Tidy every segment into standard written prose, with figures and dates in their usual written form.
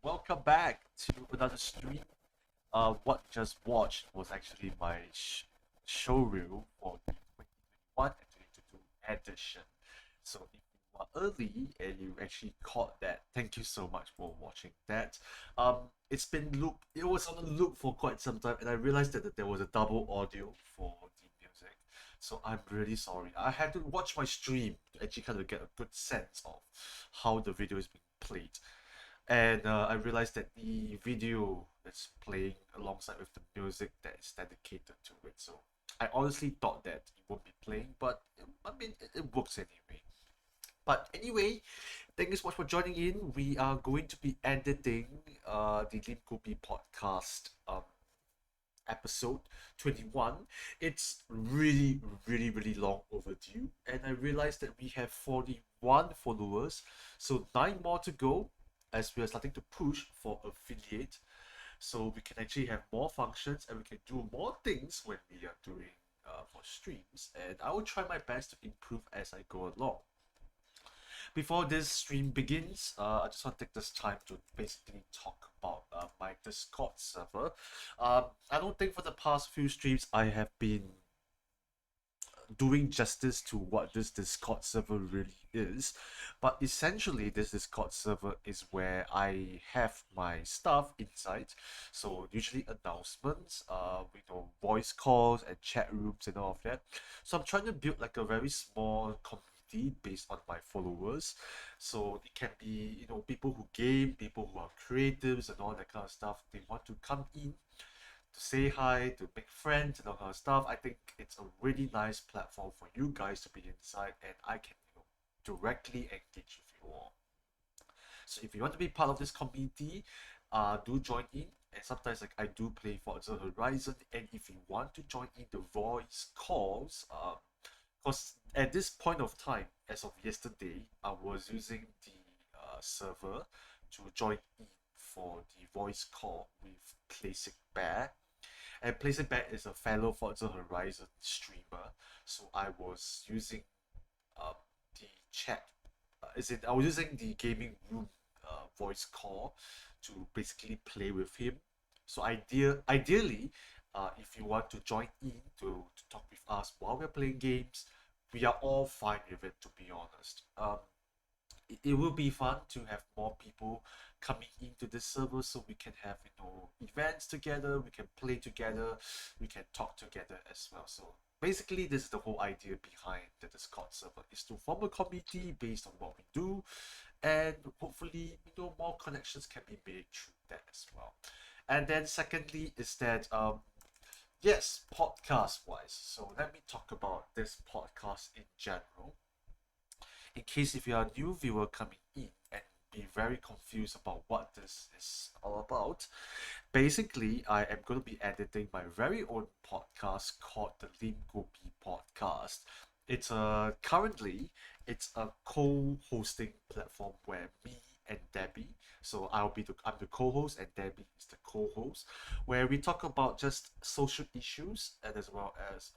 Welcome back to another stream. What you just watched was actually my show reel for the 2021 and 2022 edition. So if you are early and you actually caught that, thank you so much for watching that. It was on the loop for quite some time, and I realized that there was a double audio for the music. So I'm really sorry. I had to watch my stream to actually kind of get a good sense of how the video is being played. And I realized that the video that's playing alongside with the music that is dedicated to it. So I honestly thought that it won't be playing, but I mean, it works anyway. But anyway, thank you so much for joining in. We are going to be editing the Lim Kopi podcast episode 21. It's really, really, really long overdue. And I realized that we have 41 followers, so 9 more to go as we are starting to push for affiliate. So we can actually have more functions and we can do more things when we are doing for streams. And I will try my best to improve as I go along. Before this stream begins, I just want to take this time to basically talk about my Discord server. I don't think for the past few streams I have been doing justice to what this Discord server really is, but essentially this Discord server is where I have my stuff inside. So usually announcements, voice calls and chat rooms and all of that. So I'm trying to build like a very small community based on my followers. So it can be people who game, people who are creatives and all that kind of stuff. They want to come in to say hi, to make friends and all kind of stuff. I think it's a really nice platform for you guys to be inside, and I can directly engage with you all. So if you want to be part of this community, do join in. And sometimes like I do play Forza Horizon, and if you want to join in the voice calls, because at this point of time, as of yesterday, I was using the server to join in for the voice call with Classic Bear. And Playset Bear is a fellow Forza Horizon streamer, so I was using uh, the chat. I was using the gaming room voice call to basically play with him. So ideally, if you want to join in to talk with us while we're playing games, we are all fine with it. To be honest, it will be fun to have more people coming into the server so we can have events together, we can play together, we can talk together as well. So basically this is the whole idea behind the Discord server, is to form a community based on what we do, and hopefully more connections can be made through that as well. And then secondly is that yes, podcast wise, so let me talk about this podcast in general, in case if you are a new viewer coming in and be very confused about what this is all about. Basically, I am going to be editing my very own podcast called the Lim Kopi Podcast. It's a co-hosting platform where me and Debbie, so I'm the co-host and Debbie is the co-host, where we talk about just social issues and as well as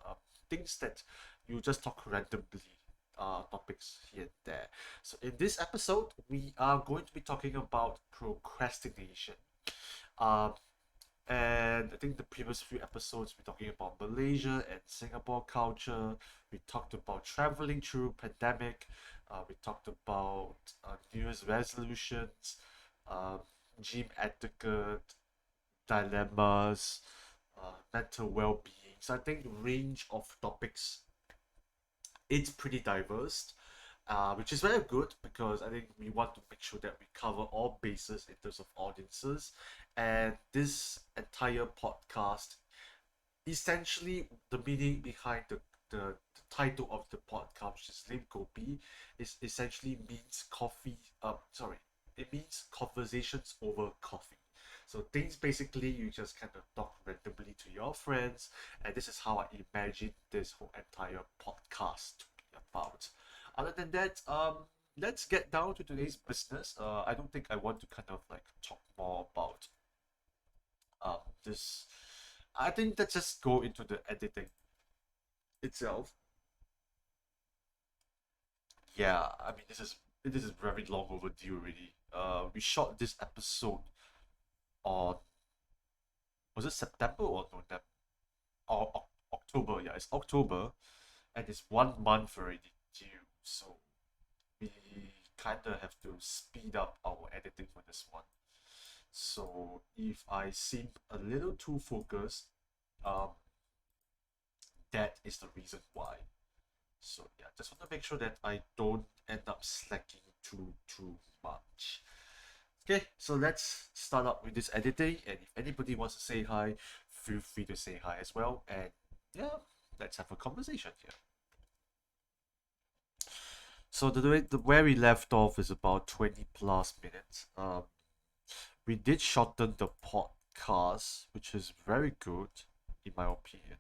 things that you just talk randomly, topics here and there. So in this episode, we are going to be talking about procrastination. Um, and I think the previous few episodes we're talking about Malaysia and Singapore culture. We talked about traveling through pandemic. We talked about New Year's resolutions, um, gym etiquette, dilemmas, mental well-being. So I think the range of topics, it's pretty diverse, which is very good because I think we want to make sure that we cover all bases in terms of audiences. And this entire podcast, essentially, the meaning behind the title of the podcast, which is Lim Kopi, is essentially means coffee. Sorry, it means conversations over coffee. So things basically you just kind of talk randomly to your friends, and this is how I imagine this whole entire podcast to be about. Other than that, let's get down to today's business. I don't think I want to kind of like talk more about this. I think let's just go into the editing itself. Yeah, I mean this is This is very long overdue already. We shot this episode on, was it September or November? Or October? Yeah, it's October, and it's 1 month already due. So we kind of have to speed up our editing for this one. So if I seem a little too focused, um, that is the reason why. So yeah, just want to make sure that I don't end up slacking too much. Okay, so let's start up with this editing, and if anybody wants to say hi, feel free to say hi as well. And yeah, let's have a conversation here. So where we left off is about 20 plus minutes. We did shorten the podcast, which is very good, in my opinion.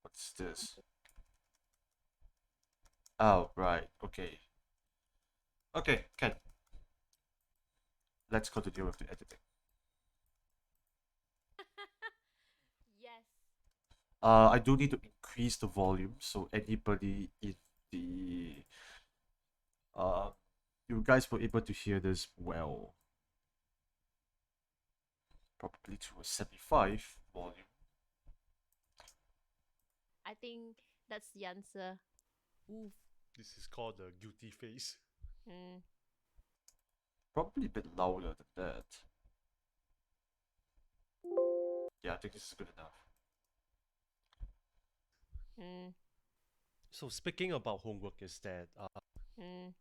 What's this? Oh, right. Okay. Okay, Ken. Let's continue with the editing. Yes. I do need to increase the volume so anybody in the uh you guys were able to hear this well. Probably to a 75 volume. I think that's the answer. Oof. This is called the guilty face. Mm. Probably a bit louder than that. Yeah, I think this is good enough. Mm. So speaking about homework is that Mm.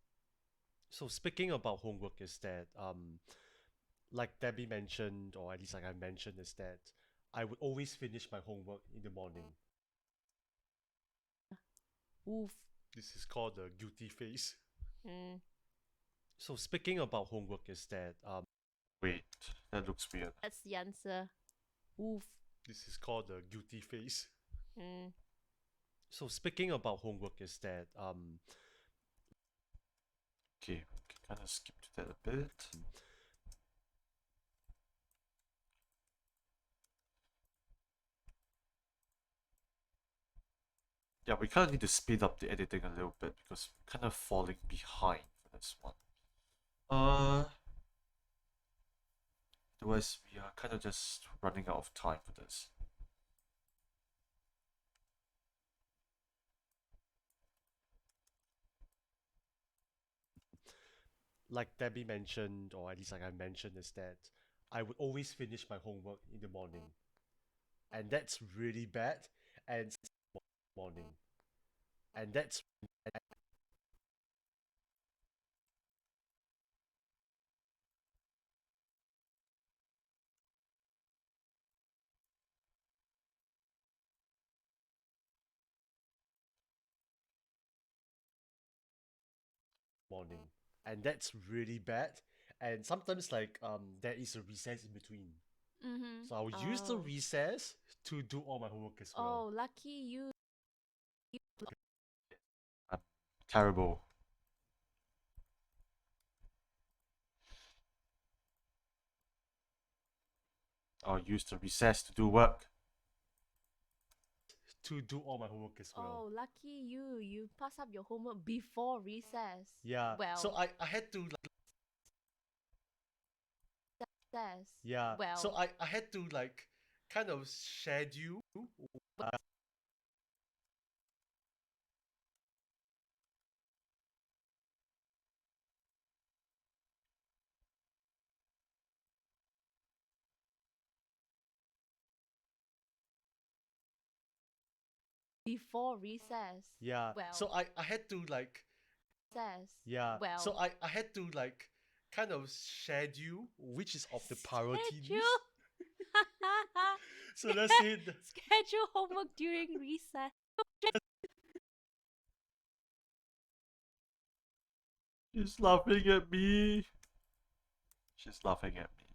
like Debbie mentioned, or at least like I mentioned, is that I would always finish my homework in the morning. Oof. This is called the guilty face. Mm. So speaking about homework is that Wait, that looks weird. That's the answer. Oof. this is called the guilty face. Mm. So speaking about homework is that Okay, we can kind of skip to that a bit. Yeah, we kind of need to speed up the editing a little bit because we're kind of falling behind for this one. Otherwise we are kind of just running out of time for this. like Debbie mentioned, or at least like I mentioned, is that I would always finish my homework in the morning. And that's really bad. And morning. And that's morning. And that's really bad. And sometimes like there is a recess in between. Mm-hmm. So I'll use the recess to do all my homework as well. Oh, lucky you. I'm terrible. I'll use the recess to do work. To do all my homework as well. Oh, lucky you. You pass up your homework before recess. Yeah. Well. So I had to like Recess. yeah. Well. So I had to like kind of schedule Before recess. yeah. Well. So I had to like Recess. yeah. Well. So I had to like kind of schedule which is of the priority Schedule? list. So let's say Schedule homework during recess. She's laughing at me. She's laughing at me.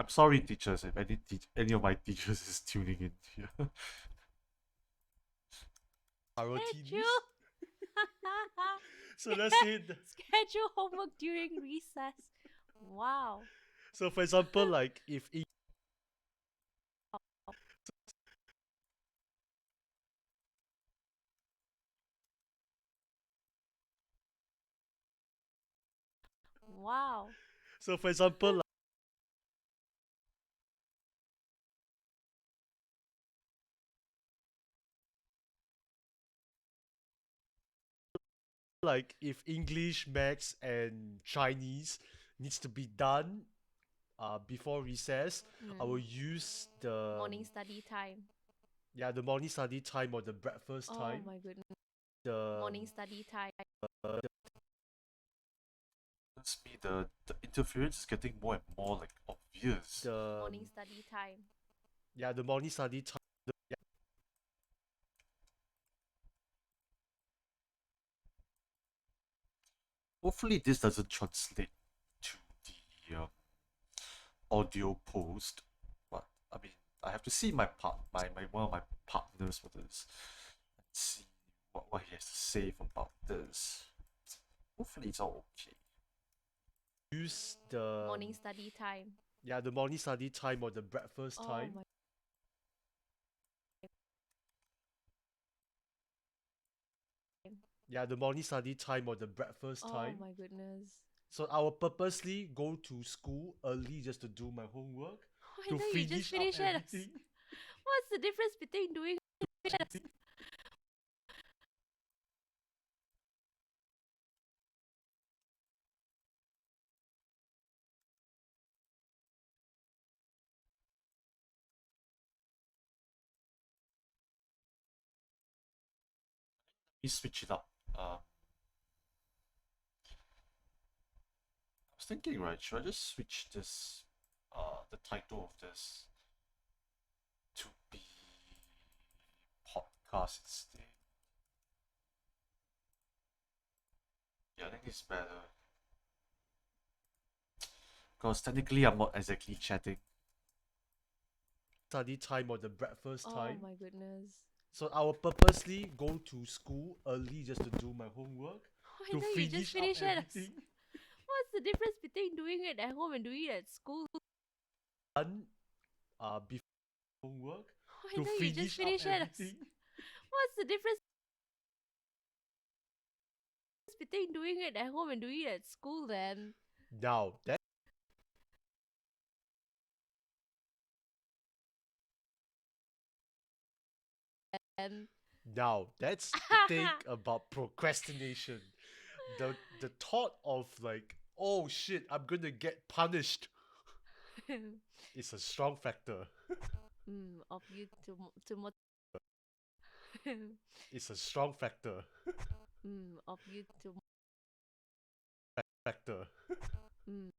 I'm sorry, teachers, if any of my teachers is tuning in here. priority Schedule? list. So let's say Schedule homework during recess. Wow. so for example, like if Wow. So for example, like if English, Maths, and Chinese needs to be done before recess, I will Mm. use the Morning study time. yeah, the morning study time or the breakfast Oh time. my goodness. The Morning study time. That's me. The interference is getting more and more like obvious. Morning study time. yeah, the morning study time. Hopefully, this doesn't translate to the audio post. But I mean, I have to see my one of my partners for this and see what he has to say about this. Hopefully, it's all okay. Use the Morning study time. yeah, the morning study time or the breakfast Oh time. my. Yeah, the morning study time or the breakfast Oh time. my goodness. So I will purposely go to school early just to do my homework Why to don't you just finish up finish it? everything. What's the difference between doing We switch it up. I was thinking, right? Should I just switch this, the title of this, to be podcast instead? Yeah, I think it's better. Because technically, I'm not exactly chatting. Study time or the breakfast Oh time. my goodness. So I will purposely go to school early just to do my homework Why to don't you just finish up finish it? everything. What's the difference between doing it at home and doing it at school? Done before homework Why to don't you just finish up finish it? everything. What's the difference between doing it at home and doing it at school then? Now that And that's the thing about procrastination. The thought of like, oh shit, I'm gonna get punished is a strong factor. of you to It's a strong factor. of you to Factor. mm,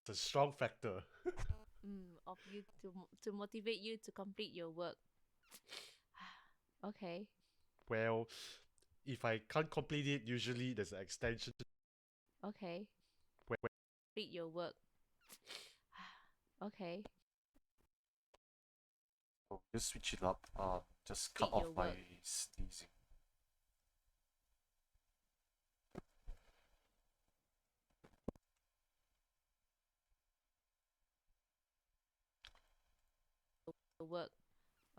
It's a strong factor. of you to motivate you to complete your work. Okay. Well, if I can't complete it, usually there's an extension Okay. where Complete your work. Okay. So just switch it up. Just cut Complete off your my work. sneezing. Work.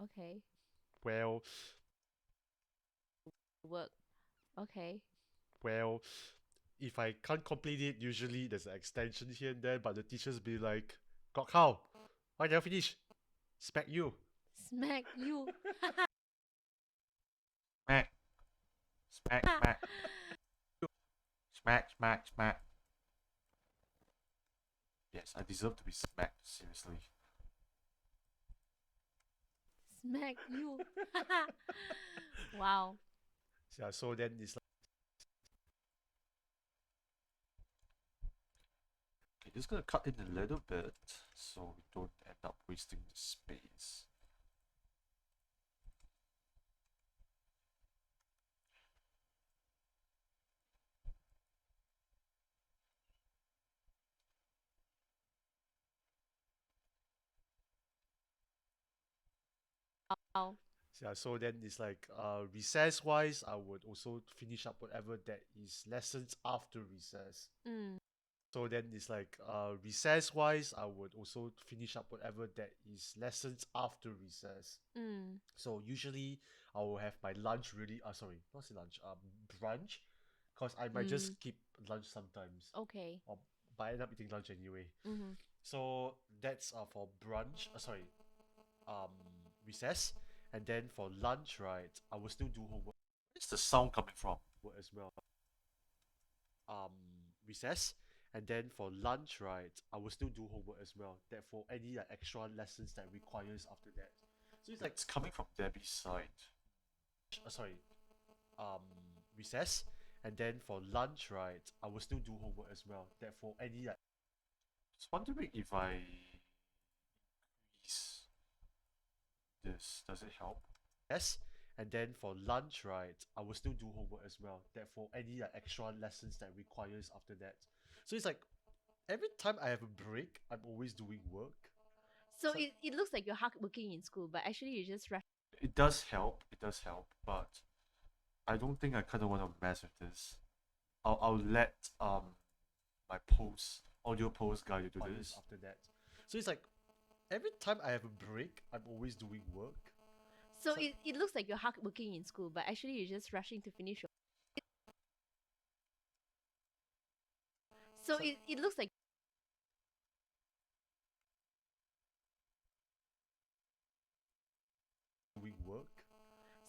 Okay. well, Work. Okay. well, if I can't complete it, usually there's an extension here and there, but the teachers be like, Kok How, why did you finish? Smack you. Smack you. Smack, smack, smack, smack, smack, smack. Yes, I deserve to be smacked. Seriously. Smack you. Wow. Yeah, so then it's like, Okay, just gonna cut in a little bit so we don't end up wasting the space. Wow. yeah, so then it's like recess wise, I would also finish up whatever that is lessons after recess. Mm. So then it's like recess wise, I would also finish up whatever that is lessons after recess. Mm. So usually I will have my lunch really sorry, not say lunch, brunch. Cause I might just Mm. skip lunch sometimes. Okay. Or but I end up eating lunch anyway. Mm-hmm. So that's for brunch. Sorry, um, recess, and then for lunch, right? I will still do homework Where's the sound coming from? as well. Um, recess, and then for lunch, right? I will still do homework as well. That for any extra lessons that requires after that. So it's like It's coming from Debbie's side. sorry, um, recess, and then for lunch, right? I will still do homework as well. That for any Just wondering if I increase this, does it help? yes, and then for lunch, right? I will still do homework as well. That for any extra lessons that requires after that. So it's like every time I have a break, I'm always doing work. So So- it looks like you're hardworking in school, but actually you just rush. It does help, but I don't think I kind of want to mess with this. I'll let my audio post guy to do requires this. after that. So it's like every time I have a break, I'm always doing work. So So- it looks like you're hardworking in school, but actually you're just rushing to finish your. So So- it looks like. Doing work.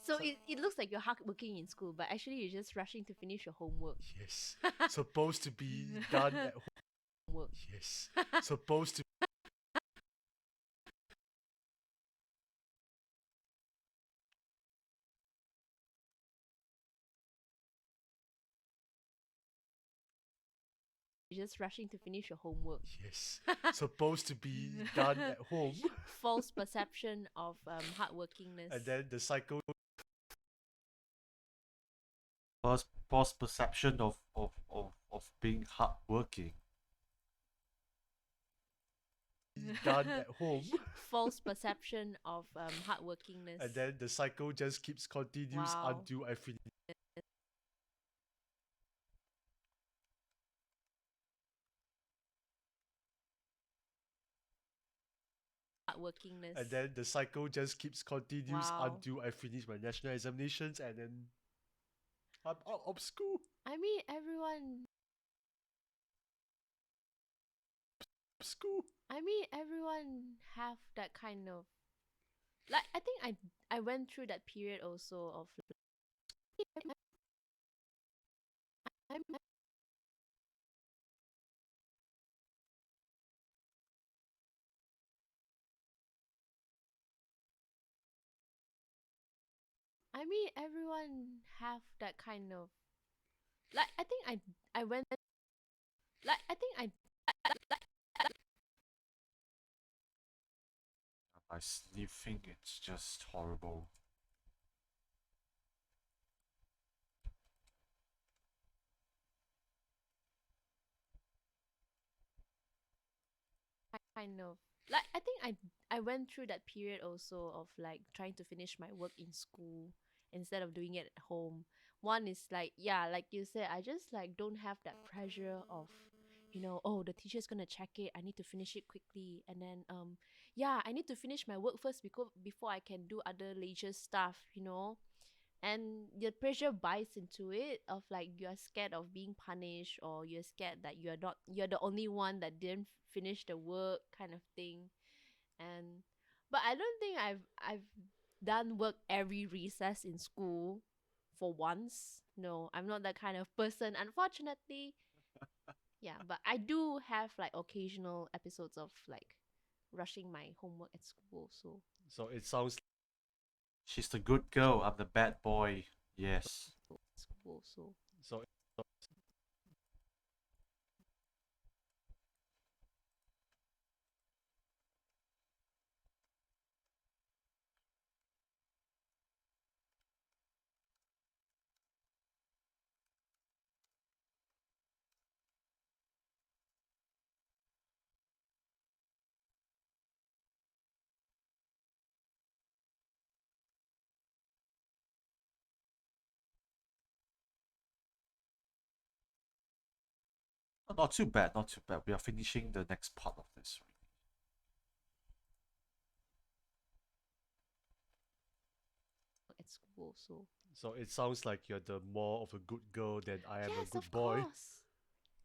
So So- it looks like you're hardworking in school, but actually you're just rushing to finish your homework. Yes. Supposed to be done at home. Work. Yes. Supposed to You're just rushing to finish your homework. yes. Supposed to be done at home. False perception of hardworkingness. And then the cycle False perception of being hardworking. done at home. False perception of hardworkingness. And then the cycle just keeps continues Wow. until I finish. Hardworkingness. And then the cycle just keeps continues Wow. until I finish my national examinations, and then I'm out of school. I mean, everyone. Have that kind of. Like I think I went through that period also of. I mean, everyone have that kind of. Like I think I went. Like I think I. My sniffing, it's just horrible. Kind of. Like I think I went through that period also of like trying to finish my work in school instead of doing it at home. One is like, yeah, like you said, I just like don't have that pressure of, oh, the teacher's gonna check it, I need to finish it quickly, and then yeah, I need to finish my work first because before I can do other leisure stuff, and the pressure bites into it of like you're scared of being punished, or you're scared that you're the only one that didn't finish the work kind of thing. And but I don't think I've done work every recess in school for once. No, I'm not that kind of person, unfortunately. Yeah, but I do have like occasional episodes of like rushing my homework at school. So it sounds She's the good girl, I'm the bad boy. Yes. So so Not too bad, not too bad. We are finishing the next part of this. at school. So So it sounds like you're the more of a good girl than I am a yes, good of boy. course.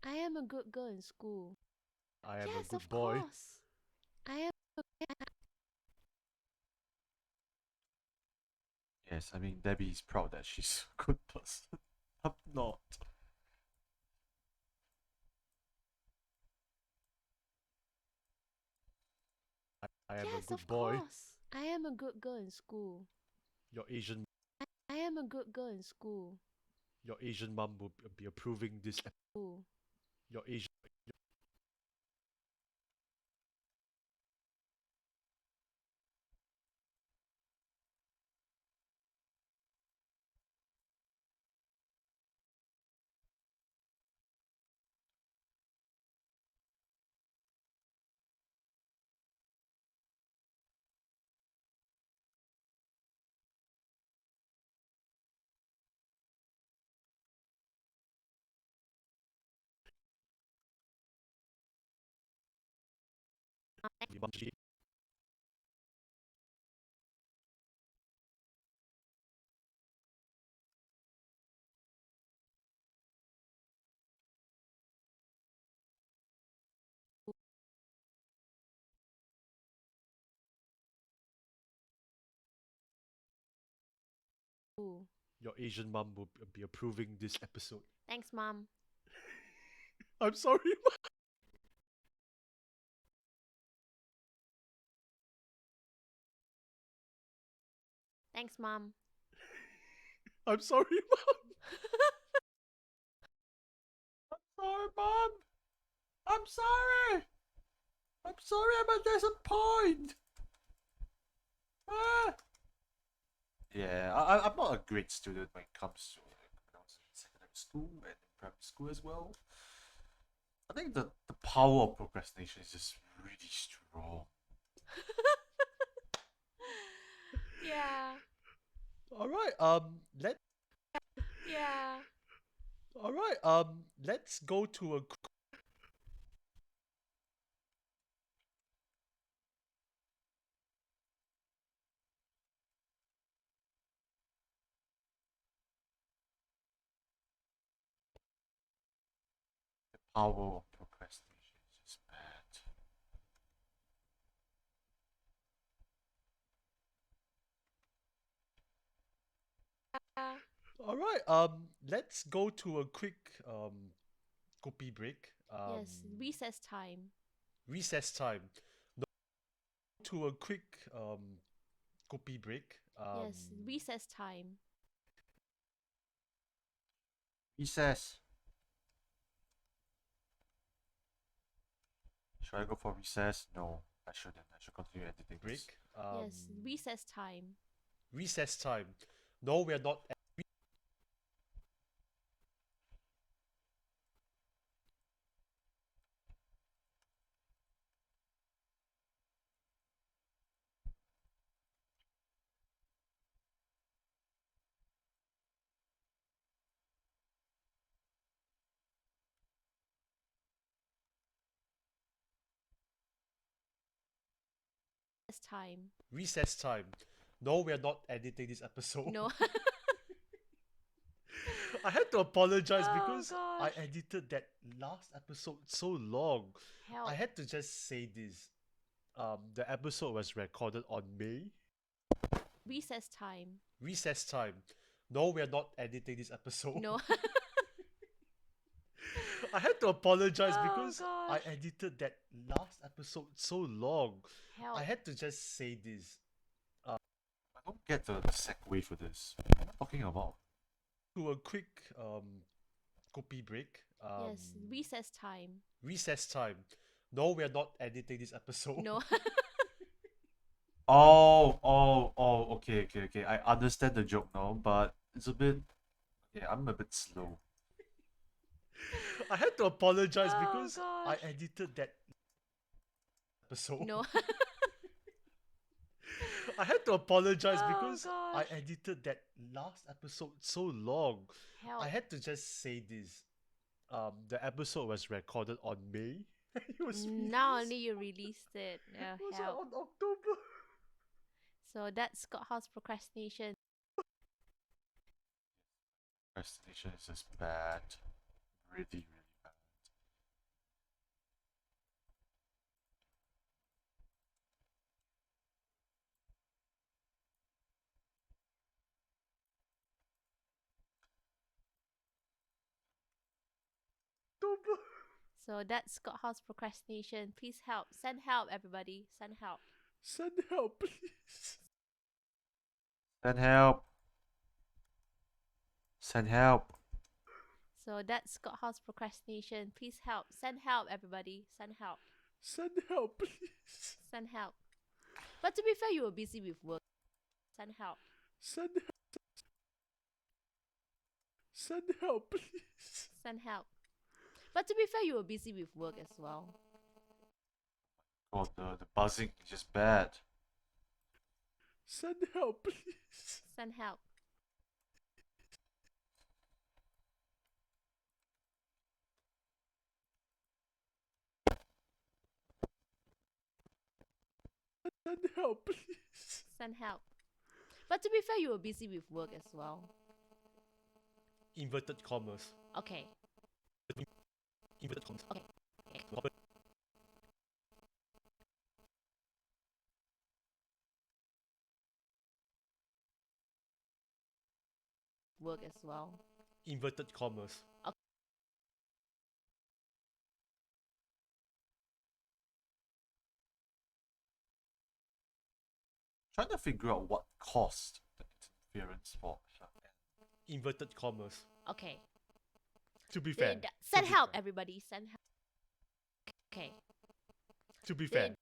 I am a good girl in school. I am a Yes, good of boy. course. I am. Yes, I mean Debbie is proud that she's a good person. I'm not. I am a Yes, good of boy. course. I am a good girl in school. Your Asian I am a good girl in school. your Asian mom will be approving this. School. Your Asian mom. School. Your Asian mom will be approving this episode. Thanks, mom. I'm sorry. Thanks, mom. I'm sorry, mom. Sorry, Mom. I'm sorry. I'm sorry. I'm a disappoint. Ah. Yeah, I'm not a great student when it comes to like, when I was in secondary school and in primary school as well. I think the power of procrastination is just really strong. Yeah. All right. Yeah. All right. Let's go to a The power of procrastination is just bad. Yeah. All right. Let's go to a quick Kopi break. Yes. Recess time. Recess time. No, to a quick Kopi break. Yes. Recess time. Recess. Should I go for recess? No, I shouldn't. I should continue editing this. break. Yes. Recess time. Recess time. No, we're not. Recess time. Recess time. No, we're not editing this episode. No. I had to apologize Oh, because I gosh. edited that last episode so long. Help. I had to just say this. The episode was recorded on May. Recess time. Recess time. No, we're not editing this episode. No. I had to apologize Oh, because I gosh. edited that last episode so long. Help. I had to just say this. I don't get the segue for this. What am I talking about? To a quick Kopi break. Yes. Recess time. Recess time. No, we're not editing this episode. No. Okay, okay, okay. I understand the joke now, but it's a bit. Yeah, I'm a bit slow. I had to apologize Oh, because I gosh. edited that episode. No. I had to apologize Oh, because I gosh. edited that last episode so long. Help. I had to just say this. The episode was recorded on May. It was Now released. only you released it. Yeah, Was help. on October. So that's Scott House procrastination. Procrastination is just bad. Really, really bad. October. So that's Scott House procrastination. Please help. Send help, everybody. Send help. Send help, please. Send help. Send help. So that's Scott House procrastination. Please help. Send help, everybody. Send help. Send help, please. Send help. But to be fair, you were busy with work. Send help. Send Send help, please. Send help. But to be fair, you were busy with work as well. God, the buzzing is just bad. Send help, please. Send help. Send help, please. Send help. But to be fair, you were busy with work as well. Inverted commas. Okay. Inverted commas. Okay. Work as well. Inverted commas. Trying to figure out what caused the interference for. Inverted commas. Okay. To be fair. Send to be help, fair. everybody. Send help. Okay. To be fair.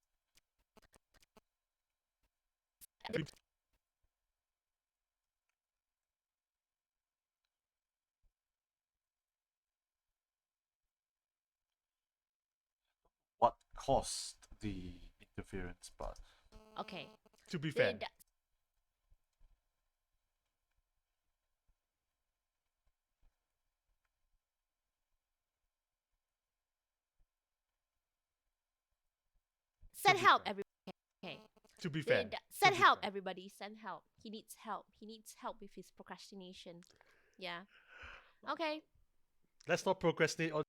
What caused the interference, but Okay. To be fair. Send be help, fair. everybody. Okay. To be fair. Send be help, fair. everybody. Send help. He needs help. He needs help with his procrastination. Yeah. Okay. Let's not procrastinate on.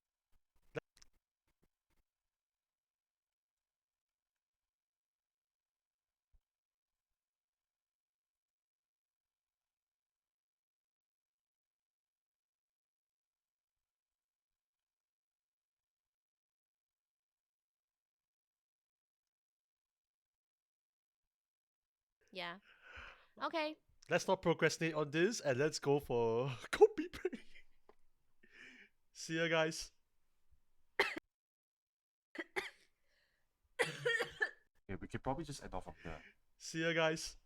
Yeah. Okay. Let's not procrastinate on this, and let's go for Kopi break. See ya, guys. yeah, we could probably just end off from there. See ya, guys.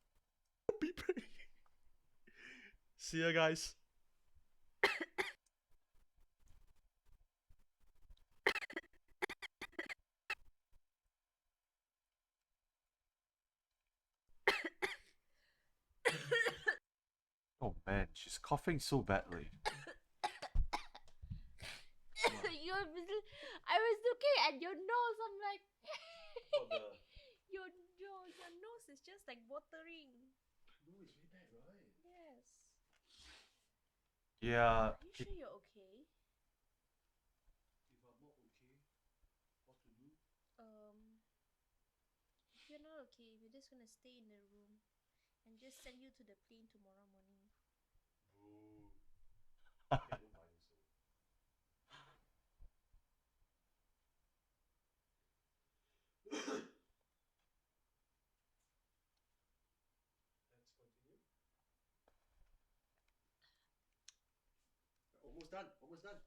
Kopi break. See ya, guys. Oh man, she's coughing so badly. I was looking at your nose. I'm like, your nose is just like watering. No, it's really bad, right? Yes. Yeah, Are you sure you're okay? If I'm not okay, what to do? If you're not okay, we're just gonna stay in the room and just send you to the plane tomorrow morning. Boo. Okay, don't mind so. Let's continue. Almost done. Almost done.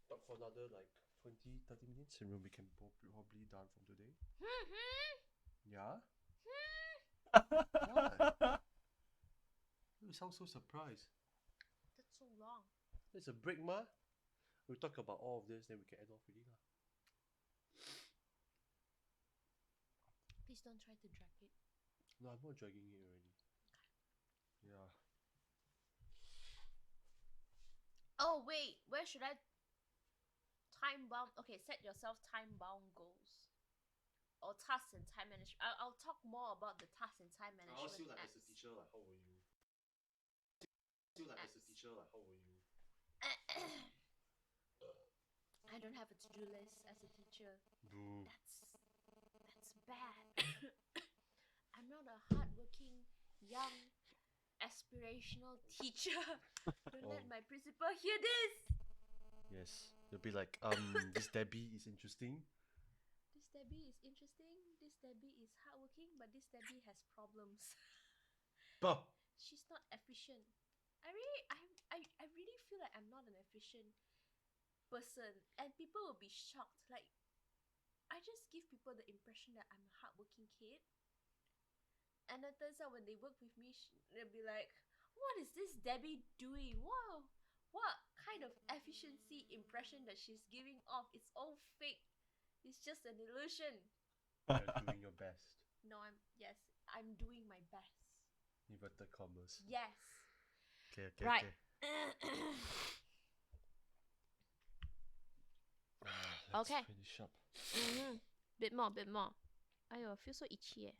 Talk for another like 20, 30 minutes and then we can probably done from today. Yeah? What? You sound so surprised. That's so long. It's a break, ma. We'll talk about all of this, then we can end off already lah. Please don't try to drag it. No, I'm not dragging it already. Yeah. Oh wait, where should I Set yourself time-bound goals or task and time management. I'll talk more about the task and time management. I ask you like as a apps. teacher, like how were you? You like as a Apps. teacher, like how were you? I don't have a to-do list as a teacher. Boo. That's bad. I'm not a hardworking, young, aspirational teacher. Don't let Oh. my principal hear this. Yes. You'll be like, this Debbie is interesting. This Debbie is interesting. This Debbie is hardworking, but this Debbie has problems. Bah. She's not efficient. I really feel like I'm not an efficient person, and people will be shocked. Like, I just give people the impression that I'm a hardworking kid, and it turns out when they work with me, they'll be like, "What is this Debbie doing? Wow, what kind of efficiency impression that she's giving off? It's all fake. It's just an illusion." You're doing your best. No, I'm doing my best. Inverted commas. Yes. Okay. Right. Let's Okay. finish up. Bit more. Ayo, I feel so itchy.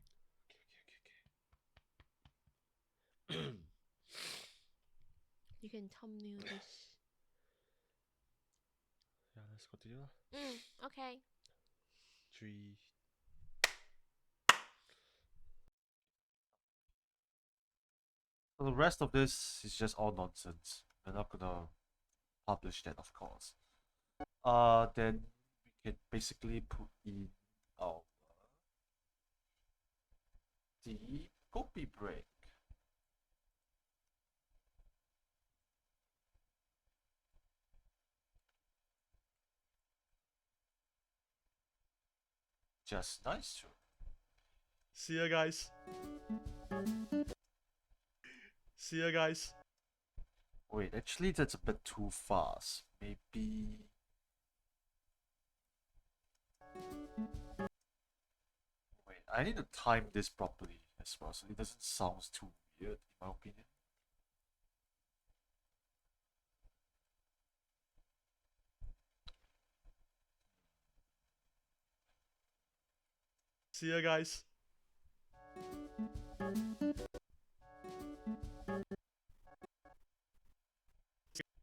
Okay. You can thumbnail this. Yeah, let's continue. Okay. 3. So the rest of this is just all nonsense. We're not gonna publish that, of course. Then we can basically put in our the Kopi break. Just nice too. See ya, guys. See ya, guys. Wait, actually that's a bit too fast. Maybe... Wait, I need to time this properly as well, so it doesn't sound too weird, in my opinion. See ya, guys.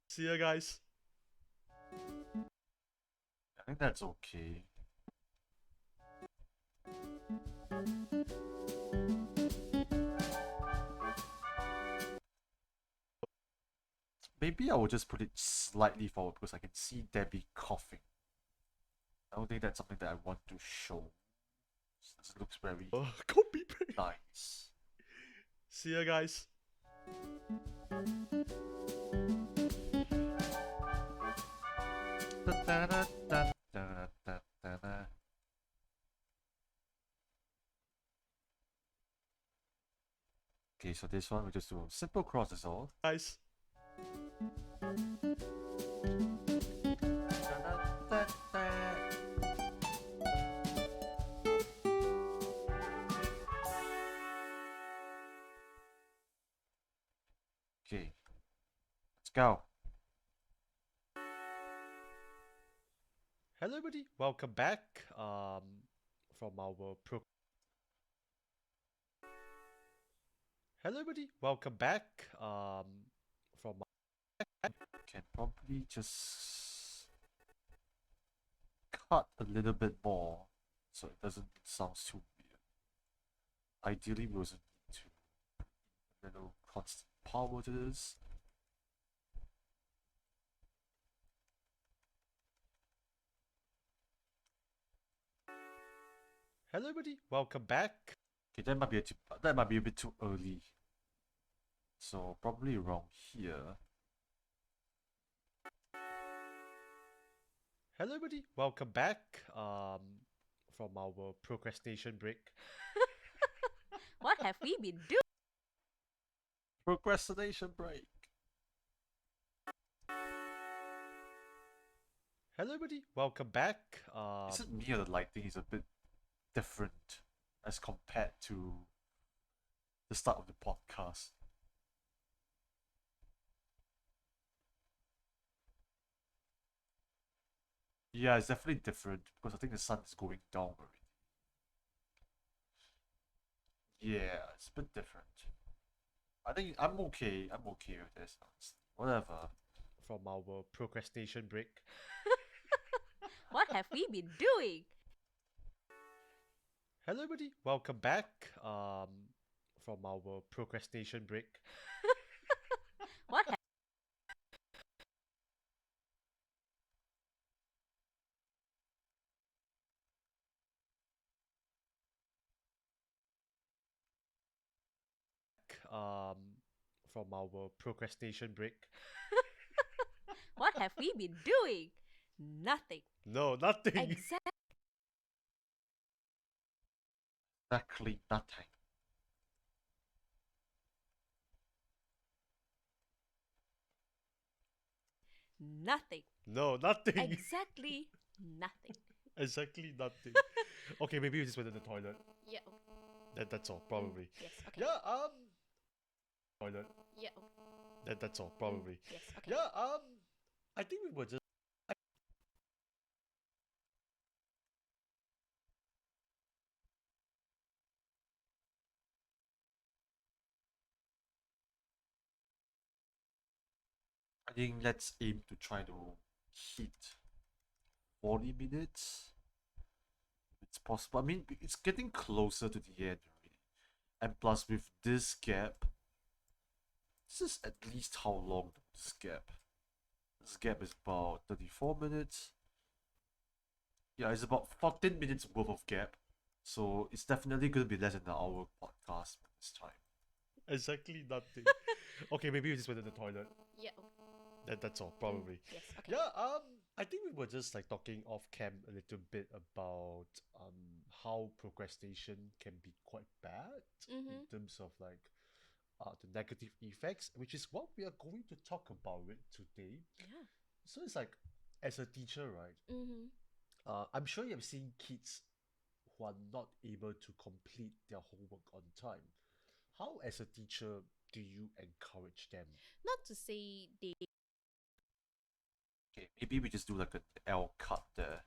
See ya, guys. I think that's okay. Maybe I will just put it slightly forward because I can see Debbie coughing. I don't think that's something that I want to show. This looks very Copy break. nice. See ya, guys. Okay, so this one we just do a simple cross is all. Guys. Okay, let's go. Hello, everybody. Welcome back. From our pro. Hello, everybody. Welcome back. From. Can probably just cut a little bit more so it doesn't sound too weird. Ideally, we also need to put a little constant power to this. Hello, everybody. Welcome back. Okay, that might be a bit too early. So probably around here. Hello, everybody. Welcome back. From our procrastination break. What have we been doing? Procrastination break. Hello, everybody. Welcome back. Is it me or the lighting is a bit different as compared to the start of the podcast? Yeah, it's definitely different because I think the sun is going down already. Yeah, it's a bit different. I think I'm okay. I'm okay with this. Honestly. Whatever. From our procrastination break. What have we been doing? Hello, everybody. Welcome back. From our procrastination break. What have Um, from our procrastination break. what have we been doing? Nothing. No, nothing. Exactly nothing. Nothing. No, nothing. Exactly nothing. Exactly nothing. Okay, maybe we just went to the toilet. Yeah. That's all, probably. Yes. Okay. Yeah. Toilet. Yeah. That's all, probably. Yes. Okay. Yeah. I think we were just. I think let's aim to try to hit 40 minutes. If it's possible. I mean, it's getting closer to the end already. And plus, with this gap, this is at least how long this gap? This gap is about 34 minutes. Yeah, it's about 14 minutes worth of gap. So it's definitely going to be less than an hour podcast this time. Exactly nothing. Okay, maybe we just went to the toilet. Yeah. That's all, probably. Yes. Okay. Yeah, I think we were just like talking off cam a little bit about how procrastination can be quite bad in terms of like the negative effects, which is what we are going to talk about it today. Yeah. So it's like as a teacher, right? I'm sure you have seen kids who are not able to complete their homework on time. How, as a teacher, do you encourage them? Not to say they. Okay, maybe we just do like an L cut there.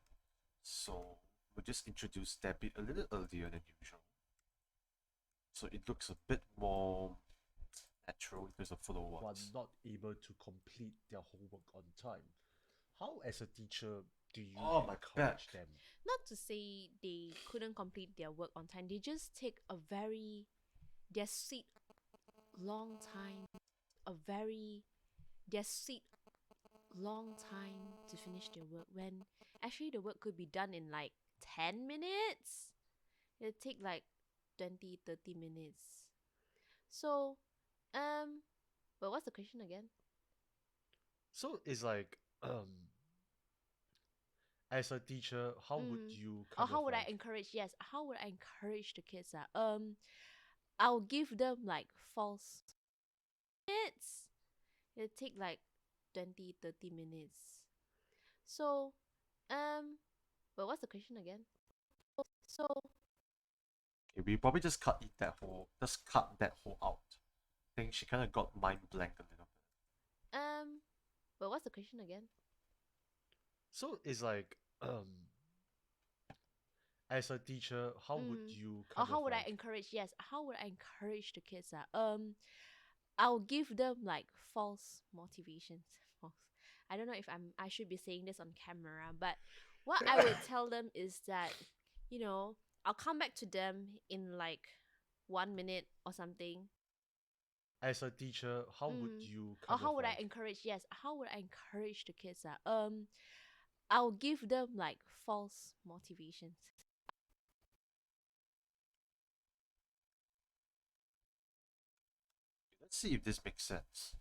So we'll just introduce that bit a little earlier than usual. So it looks a bit more natural in terms of Who are follow-ups. not able to complete their homework on time. How, as a teacher, do you Oh, my encourage back. them? Not to say they couldn't complete their work on time. They just take a very their sweet long time. A very their sweet long time to finish their work when actually the work could be done in like 10 minutes. It'll take like 20-30 minutes. So, but what's the question again? So it's like, as a teacher, how would you Or kind how of would I like encourage? Yes, how would I encourage the kids? I'll give them like false minutes. It'll take like 20-30 minutes. So, but what's the question again? So, Okay, we probably just cut that whole out. I think she kind of got mind blank a little bit. but what's the question again? so it's like, as a teacher, how would you Or kind how of would I like encourage? Yes, how would I encourage the kids? I'll give them like false motivations. False. I don't know if I should be saying this on camera, but what I would tell them is that, I'll come back to them in like 1 minute or something. as a teacher, how would you Or kind how of would I like encourage? Yes, how would I encourage the kids? I'll give them like false motivations. Let's see if this makes sense.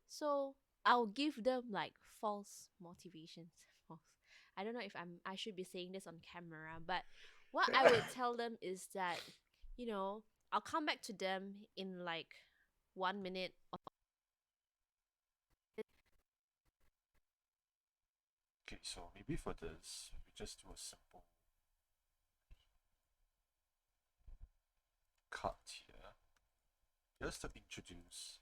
So I'll give them like false motivations. False. I don't know if I should be saying this on camera, but what I would tell them is that, I'll come back to them in like 1 minute. Okay, so maybe for this, we just do a simple cut here just to introduce.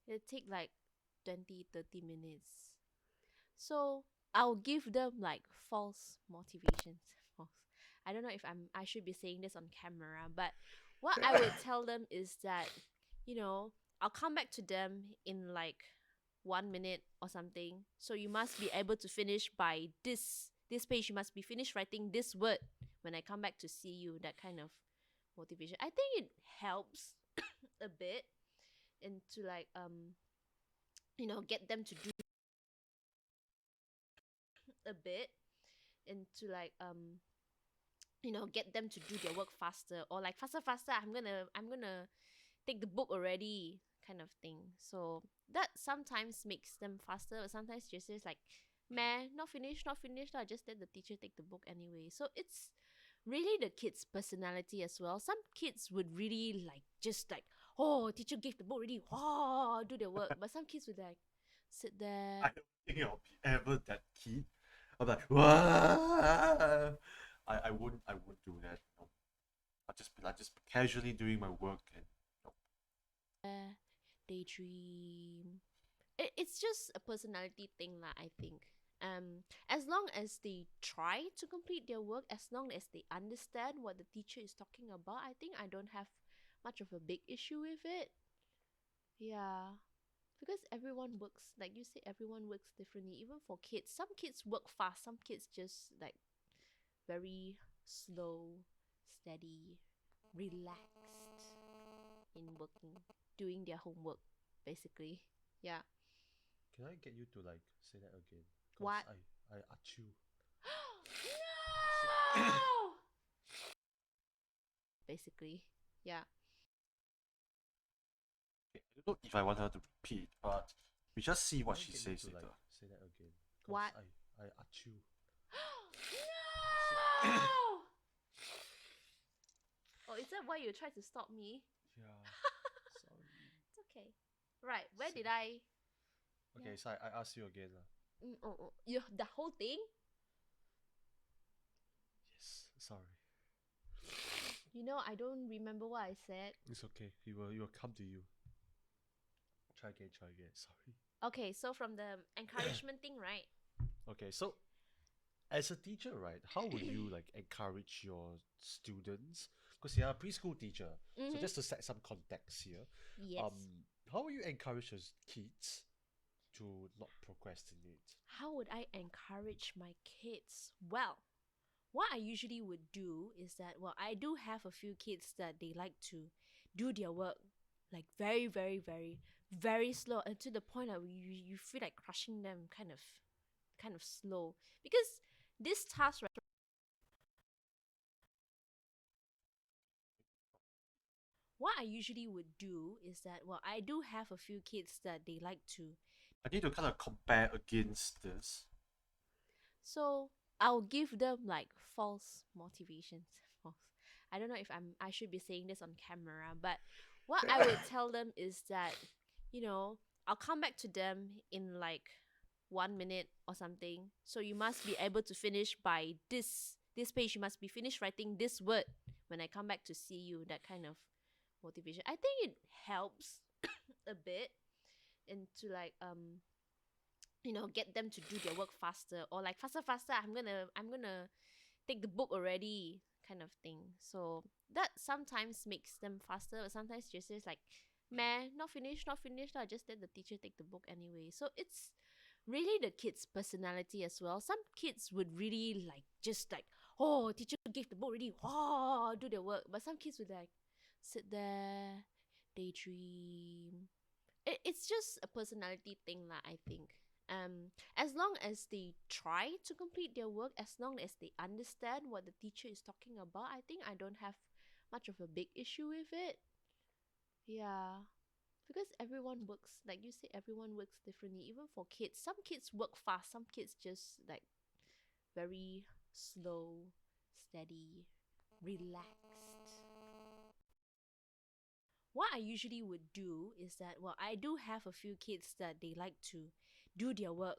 It take like 20-30 minutes. So I'll give them like false motivations. False. I don't know if I should be saying this on camera, but what I would tell them is that, I'll come back to them in like 1 minute or something. So you must be able to finish by this page. You must be finished writing this word when I come back to see you. That kind of motivation. I think it helps a bit into like get them to do a bit into like get them to do their work faster, or like faster, I'm gonna take the book already, kind of thing. So that sometimes makes them faster, but sometimes just is like, meh, not finished, I just let the teacher take the book anyway. So it's really the kids' personality as well. Some kids would really like just like, oh, teacher gave the book already, oh, do their work. But some kids would like sit there. I don't think I'll be ever that kid. I'm like, "Wah!" I wouldn't do that. No. I just casually doing my work and no. Daydream. It's just a personality thing lah, I think. As long as they try to complete their work, as long as they understand what the teacher is talking about, I think I don't have much of a big issue with it. Yeah. Because everyone works, like you say, everyone works differently. Even for kids, some kids work fast, some kids just like very slow, steady, relaxed in working, doing their homework, basically. Yeah. Can I get you to like say that again? What? I achoo. No! Basically. Yeah. Okay, I don't know if I want her to repeat, but we just see what Can I she get you says to later. like say that again? What? I achoo. No! Oh, is that why you tried to stop me? Yeah. Sorry. It's okay. Right, where did I? Okay, so I ask you again lah. You the whole thing? Yes. Sorry. I don't remember what I said. It's okay. He will come to you. Try again. Sorry. Okay, so from the encouragement thing, right? Okay, so as a teacher, right, how would you like encourage your students? Because you're a preschool teacher. So Mhm. just to set some context here, Yes. how will you encourage your kids to not procrastinate? How would I encourage my kids? Well, what I usually would do is that, well, I do have a few kids that they like to do their work like very, very, very, very slow, and to the point that you feel like crushing them kind of slow. Because this task, right, what I usually would do is that, well, I do have a few kids that they like to. I need to kind of compare against this. So I'll give them like false motivations. False. I don't know if I should be saying this on camera, but what I would tell them is that, I'll come back to them in like 1 minute or something. So you must be able to finish by this page. You must be finished writing this word when I come back to see you. That kind of motivation. I think it helps a bit into like get them to do their work faster, or like faster, I'm gonna take the book already, kind of thing. So that sometimes makes them faster, but sometimes just is like, meh, not finished, I just let the teacher take the book anyway. So it's really the kids' personality as well. Some kids would really like just like, oh, teacher gave the book already, oh, do their work. But some kids would like sit there, daydream. It's just a personality thing lah, I think. As long as they try to complete their work, as long as they understand what the teacher is talking about, I think I don't have much of a big issue with it. Yeah. Because everyone works, like you say, everyone works differently. Even for kids, some kids work fast, some kids just like very slow, steady, relaxed. What I usually would do is that, well, I do have a few kids that they like to do their work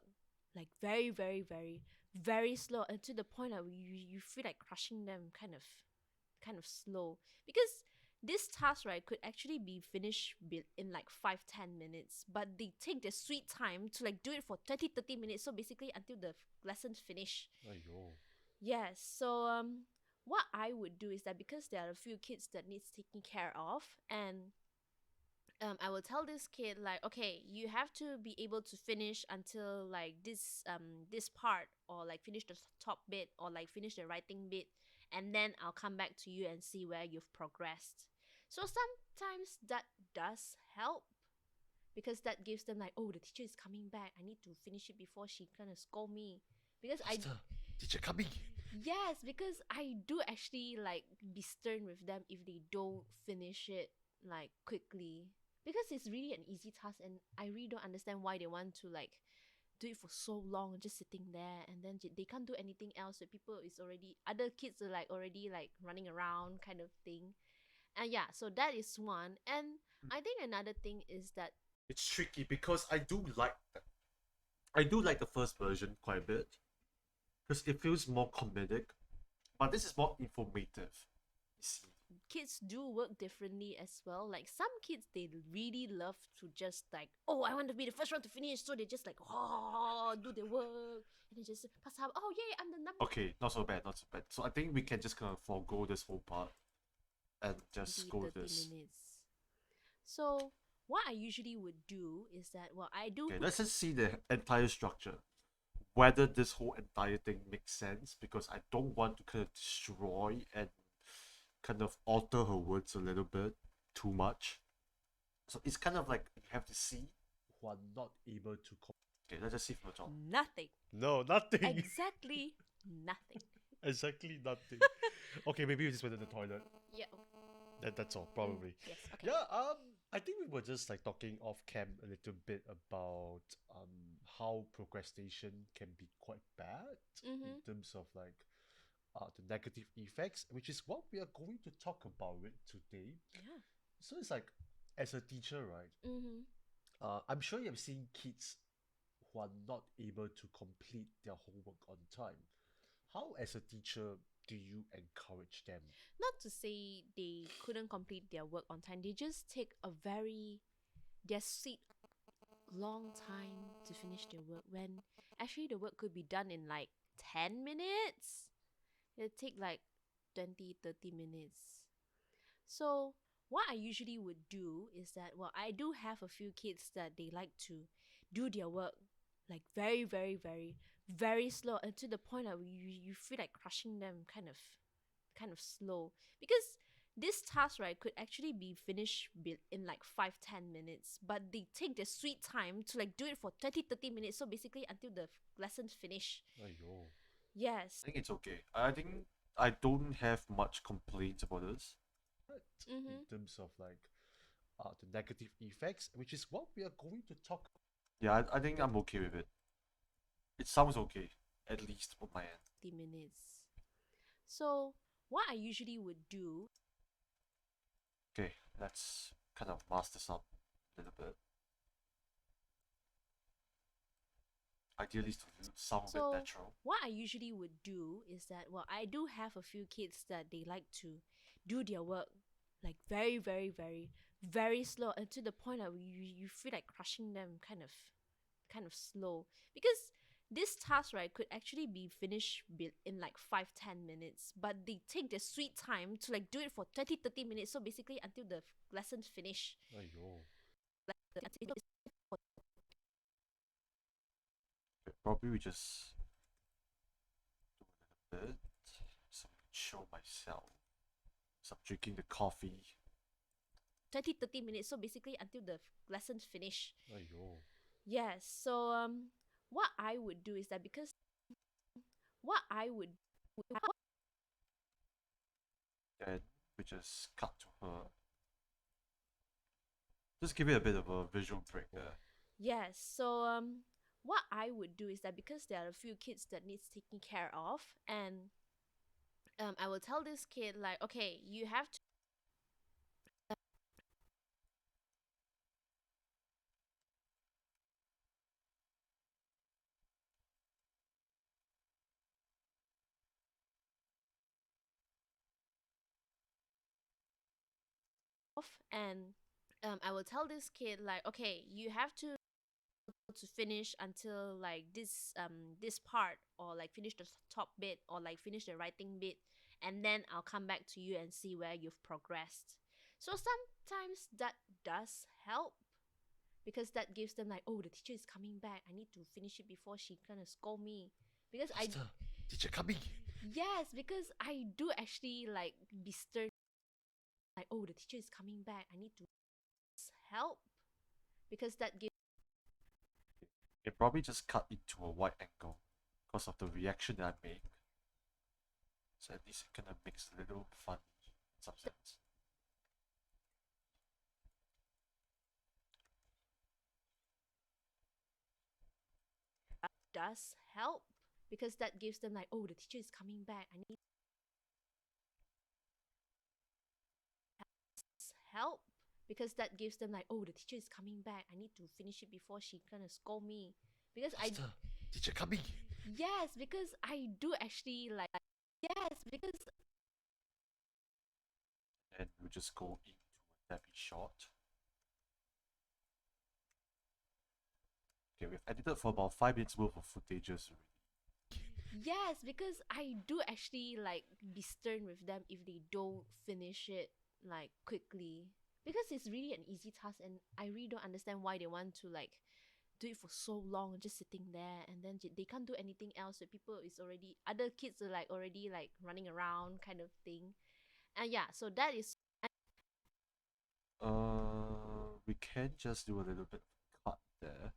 like very, very, very, very slow, and to the point that you feel like crushing them kind of slow, because this task, right, could actually be finished in like 5-10 minutes, but they take their sweet time to like do it for 20-30 minutes, so basically until the lessons finish. Aiyo. Yes. So what I would do is that, because there are a few kids that needs taking care of, and I will tell this kid like, okay, you have to be able to finish until like this part, or like finish the top bit, or like finish the writing bit, and then I'll come back to you and see where you've progressed. So sometimes that does help, because that gives them like, oh, the teacher is coming back, I need to finish it before she kind of scold me. Because Faster, teacher coming. yes, because I do actually like be stern with them if they don't finish it like quickly, because it's really an easy task, and I really don't understand why they want to like do it for so long, just sitting there, and then they can't do anything else. So people is already, other kids are like already like running around kind of thing. And yeah, so that is one. And I think another thing is that It's tricky because I do like the first version quite a bit because it feels more comedic, but this is more informative. You see, kids do work differently as well. Like some kids, they really love to just like, oh, I want to be the first one to finish, so they just like, oh, do their work, and they just pass out. Oh yeah, I'm the number. okay, not so bad, not so bad. So I think we can just kind of forego this whole part and just 20, go with 30 this. minutes. So what I usually would do is that, well, I do. Okay, let's just see the entire structure. Whether this whole entire thing makes sense, because I don't want to kind of destroy and kind of alter her words a little bit too much. So it's kind of like you have to see. Who are not able to. Okay, let's just see from the top. Nothing. No, nothing. Exactly nothing. Exactly nothing. Okay, maybe we just went to the toilet. Yeah. That's all, probably. Yes. Okay. Yeah, I think we were just like talking off cam a little bit about how procrastination can be quite bad in terms of like the negative effects, which is what we are going to talk about it today. Yeah. So it's like, as a teacher, right? I'm sure you've seen kids who are not able to complete their homework on time. How, as a teacher, do you encourage them? Not to say they couldn't complete their work on time. They just take a very their sweet long time to finish their work, when actually the work could be done in like 10 minutes. It take like 20-30 minutes. So what I usually would do is that, well, I do have a few kids that they like to do their work like very, very, very, very slow, and to the point that you feel like crushing them kind of slow, because this task, right, could actually be finished in like 5-10 minutes, but they take their sweet time to like do it for 20-30 minutes, so basically until the lessons finish. Aiyo. Yes. I think it's okay. I think I don't have much complaints about this. In terms of like the negative effects, which is what we are going to talk. Yeah, I think I'm okay with it. It sounds okay, at least on my end. 30 minutes. So what I usually would do. Okay, let's kind of mask this up a little bit. Ideally, to sound a So bit natural. what I usually would do is that, well, I do have a few kids that they like to do their work like very, very, very, very slow, and to the point that you feel like crushing them kind of slow, because this task, right, could actually be finished in like 5-10 minutes, but they take their sweet time to like do it for 20-30 minutes, so basically until the lessons finish. Aiyo. Okay, probably we just do a little bit so I can show myself. So I'm drinking the coffee. 20-30 minutes, so basically until the lessons finish. Aiyo. Yes. So what I would do is that, because what I would Then we just cut to her. Just give it a bit of a visual break there. yes. So what I would do is that, because there are a few kids that needs taking care of, and I will tell this kid like, okay, you have to and I will tell this kid like, okay, you have to finish until like this part, or like finish the top bit, or like finish the writing bit, and then I'll come back to you and see where you've progressed. So sometimes that does help, because that gives them like, oh, the teacher is coming back, I need to finish it before she gonna scold me. Because Faster, teacher coming. yes, because I do actually like be stern, like, oh, the teacher is coming back, I need to help, because that gives It probably just cut into a wide angle because of the reaction that I make. So at least it kind of makes it a little fun in some sense. does help, because that gives them like, oh, the teacher is coming back, I need help, because that gives them like, oh, the teacher is coming back, I need to finish it before she gonna scold me. Because Faster, teacher coming. yes, because I do actually like, yes, because And we'll just go into a Debbie shot. Okay, we've edited for about 5 minutes worth of footages already. yes, because I do actually like be stern with them if they don't finish it like quickly, because it's really an easy task, and I really don't understand why they want to like do it for so long, just sitting there, and then they can't do anything else. So people is already, other kids are like already like running around kind of thing. And yeah, so that is We can just do a little bit of cut there,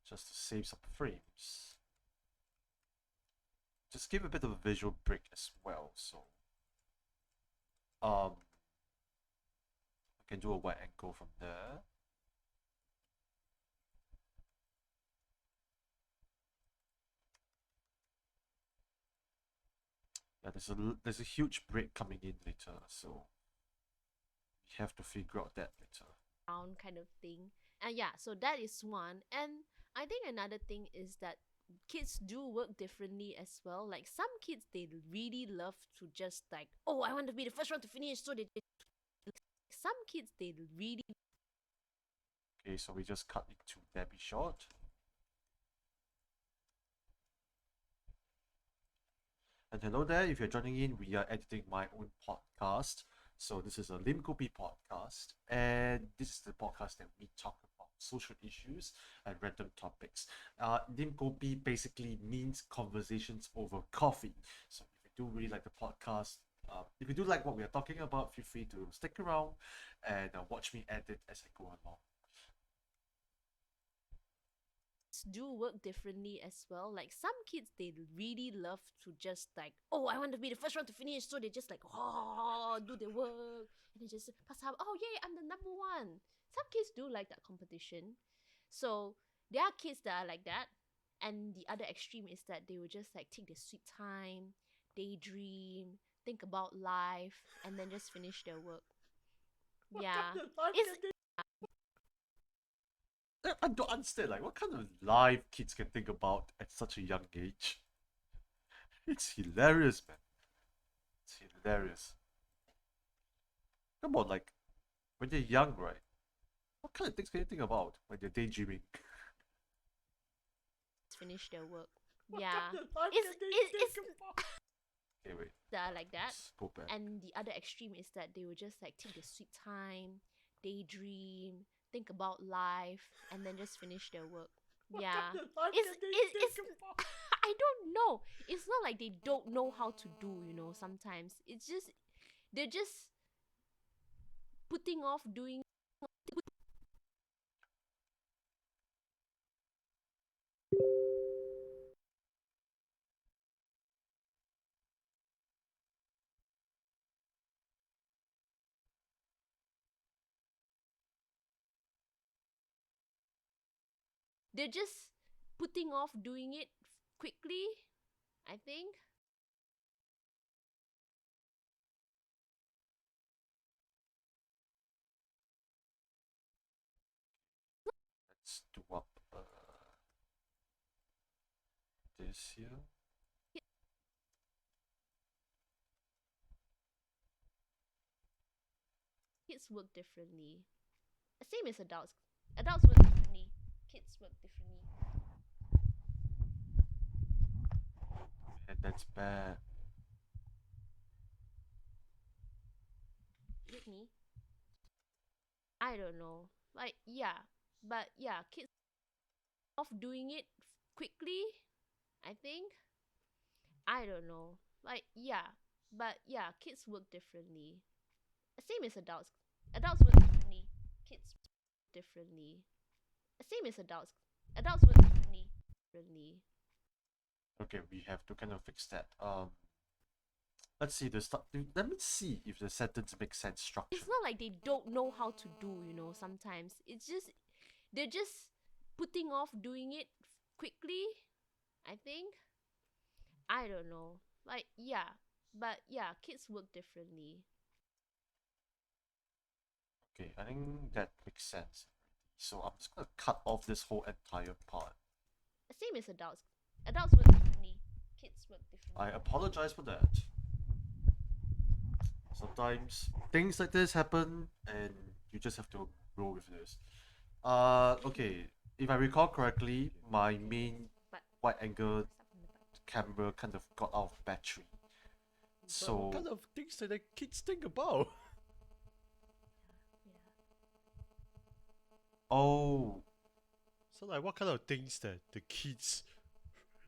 just to save some frames. Just give a bit of a visual break as well, so I can do a wide angle from there. Yeah, there's a huge break coming in later, so we have to figure out that later. round kind of thing. And yeah, so that is one. And I think another thing is that kids do work differently as well. Like some kids, they really love to just like, oh, I want to be the first one to finish. So they some kids, they really Okay, so we just cut into Debbie short. And hello there, if you're joining in, we are editing my own podcast. So this is a Lim Kopi podcast, and this is the podcast that we talk about social issues and random topics. Lim Kopi basically means conversations over coffee. So if you do really like the podcast, if you do like what we are talking about, feel free to stick around and watch me edit as I go along. do work differently as well. Like some kids, they really love to just like, oh, I want to be the first one to finish. So they just like, oh, do their work, and they just pass out. Oh, yay, I'm the number one. Some kids do like that competition. So there are kids that are like that. And the other extreme is that they will just like take their sweet time, daydream, think about life, and then just finish their work. Yeah. It's I don't understand, like, what kind of life kids can think about at such a young age? It's hilarious, man. It's hilarious. Come on, like, when you're young, right? What kind of things can you think about when you're daydreaming? finish their work. Yeah. It's Okay, wait, that are like that. let's go back. And the other extreme is that they will just like take their sweet time, daydream, think about life, and then just finish their work. Yeah. It's I don't know. It's not like they don't know how to do, sometimes. It's just they're just putting off doing they're just putting off doing it quickly, I think. Let's do up this here. kids work differently. Same as adults. Adults work differently. Kids work differently. And that's bad. Is it me? I don't know. Like, yeah. But yeah, kids of doing it quickly, I think. I don't know. Like, yeah. But yeah, kids work differently. Same as adults. Adults work differently. Kids work differently. Same as adults. Adults work differently. Differently. Okay, we have to kind of fix that. Let's see the start. Let me see if the sentence makes sense structure. It's not like they don't know how to do, sometimes. It's just they're just putting off doing it quickly, I think. I don't know. Like, yeah. But yeah, kids work differently. Okay, I think that makes sense. So I'm just gonna cut off this whole entire part. Same as adults. Adults work differently. Kids work differently. I apologize for that. Sometimes things like this happen and you just have to roll with this. Okay. If I recall correctly, my main But wide angle start from the back. camera kind of got out of battery. But So what kind of things do the kids think about? Yeah. oh, So like, what kind of things that the kids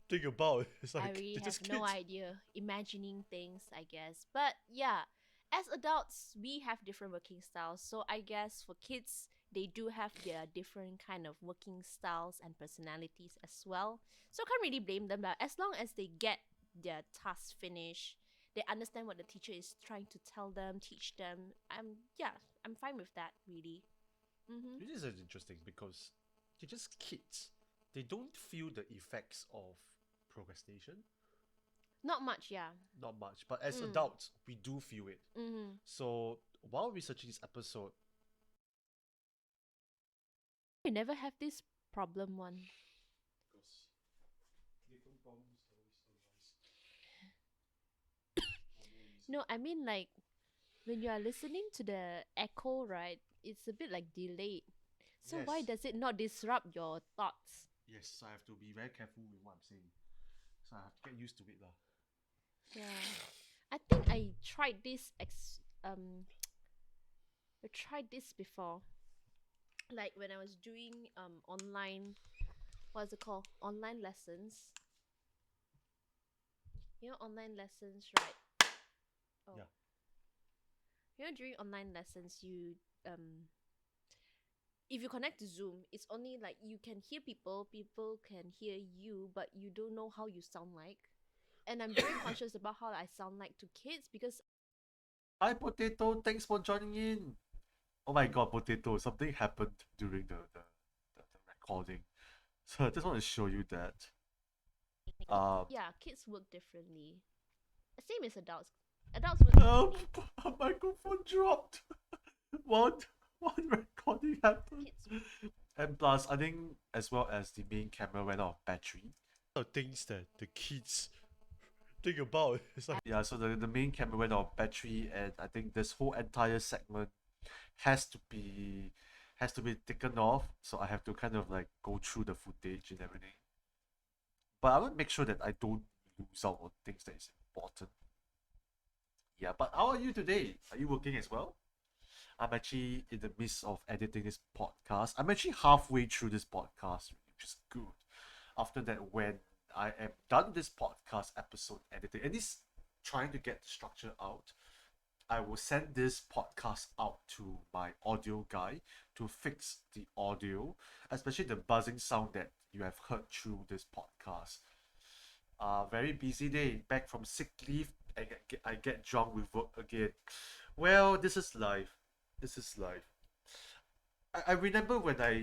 think about? It's like I really they're have just no kids. idea. Imagining things, I guess. But yeah, as adults, we have different working styles. So I guess for kids, they do have their different kind of working styles and personalities as well. So I can't really blame them. But as long as they get their task finished, they understand what the teacher is trying to tell them, teach them. I'm fine with that. Really. Mm-hmm. It is interesting because they're just kids. They don't feel the effects of procrastination. Not much, yeah. Not much, but as Mm. adults, we do feel it. Mm-hmm. So while researching this episode, We never have this problem one. No, I mean like when you are listening to the echo, right? It's a bit like delayed. So why Yes. does it not disrupt your thoughts? yes, I have to be very careful with what I'm saying. So I have to get used to it lah. Yeah. I think I tried this I tried this before. Like when I was doing online, what's it called? Online lessons. Online lessons, right? Oh. Yeah. During online lessons, if you connect to Zoom, it's only like you can hear people, people can hear you, but you don't know how you sound like. And I'm very conscious about how I sound like to kids because hi Potato, thanks for joining in. Oh my god, Potato, something happened during the recording. So I just want to show you that. yeah, kids work differently. Same as adults. Adults work differently. A microphone dropped. What? What recording happened? Kids And plus, I think as well as the main camera ran out of battery. Things that the kids think about. It's like Yeah, so the main camera went out of battery, and I think this whole entire segment has to be taken off. So I have to kind of like go through the footage and everything. But I want to make sure that I don't lose out on things that is important. Yeah, but how are you today? Are you working as well? I'm actually in the midst of editing this podcast. I'm actually halfway through this podcast, which is good. After that, when I am done this podcast episode editing, and this trying to get the structure out, I will send this podcast out to my audio guy to fix the audio, especially the buzzing sound that you have heard through this podcast. Very busy day. Back from sick leave, I get drunk with work again. Well, this is life. This is life. I remember when I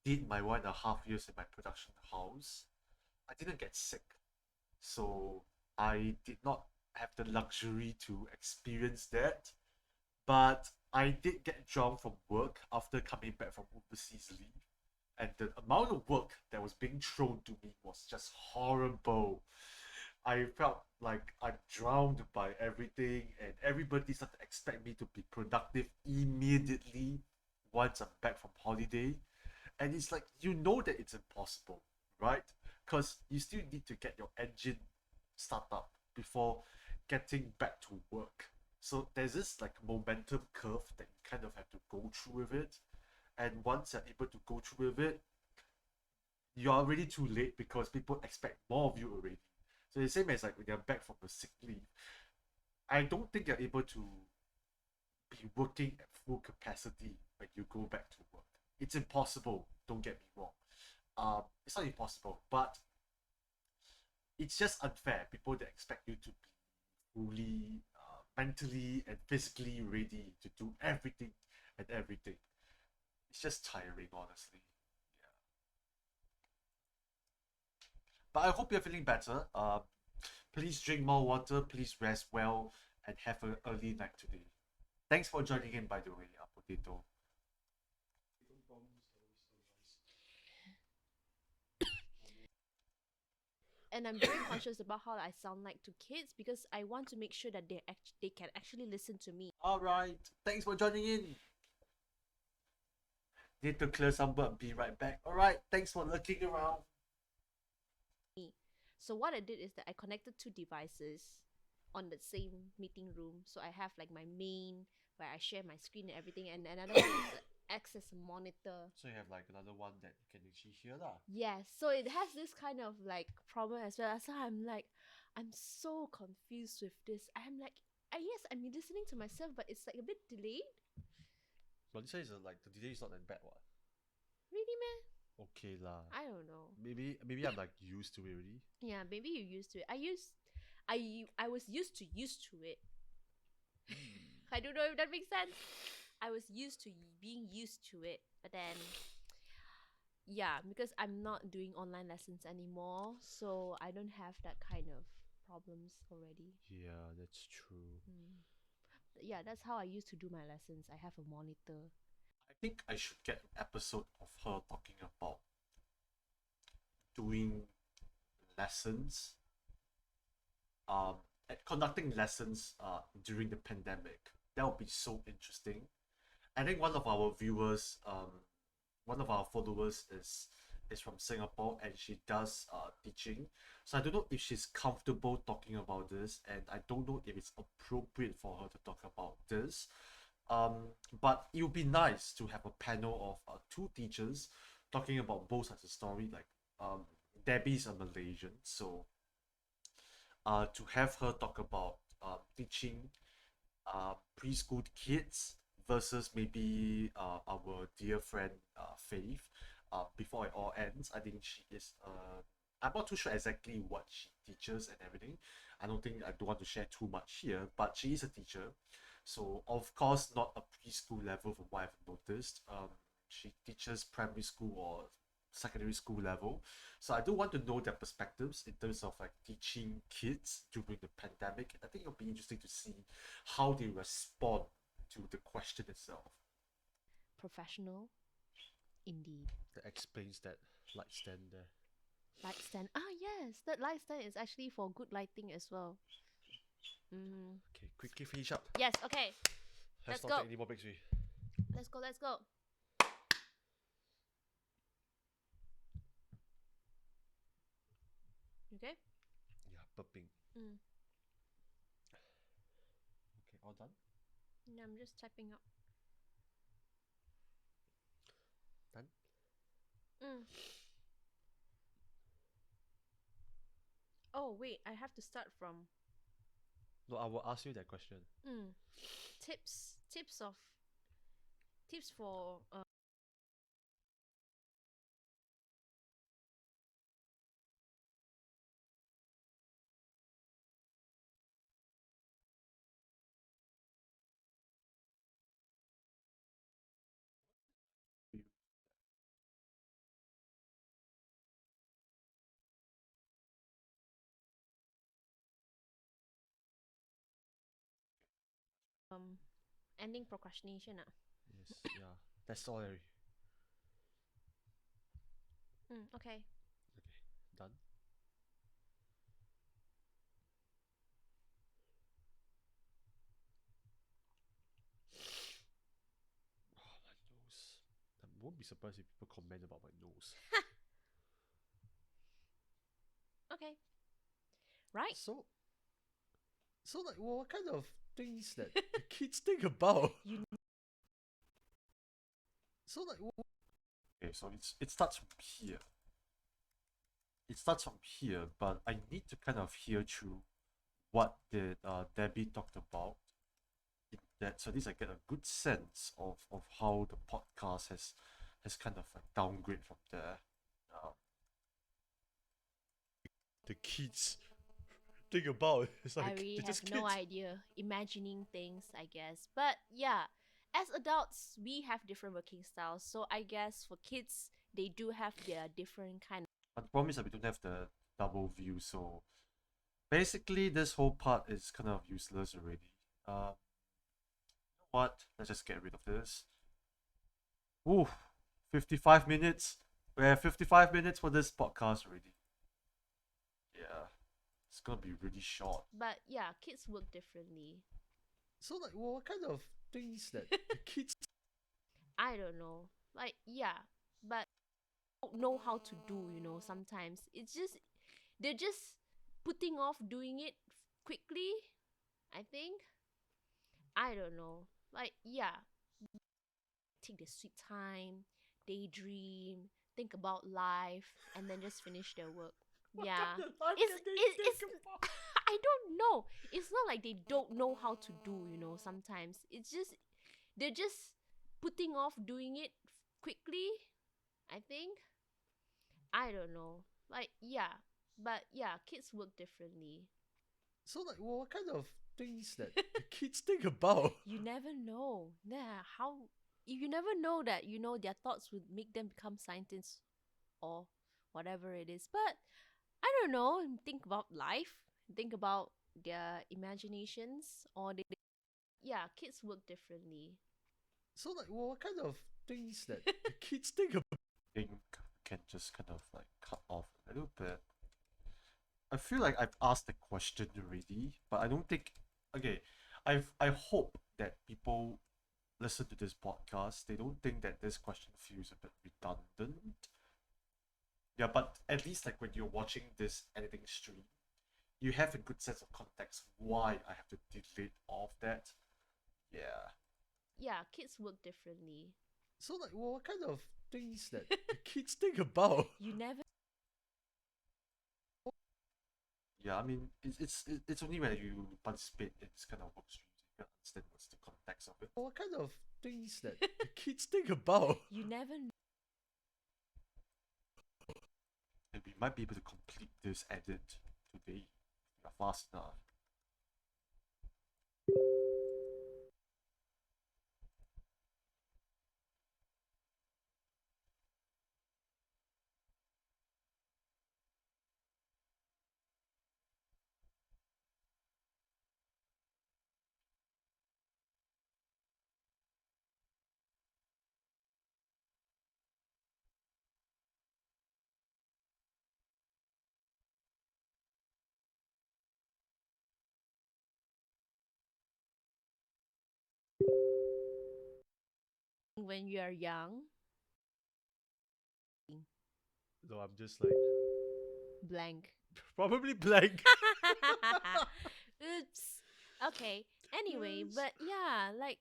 did my 1.5 years in my production house, I didn't get sick. So I did not have the luxury to experience that. But I did get drunk from work after coming back from overseas leave. And the amount of work that was being thrown to me was just horrible. I felt like I'm drowned by everything, and everybody started to expect me to be productive immediately once I'm back from holiday. And it's like, you know that it's impossible, right? Because you still need to get your engine start up before getting back to work. So there's this like momentum curve that you kind of have to go through with it. And once you're able to go through with it, you're already too late because people expect more of you already. So the same as like when you're back from a sick leave, I don't think you're able to be working at full capacity when you go back to work. It's impossible, don't get me wrong. It's not impossible, but it's just unfair. People that expect you to be fully mentally and physically ready to do everything and everything. It's just tiring, honestly. Yeah. But I hope you're feeling better. Please drink more water, please rest well, and have an early night today. Thanks for joining in, by the way, Potato. And I'm very conscious about how I sound like to kids because I want to make sure that they can actually listen to me. Alright, thanks for joining in. Need to clear some work, be right back. Alright, thanks for looking around. So what I did is that I connected two devices on the same meeting room. So I have like my main where I share my screen and everything, and another one is the access monitor. So you have like another one that you can actually hear lah. Yes, so it has this kind of like problem as well. So I'm so confused with this. I'm like, yes, I'm listening to myself, but it's like a bit delayed. But this one is like the delay is not that bad what. Really, man? Okay lah. I don't know. Maybe I'm like used to it already. Yeah, maybe you're used to it. I was used to it. I don't know if that makes sense. I was used to being used to it, but then yeah, because I'm not doing online lessons anymore, so I don't have that kind of problems already. Yeah, that's true. Yeah, that's how I used to do my lessons. I have a monitor. I think I should get an episode of her talking about doing lessons, um, conducting lessons during the pandemic. That would be so interesting. I think one of our viewers, one of our followers is from Singapore and she does teaching. So I don't know if she's comfortable talking about this, and I don't know if it's appropriate for her to talk about this. But it would be nice to have a panel of two teachers talking about both sides of the story. Like Debbie's a Malaysian, so to have her talk about teaching preschool kids versus maybe our dear friend Faith. Before it all ends, I think she is. I'm not too sure exactly what she teaches and everything. I don't want to share too much here, but she is a teacher, so of course not a preschool level from what I've noticed. She teaches primary school or secondary school level, so I do want to know their perspectives in terms of like teaching kids during the pandemic. I think it'll be interesting to see how they respond to the question itself. Professional, indeed. That explains that light stand there. Light stand. Ah, yes, that light stand is actually for good lighting as well. Okay, quickly finish up. Yes. Okay. Let's Let's not go. take any more breaks. Let's go. Let's go. Okay. Yeah, burping. Mm. Okay, all done. Yeah, I'm just typing up. Done. Mm. Oh wait, I have to start from No, I will ask you that question. tips. Tips for ending procrastination. Yes, yeah. That's all. Okay, Okay. done. won't be surprised if people comment about my nose. Okay. Right? So, like, what kind of things that the kids think about? You So, like, Okay, so it starts from here. It starts from here, but I need to kind of hear through what did Debbie talked about in that, so at least I get a good sense of how the podcast has kind of like downgrade from there. the kids think about? It's I like really they're have just no kids. idea. Imagining things, I guess. But yeah, as adults, we have different working styles. So I guess for kids, they do have their different kind of. But the problem is that we don't have the double view, so basically this whole part is kind of useless already. You know what? Let's just get rid of this. Ooh, 55 minutes. We have 55 minutes for this podcast already. Yeah, it's gonna be really short. But yeah, kids work differently. So, like, what kind of things that the kids? I don't know. Like, yeah, but don't know how to do, sometimes. It's just, they're just putting off doing it quickly, I think. I don't know. Like, yeah, take their sweet time, daydream, think about life, and then just finish their work. Yeah. It's I don't know. It's not like they don't know how to do, sometimes. It's just they're just putting off doing it quickly, I think. I don't know. Like, yeah. But yeah, kids work differently. So, like, what kind of things that the kids think about? You never know. Yeah, how you never know that, their thoughts would make them become scientists or whatever it is. But I don't know, think about life, think about their imaginations, or they yeah, kids work differently. So, like, what kind of things that the kids think about? I think we can just kind of like cut off a little bit. I feel like I've asked the question already, but I don't think. Okay, I hope that people listen to this podcast. They don't think that this question feels a bit redundant. Yeah, but at least like when you're watching this editing stream, you have a good sense of context why I have to delete all of that. Yeah. Yeah, kids work differently. So, like, what kind of things that the kids think about? You never Yeah, I mean, it's only when you participate in this kind of work streams you can understand what's the context of it. What kind of things that the kids think about? you never know. And we might be able to complete this edit today if we are fast enough. When you are young, No, I'm just like blank. probably blank. Oops. Okay. Anyway, Yes. but yeah, like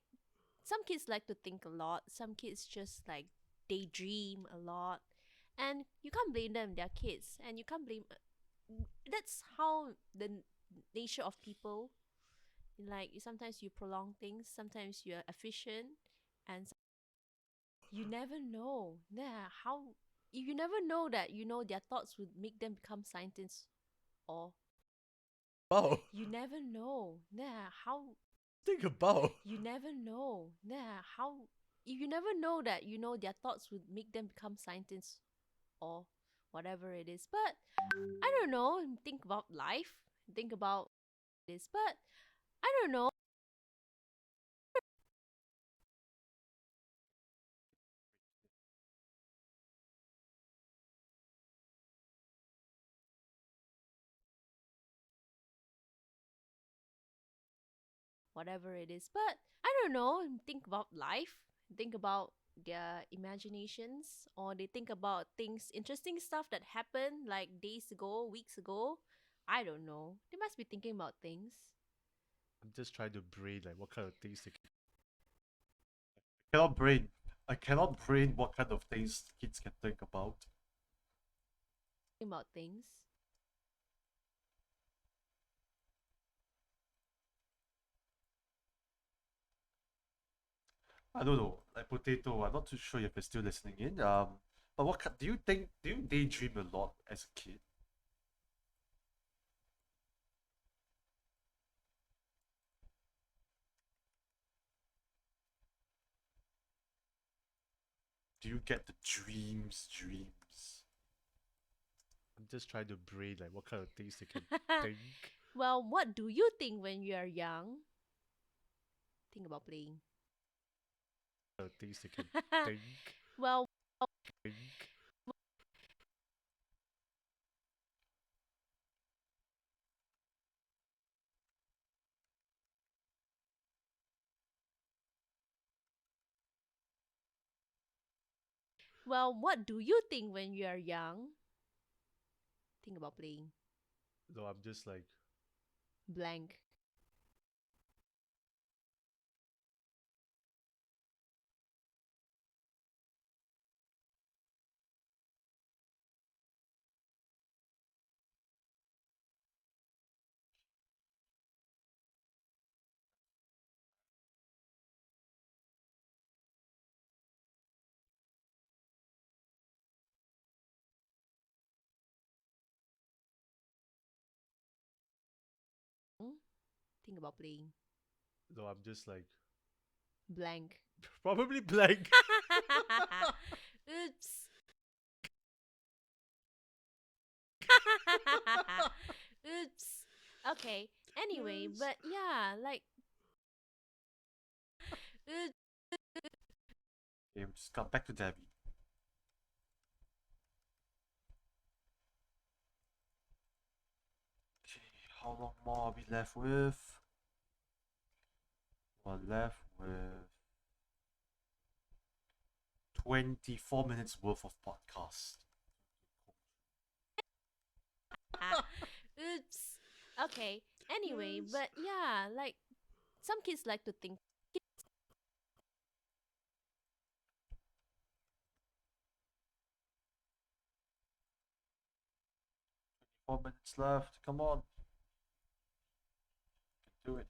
some kids like to think a lot. Some kids just like daydream a lot. And you can't blame them, they're kids. And you can't blame. That's how the nature of people. Like, sometimes you prolong things, sometimes you're efficient, and you never know. Yeah, how. You never know that, their thoughts would make them become scientists or. Wow. You never know. Yeah, how. Think about. You never know. Yeah, how. You never know that, their thoughts would make them become scientists or whatever it is. But I don't know. Think about life. Think about this. But I don't know. Whatever it is. But I don't know. Think about life. Think about their imaginations, or they think about things, interesting stuff that happened like days ago, weeks ago. I don't know. They must be thinking about things. I'm just trying to brain like what kind of things they can. Cannot brain. I cannot brain what kind of things kids can think about. Thinking about things. I don't know. Like potato. I'm not too sure if you're still listening in. But do you think? Do you daydream a lot as a kid? Do you get the dreams? I'm just trying to brain like what kind of things they can think. Well, what do you think when you are young? Think about playing. Things they can think. Well, Think. what do you think when you are young? Think about playing. No, I'm just like Blank. Think about playing. no, I'm just like Blank. probably blank. Oops. Oops. Okay. Anyway, Yes. but yeah, like oops. Okay, we just got back to Debbie. Okay, how long more are we left with? We're left with 24 minutes worth of podcast. Oops. Okay. Anyway, Yes. but yeah, like some kids like to think 4 minutes left. Come on. You can do it.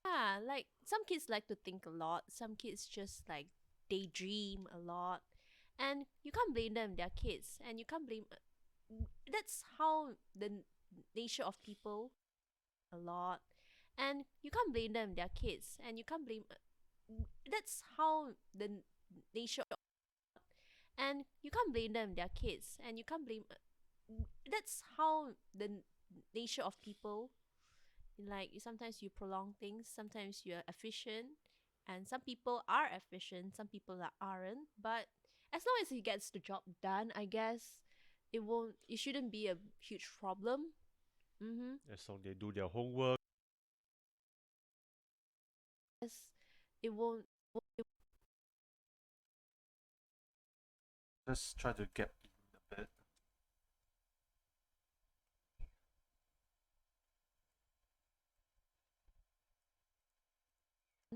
yeah, like some kids like to think a lot. Some kids just like daydream a lot. And you can't blame them, they're kids. And you can't blame that's how the nature of people a lot. And you can't blame them, they're kids. And you can't blame that's how the nature and you can't blame them, they're kids. And you can't blame that's how the nature of people, like sometimes you prolong things, sometimes you're efficient, and some people are efficient, some people aren't, but as long as he gets the job done, I guess it shouldn't be a huge problem. Mm-hmm. As long they do their homework. Yes, it won't Just try to get in a bit.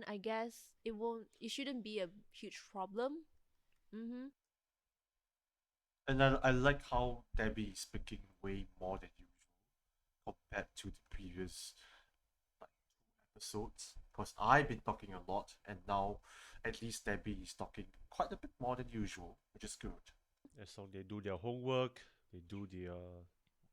I guess it shouldn't be a huge problem. Mm-hmm. And I like how Debbie is speaking way more than usual compared to the previous like 2 episodes. Because I've been talking a lot, and now at least Debbie is talking quite a bit more than usual, which is good. As long they do their homework, they do their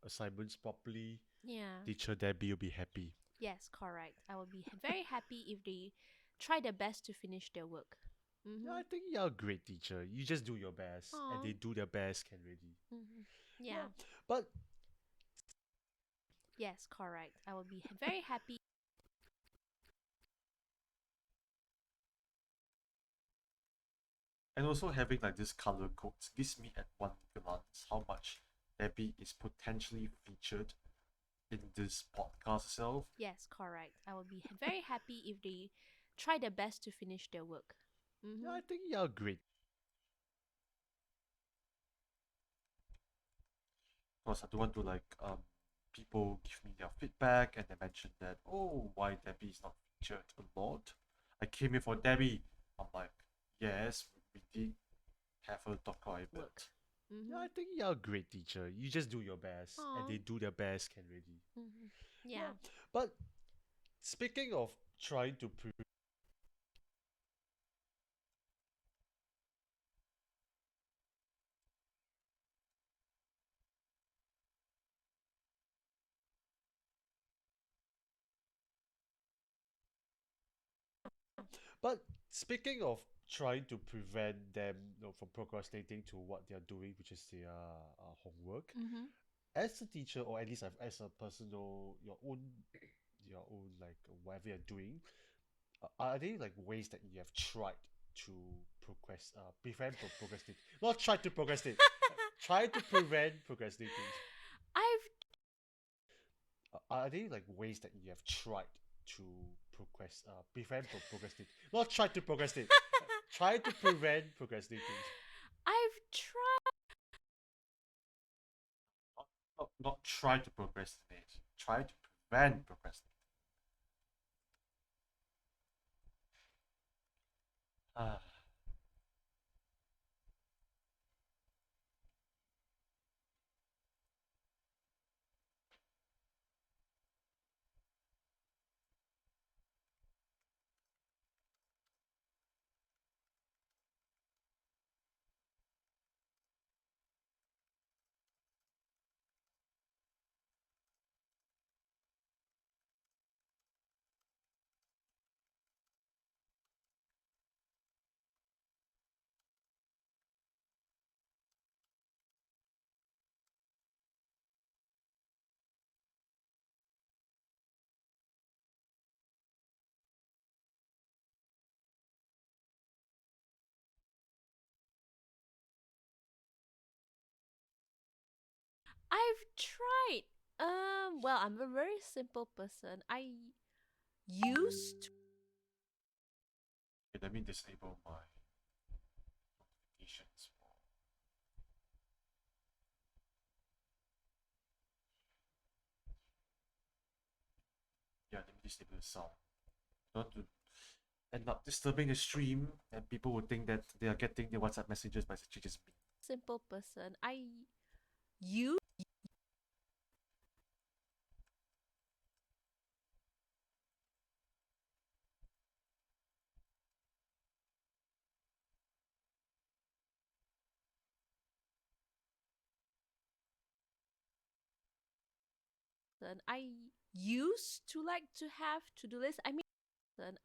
assignments properly. Yeah. Teacher Debbie will be happy. Yes, correct. I will be very happy if they try their best to finish their work. Yeah, Mm-hmm. I think you're a great teacher. You just do your best, and Aw. they do their best. Can really. Mm-hmm. Yeah, Yeah. but Yes, correct. I will be very happy. And also having like this color codes gives me at one glance how much Debbie is potentially featured in this podcast itself. Yes, correct. I will be very happy if they try their best to finish their work. Yeah, Mm-hmm. I think you're great. Because I don't want to like people give me their feedback and they mention that, oh, why Debbie is not featured a lot. I came here for Debbie. I'm like, yes, we did have her talk quite a Work. bit. Yeah, Mm-hmm. I think you're a great teacher. You just do your best, and Aw. they do their best, can really. Mm-hmm. Yeah, Yeah. but speaking of trying to but speaking of trying to prevent them, from procrastinating to what they're doing, which is their homework, Mm-hmm. as a teacher, or at least as a person, know your own like whatever you're doing, are there like ways that you have tried to prevent from procrastinating? Not try to procrastinate, try to prevent procrastinating. I've Are there like ways that you have tried to prevent from procrastinating? Not try to procrastinate, try to prevent procrastinating. I've tried. Not try to procrastinate, try to prevent procrastination. Ah, I've tried. Well, I'm a very simple person. I used okay, let me disable my notifications for. Yeah, let me disable the sound. Not to end up disturbing the stream, and people would think that they are getting the WhatsApp messages by actually just me. simple person. I used I used to like to have to-do list.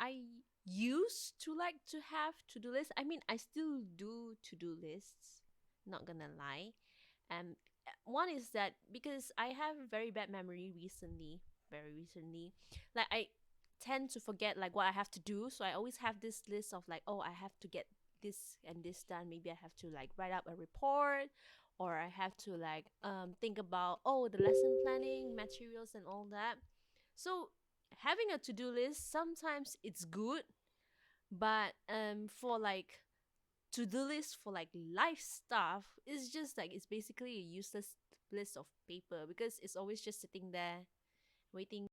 I used to like to have to-do list. I mean, I still do to-do lists. Not gonna lie. Um, one is that because I have very bad memory recently, very recently, like I tend to forget like what I have to do. So I always have this list of like, oh, I have to get this and this done. Maybe I have to like write up a report, or I have to like think about, oh, the lesson planning materials and all that. So having a to-do list, sometimes it's good, but for like to-do list for like life stuff is just like it's basically a useless list of paper because it's always just sitting there waiting.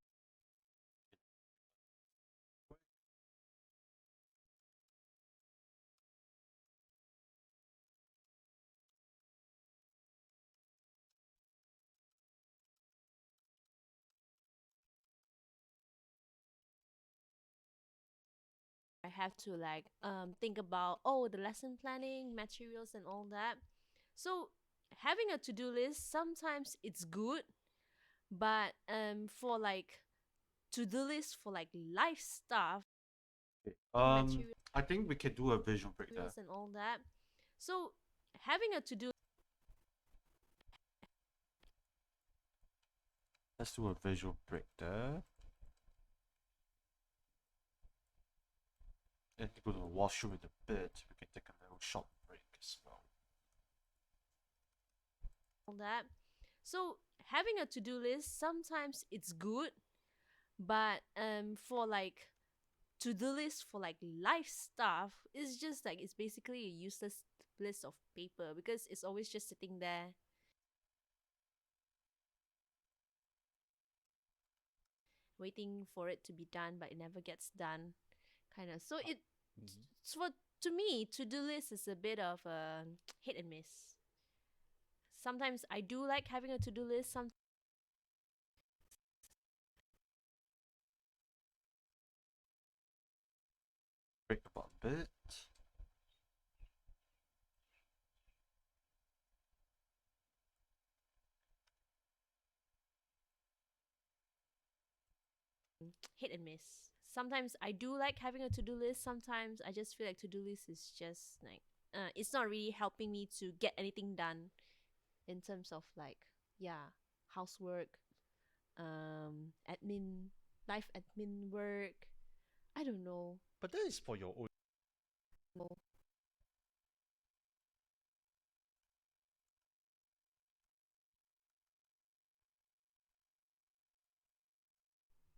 I have to like think about, oh, the lesson planning materials and all that. So having a to-do list, sometimes it's good, but for like to-do list for like life stuff, Okay. materials I think we can do a visual break there. and all that. So having a to-do Let's do a visual break there. And to go to the washroom in a bit, we can take a little short break as well. all that. So having a to-do list, sometimes it's good, but for like to-do list for like life stuff is just like it's basically a useless list of paper because it's always just sitting there waiting for it to be done, but it never gets done, kind of. So it Mhm. for to me, to-do list is a bit of a hit and miss. Sometimes I do like having a to-do list. Some Break up a bit. hit and miss. Sometimes I do like having a to-do list. Sometimes I just feel like to-do list is just like it's not really helping me to get anything done in terms of like yeah, housework, admin, life admin work. I don't know. But that is for your own.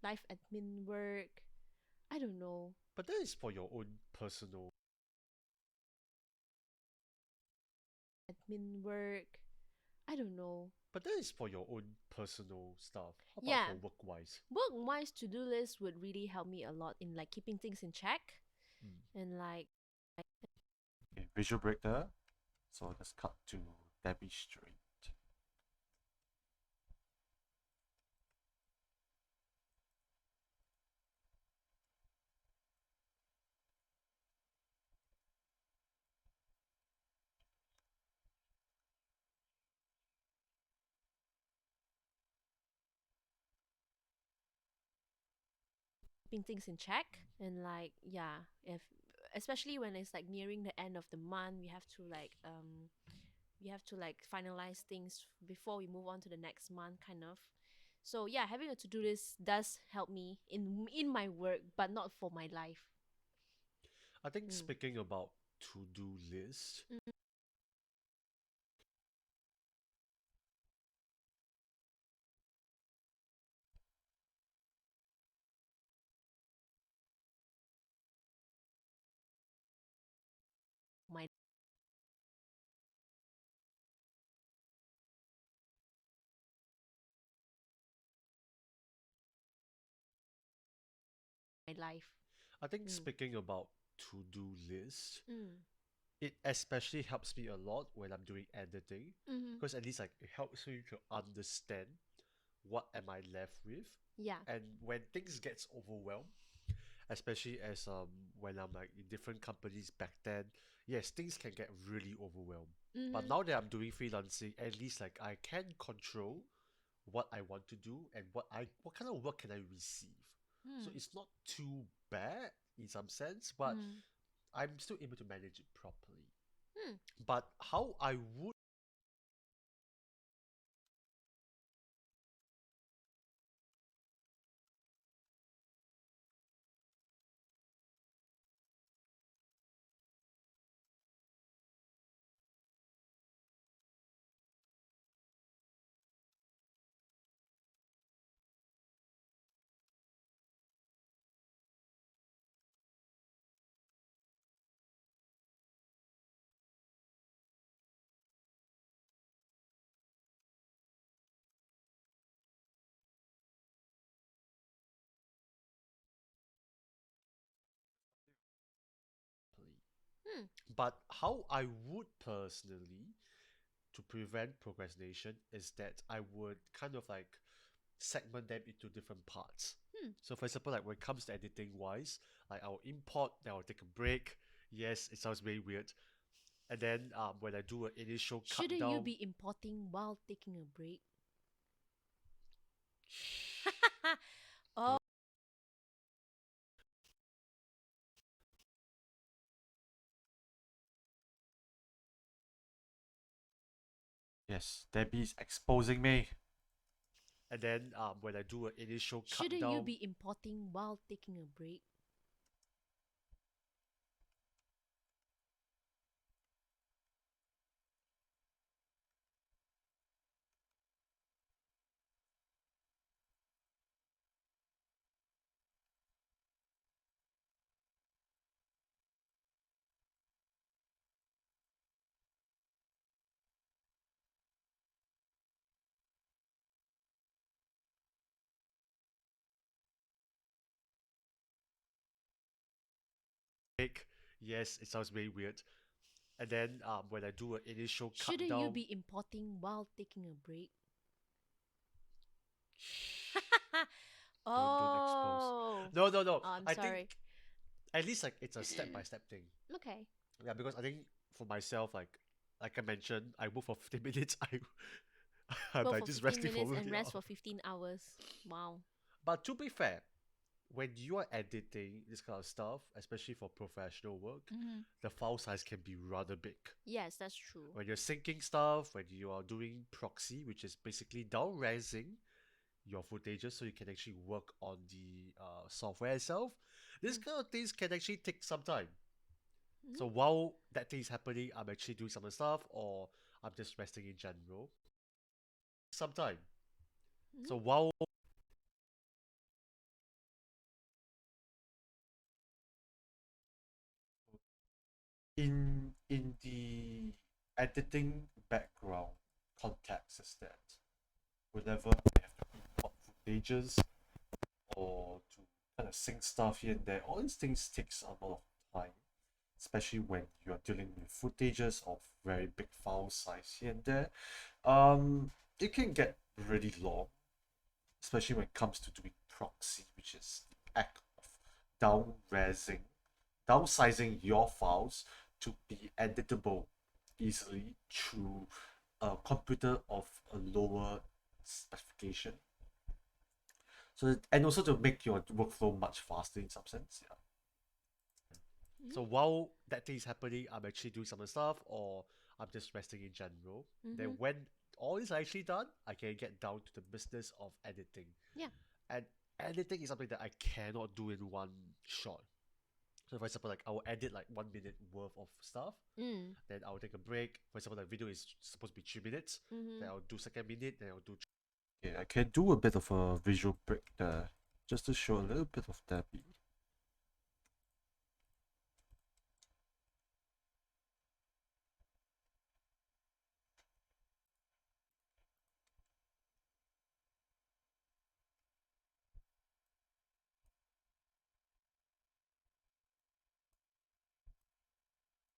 Life admin work. I don't know. But that is for your own personal. Admin work. I don't know. But that is for your own personal stuff. How about Yeah, for work wise? work wise to-do list would really help me a lot in like keeping things in check Mm. and like Okay, visual break there. So let's cut to Debbie Street. keeping things in check and like yeah, if especially when it's like nearing the end of the month, we have to like finalize things before we move on to the next month, kind of. So yeah, having a to-do list does help me in my work, but not for my life. I think Mm. speaking about to-do list, My life. I think Mm. speaking about to-do list, Mm. it especially helps me a lot when I'm doing editing Mm-hmm. because at least like it helps me to understand what am I left with, Yeah. and when things gets overwhelmed, especially as when I'm like in different companies back then, yes, things can get really overwhelmed. But Mm-hmm. now that I'm doing freelancing, at least like I can control what I want to do and what kind of work can I receive. So Mm. it's not too bad in some sense, but Mm. I'm still able to manage it properly. Mm. But how I would Mm. but how I would personally to prevent procrastination is that I would kind of like segment them into different parts. Hmm. So for example, like when it comes to editing wise, like I'll import, then I'll take a break. Yes, it sounds very weird. And then when I do an initial cut Shouldn't you down, be importing while taking a break? Oh, Yes, Debbie's exposing me. and then when I do an initial cut shouldn't you down, be importing while taking a break? break. Yes, it sounds very weird. And then when I do an initial cut Shouldn't you down, be importing while taking a break? don't expose. Oh, No, no, no. I'm I think sorry. at least like it's a step by step thing. Okay. Yeah, because I think for myself, like I mentioned, I work for 15 minutes. I Go might for just 15 resting for minutes a and little. rest for 15 hours. Wow. But to be fair, when you are editing this kind of stuff, especially for professional work, Mm-hmm. the file size can be rather big. Yes, that's true. When you're syncing stuff, when you are doing proxy, which is basically down resing your footages so you can actually work on the software itself, this Mm. kind of things can actually take some time. Mhm. So while that thing is happening, I'm actually doing some other stuff or I'm just resting in general. Some time. Mhm. So while in the editing background context is that whenever I have to import footages or to kind of sync stuff here and there, all these things takes a lot of time, especially when you're dealing with footages of very big file size here and there. It can get really long, especially when it comes to doing proxy, which is the act of down-resing, downsizing your files to be editable easily through a computer of a lower specification. So and also to make your workflow much faster in some sense. Yeah. so while that thing is happening, I'm actually doing some other stuff or I'm just resting in general. Then Mhm. when all is actually done, I can get down to the business of editing. Yeah. And editing is something that I cannot do in one shot. So for example, like I will edit like 1 minute worth of stuff, Mm. then I'll take a break. For example, the video is supposed to be 3 minutes, then Mhm. I'll do second minute, then I'll do. Yeah, I can do a bit of a visual break there, just to show a little bit of Debbie.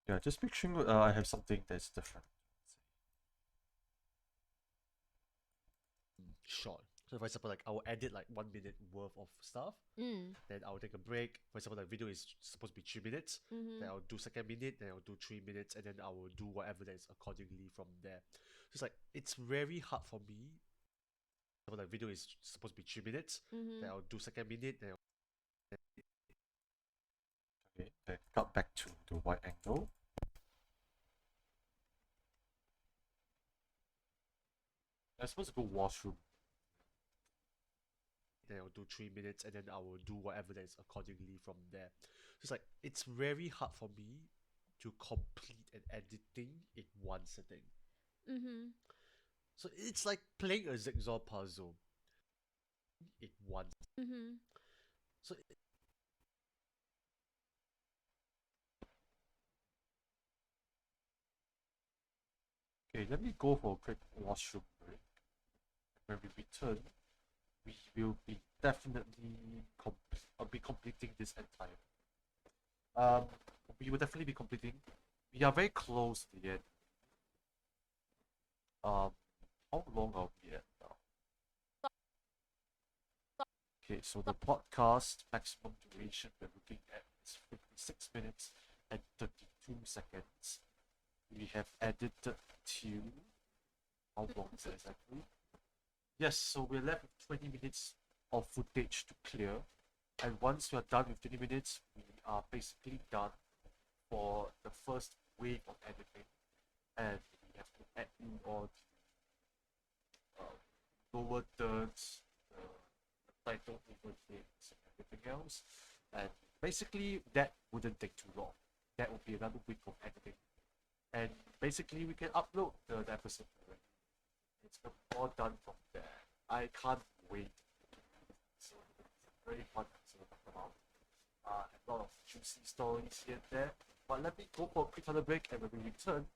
Yeah, just make sure I have something that's different. Short. So for example, like I will edit like 1 minute worth of stuff, Mm. then I'll take a break. For example, the video is supposed to be 3 minutes, then Mhm. I'll do second minute, then I'll do 3 minutes, and then I will do whatever that is accordingly from there. So it's like it's very hard for me. For example, the video is supposed to be 3 minutes, then Mhm. I'll do second minute, then Okay, then cut back to the wide angle. I'm supposed to go washroom. I'll do 3 minutes, and then I will do whatever that is accordingly from there. So it's like it's very hard for me to complete an editing in one sitting. Mhm. So it's like playing a jigsaw puzzle in one. Mhm. So Okay, let me go for a quick washroom break. When we return, we will be definitely I'll be completing this entire. Um, we will definitely be completing. We are very close to the end. Um, how long are we at now? Okay, so the podcast maximum duration we're looking at is 56 minutes and 32 seconds. We have edited to how long is it exactly? Yes, so we're left with 20 minutes of footage to clear. And once we are done with 20 minutes, we are basically done for the first wave of editing. And we have to add in all the lower thirds, the title overlays, and everything else. And basically, that wouldn't take too long. That would be another week of editing. And basically, we can upload the episode already. It's all done from there. I can't wait. So it's very fun to talk about. A lot of juicy stories here and there. But let me go for a quick other break, and when we return,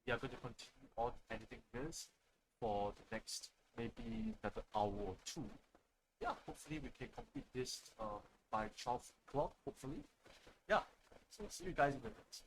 we are going to continue on editing this for the next maybe another hour or two. Yeah, hopefully we can complete this by 12 o'clock, hopefully. yeah, so see you guys in the next.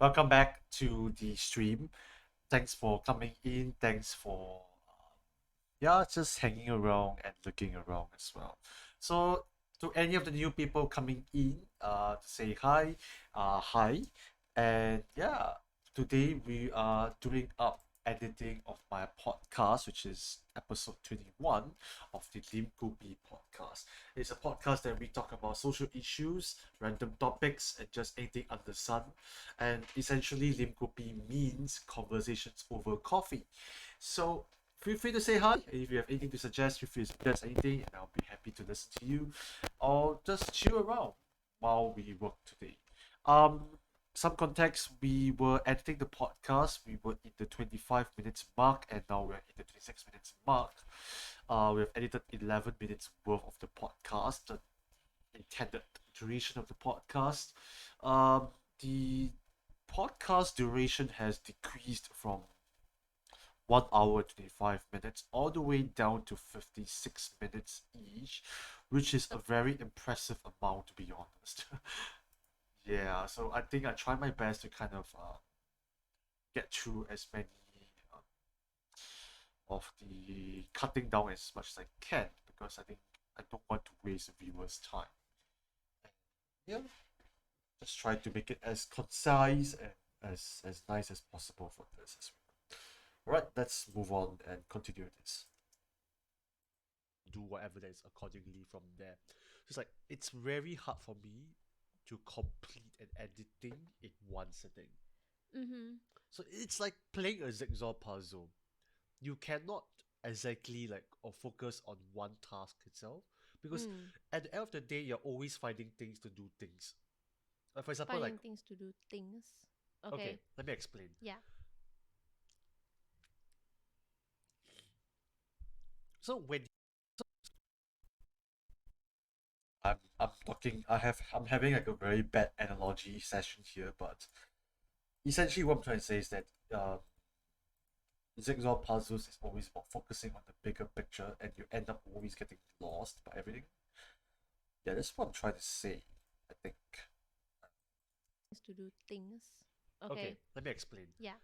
welcome back to the stream. Thanks for coming in. Thanks for yeah, just hanging around and looking around as well. So to any of the new people coming in, to say hi, hi, and yeah, today we are doing up editing of my podcast, which is episode 21 of the Lim Kopi podcast. It's a podcast that we talk about social issues, random topics, and just anything under the sun. And essentially, Lim Kopi means conversations over coffee. So feel free to say hi. If you have anything to suggest, feel free to suggest anything, and I'll be happy to listen to you, or just chill around while we work today. Um, some context: we were editing the podcast. We were in the 25 minutes mark, and now we're in the 26 minutes mark. We have edited 11 minutes worth of the podcast, the intended duration of the podcast. The podcast duration has decreased from 1 hour 25 minutes all the way down to 56 minutes each, which is a very impressive amount to be honest. Yeah, so I think I try my best to kind of get through as many uh, of the cutting down as much as I can because I think I don't want to waste viewers' time. Yeah, just try to make it as concise and as nice as possible for this as well. Alright, let's move on and continue this. Do whatever that is accordingly from there. So it's like it's very hard for me to complete an editing in one sitting. Mm-hmm. So it's like playing a jigsaw puzzle. You cannot exactly like or focus on one task itself because Mm. at the end of the day you're always finding things to do things. For example, like Finding things to do things. okay, Okay. let me explain. Yeah. So when I'm having like a very bad analogy session here, but essentially what I'm trying to say is that jigsaw puzzles is always about focusing on the bigger picture and you end up always getting lost by everything. Yeah, that's what I'm trying to say, I think. Things to do things. okay, Okay. let me explain. Yeah.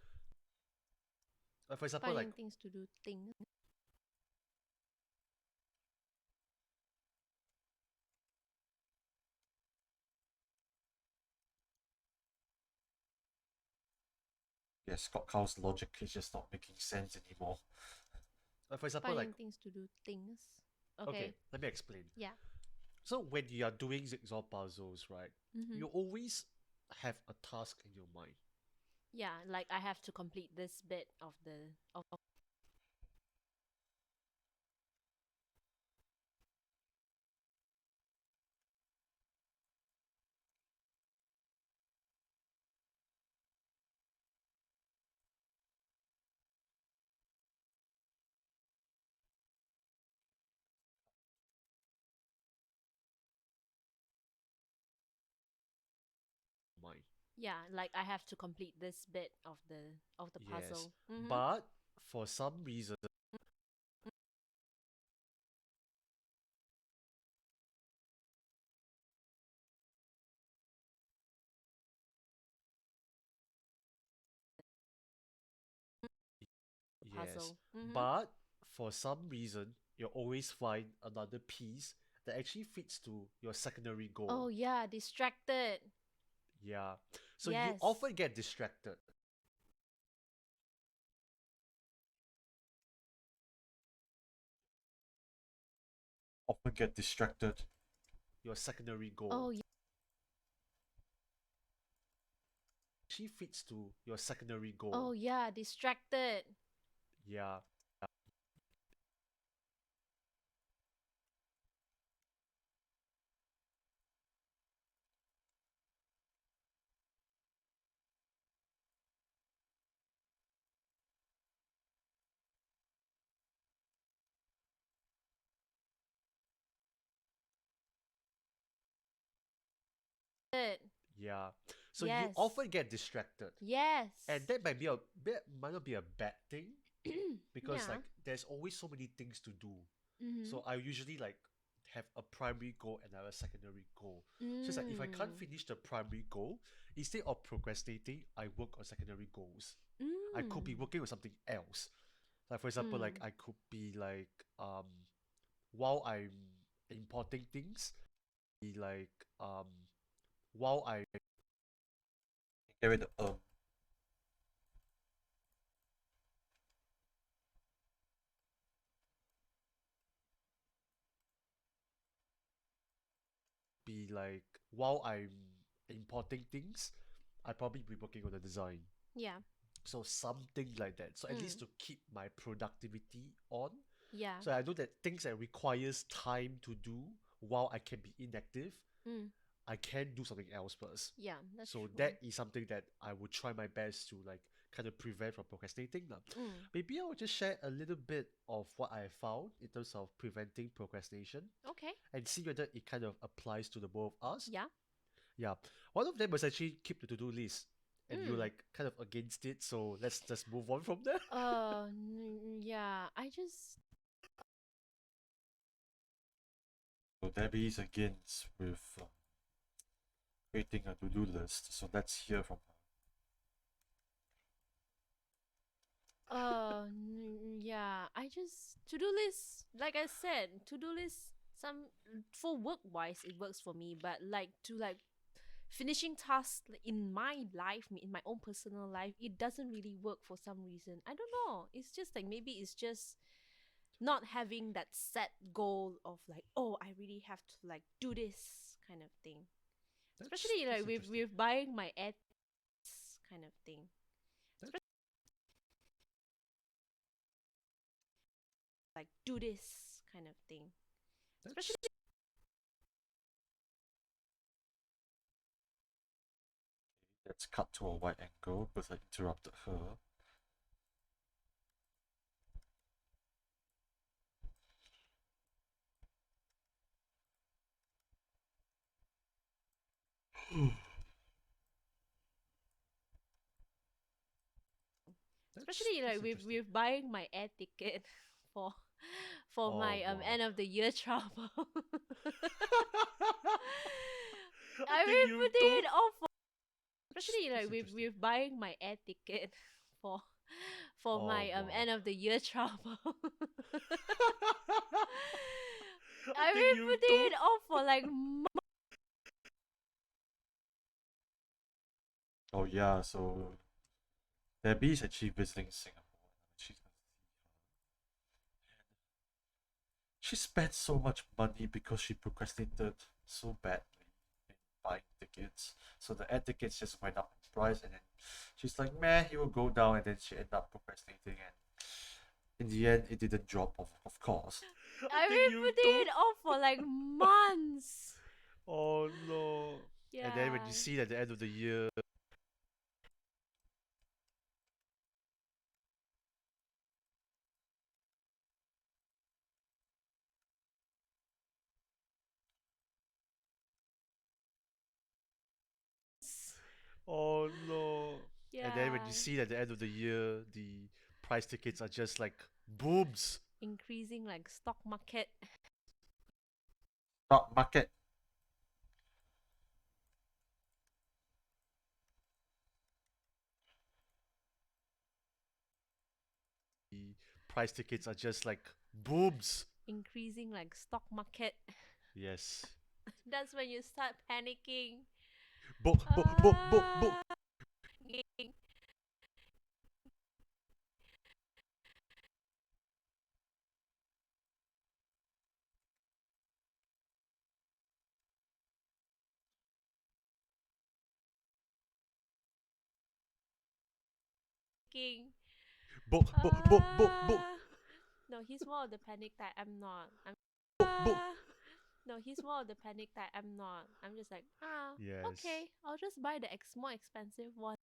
For example, like Finding things to do things. Yeah, Scott Cow's logic is just not making sense anymore. for example, like Finding things to do things. okay, Okay. let me explain. Yeah. So when you are doing jigsaw puzzles, right, Mm-hmm. you always have a task in your mind. Yeah, like I have to complete this bit of the of Mind. yeah, like I have to complete this bit of the Yes, puzzle. Mm-hmm. but for some reason, The yes, puzzle. Mm-hmm. but for some reason, you always find another piece that actually fits to your secondary goal. Oh yeah, distracted. Yeah, so you Yes. often get distracted. Often get distracted. Your secondary Oh goal yeah. actually fits to your secondary Oh goal. yeah, distracted. Yeah, yeah. So you Yes. often get distracted, Yes. and that might not be a bad thing because Yeah. like there's always so many things to do. Mm-hmm. So I usually like have a primary goal and I have a secondary goal. So it's like if I can't finish the primary goal, instead of procrastinating, I work on secondary goals. I could be Mm. working on something else. Like for example, like Mm. I could be like while I'm importing things, be like um while I Get rid of be like while I'm importing things, I probably be working on the design. Yeah. So something like that. So at least Mm. to keep my productivity on. Yeah. So I know that things that requires time to do while I can be inactive, Mm. I can do something else first. Yeah, that's So true. that is something that I would try my best to like kind of prevent from procrastinating now. Mm. Maybe I will just share a little bit of what I found in terms of preventing procrastination Okay. and see whether it kind of applies to the both of us. Yeah. Yeah. One of them was actually keep the to-do list. And you're Mm. like kind of against it, so let's just move on from there. Yeah. I just. so Debbie is against with creating a to-do list. So let's hear from her. Yeah. I just to-do list. Like I said, to-do list. Some for work wise, it works for me. But like to like finishing tasks in my life, in my own personal life, it doesn't really work for some reason. I don't know. It's just like maybe it's just not having that set goal of like, oh, I really have to like do this kind of thing. Especially That's like interesting. with buying my air kind of thing. That's, Like do this kind of thing. that's Let's cut to a wide angle because I interrupted her. Especially like that's interesting. with buying my air ticket for Oh my wow. end of the year travel. I I've think been you putting told it off for especially that's like interesting. with buying my air ticket for Oh my wow. end of the year travel. I I've think been you putting told it off for like Oh yeah, so Debbie is actually visiting Singapore. She's gonna see her. She spent so much money because she procrastinated so badly in buying tickets. So the air tickets just went up in price, and then she's like, "Man, he will go down," and then she ended up procrastinating, and in the end, it didn't drop, of course. I I've think been you putting told it off for like months. Oh no. And then when you Yeah. see it at the end of the year, oh no. And then when Yeah. you see it at the end of the year, the price tickets are just like boobs. Increasing like stock market. Stock market. The price tickets are just like boobs. Increasing like stock market. Yes. That's when you start panicking. Book, book, book, book, book. Ah, panicking. Book, book, book, book, book, No, he's more of the panic type. I'm not. book, book. No, he's more of the panic type. I'm not. I'm just like, Yes. okay. I'll just buy the more expensive one.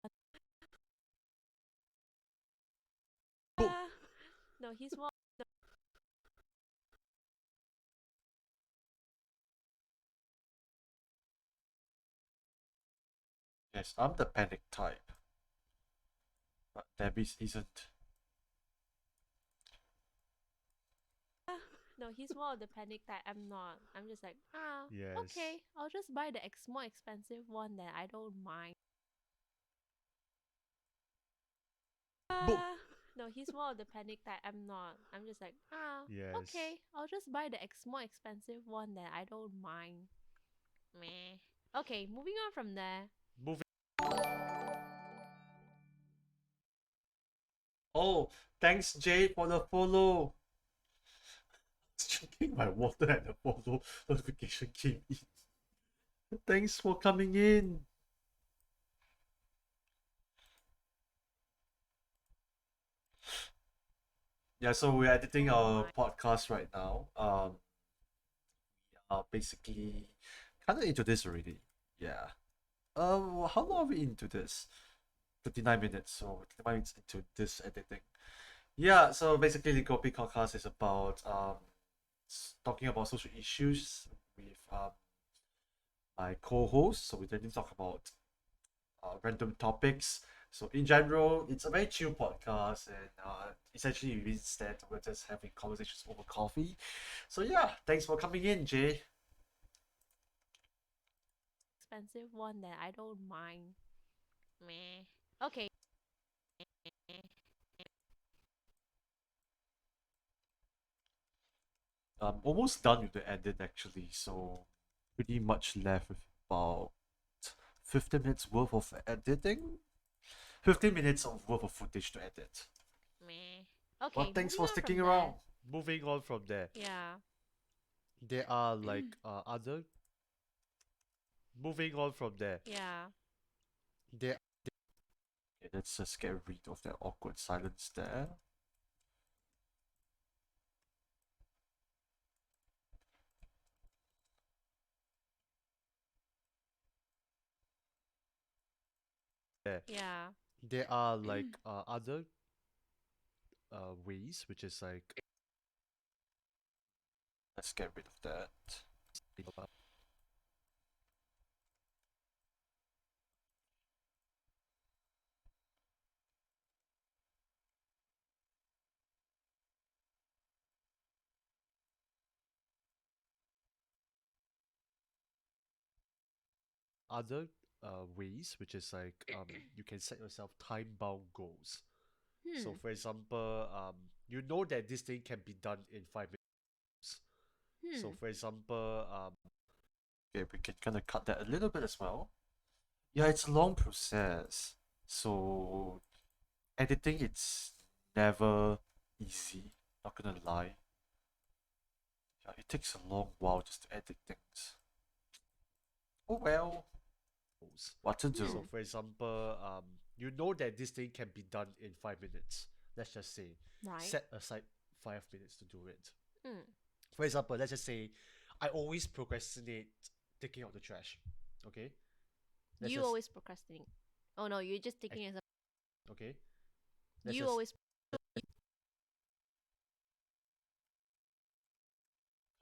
Book. No, he's more. Yes, I'm the panic type, but Debbie's isn't. No, he's more of the panic type. I'm not. I'm just like, Yes. okay, I'll just buy the more expensive one that I don't mind. Bo- No, he's more of the panic type. I'm not. I'm just like, Yes. okay, I'll just buy the more expensive one that I don't mind. Meh. Okay, moving on from there. Moving. Oh, thanks Jay for the follow. Drinking my water and the follow notification came in. Thanks for coming in. Yeah, so we're editing our podcast right now. We are basically kind of into this already. Yeah. How long are we into this? 59 minutes, so 59 minutes into this editing. Yeah, so basically the Kopi podcast is about talking about social issues with my co-host. So we tend to talk about random topics. So in general, it's a very chill podcast, and essentially instead we're just having conversations over coffee. So yeah, thanks for coming in, Jay. Expensive one that I don't mind. Meh. Okay. I'm almost done with the edit actually, so pretty much left with about 15 minutes worth of editing. 15 minutes of worth of footage to edit. Meh. Okay. Well, thanks moving for on sticking from around. Moving on from there. There. Yeah. There are like other. Moving on from there. Yeah. There. Okay, let's just get rid of that awkward silence there. Yeah. There are like other ways, which is like Let's get rid of that. other ways, which is like you can set yourself time bound goals. So, Hmm. for example, you know that this thing can be done in 5 minutes. So, Hmm. for example, Okay, we can kind of cut that a little bit as well. Yeah, it's a long process. So editing, it's never easy. Not gonna lie. Yeah, it takes a long while just to edit things. Oh well, goals. what to So, do? for example, you know that this thing can be done in 5 minutes. Let's just say, Right. set aside 5 minutes to do it. Hmm. For example, let's just say, I always procrastinate taking out the trash. Okay. Let's You just always procrastinate. Oh no, you're just taking it as a. okay. Let's You just always.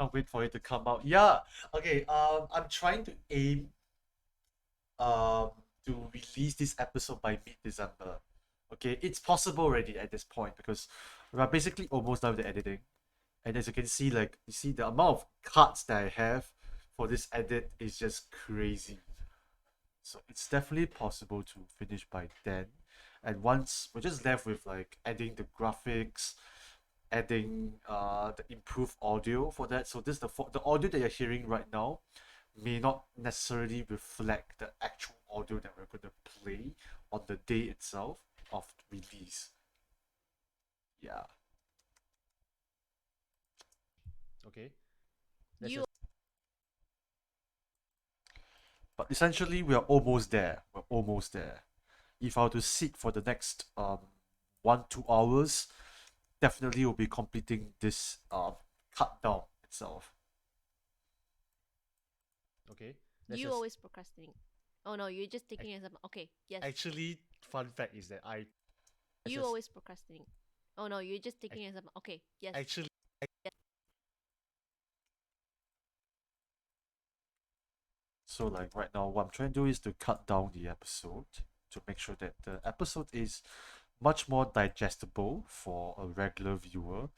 Can't wait for it to come out. Yeah. Okay. I'm trying to aim um to release this episode by mid-December. Okay, it's possible already at this point because we're basically almost done with the editing. And as you can see, like you see the amount of cuts that I have for this edit is just crazy. So it's definitely possible to finish by then. And once we're just left with like adding the graphics, adding the improved audio for that. So this the audio that you're hearing right now may not necessarily reflect the actual audio that we're going to play on the day itself of release. Yeah. okay. Let's You. just But essentially, we are almost there. We're almost there. If I were to sit for the next 1-2 hours, definitely will be completing this cut down itself. okay. Let's You just always procrastinate. Oh no, you're just taking it as a. Okay. Yes. actually fun fact is that I let's You just always procrastinate. Oh no, you're just taking it as a. Okay. Yes. actually So like right now, what I'm trying to do is to cut down the episode to make sure that the episode is much more digestible for a regular viewer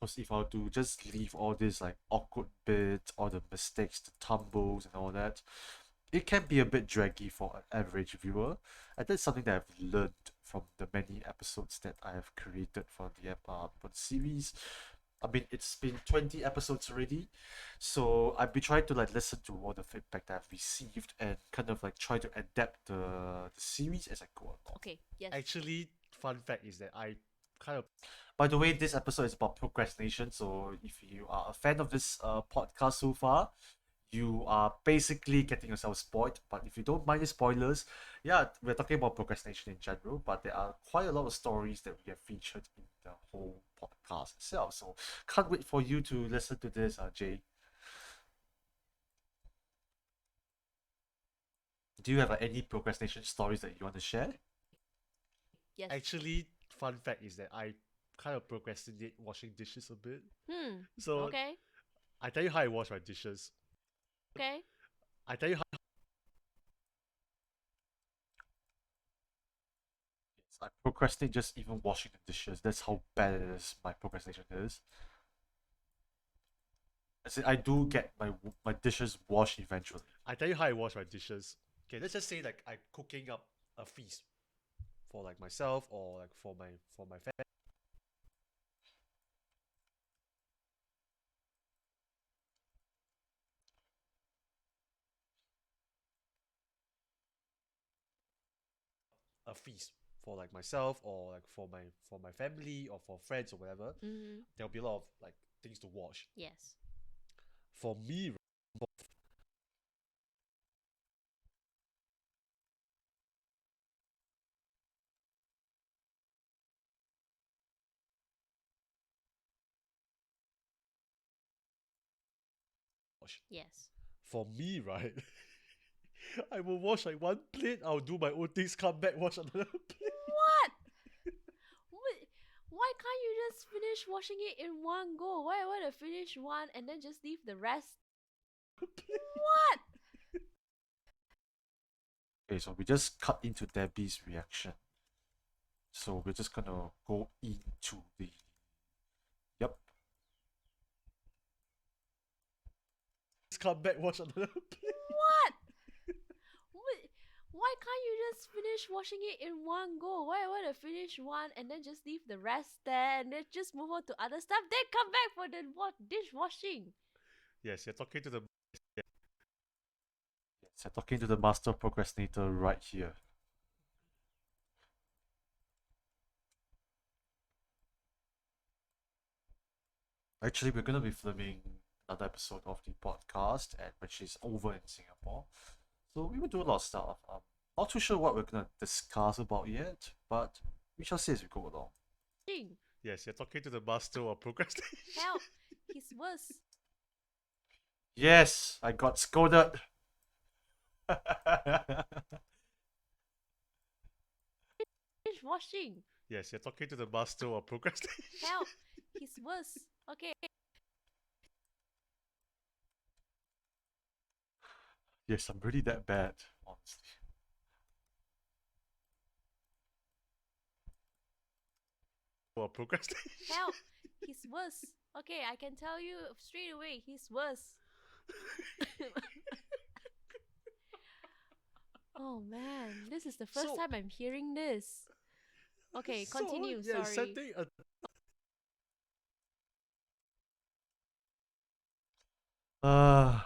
Because if I were to just leave all these like awkward bits, all the mistakes, the tumbles, and all that, it can be a bit draggy for an average viewer. And that's something that I've learned from the many episodes that I have created for the series. I mean, it's been 20 episodes already, so I've been trying to like listen to all the feedback that I've received and kind of like try to adapt the series as I go along. Okay, yes. Actually, fun fact is that I kind of By the way, this episode is about procrastination, so if you are a fan of this podcast so far, you are basically getting yourself spoiled. But if you don't mind the spoilers, yeah, we're talking about procrastination in general, but there are quite a lot of stories that we have featured in the whole podcast itself. So can't wait for you to listen to this, Jay. Do you have any procrastination stories that you want to share? Yes. actually fun fact is that I kind of procrastinate washing dishes a bit. Hmm. So Okay. I tell you how I wash my dishes. Okay. I tell you how Yes, I procrastinate just even washing the dishes. That's how bad it is, my procrastination is. As in, I do get my dishes washed eventually. I tell you how I wash my dishes. Okay, let's just say like I'm cooking up a feast for like myself or like for my family. A feast for like myself or like for my family or for friends or whatever. Mm-hmm. There'll be a lot of like things to wash. Yes. For me, wash. Yes. For me, right? I will wash like one plate. I'll do my own things. Come back, wash another plate. What? Wait, why can't you just finish washing it in one go? Why I want to finish one and then just leave the rest? What? Okay, so we just cut into Debbie's reaction. So we're just gonna go into the. Yep. Come back, wash another plate. What? Wait, why can't you just finish washing it in one go? Why I want to finish one and then just leave the rest there and then just move on to other stuff? Then come back for the dishwashing. Yes, you're talking to the. Yes, I'm talking to the master procrastinator right here. Actually, we're gonna be filming another episode of the podcast, and which is over in Singapore. So we will do a lot of stuff. Not too sure what we're gonna discuss about yet, but we shall see as we go along. Yes, you're talking to the master of procrastination. Help! He's worse. Yes, I got scolded. Dishwashing. Yes, you're talking to the master of procrastination. Help! He's worse. Okay. Yes, I'm really that bad, honestly. Of procrastination. Help! He's worse. Okay, I can tell you straight away, he's worse. Oh man, this is the first So- time I'm hearing this. Okay, So, continue. yeah, Sorry. setting a I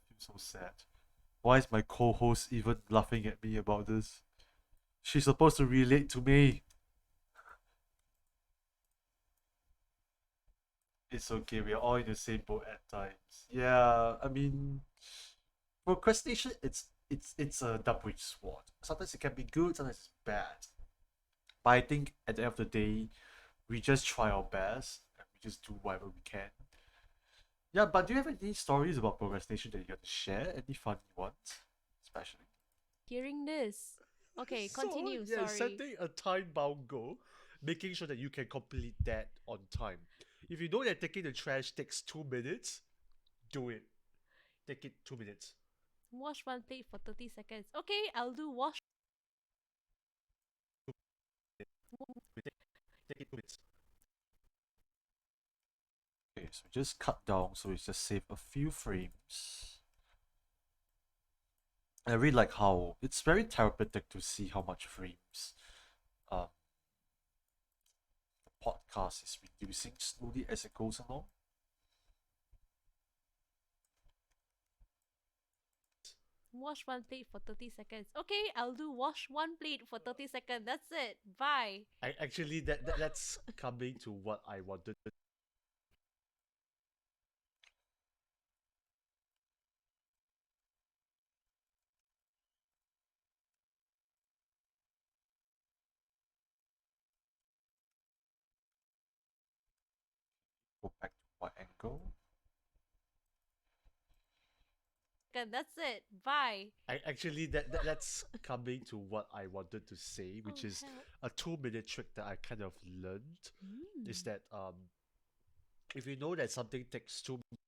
feel so sad. Why is my co-host even laughing at me about this? She's supposed to relate to me. It's okay, we're all in the same boat at times. Yeah, I mean, procrastination, it's a double-edged sword. Sometimes it can be good, sometimes it's bad. But I think at the end of the day, we just try our best and we just do whatever we can. Yeah, but do you have any stories about procrastination that you want to share? Any funny ones, especially? Hearing this. Okay, So, continue. yeah, Sorry. setting a time-bound goal, making sure that you can complete that on time. If you know that taking the trash takes 2 minutes, do it. Take it 2 minutes. Wash one plate for 30 seconds. Okay, I'll do wash. Take it 2 minutes. So just cut down so it's just save a few frames. I really like how it's very therapeutic to see how much frames um, the podcast is reducing slowly as it goes along. Wash one plate for 30 seconds. Okay, I'll do wash one plate for 30 seconds. That's it. Bye. Actually, that's coming to what I wanted to Go back to wide angle. That's it. Bye. Actually, that's coming to what I wanted to say, which Oh, is help. a 2 minute trick that I kind of learned is Mm. that if you know that something takes 2 minutes,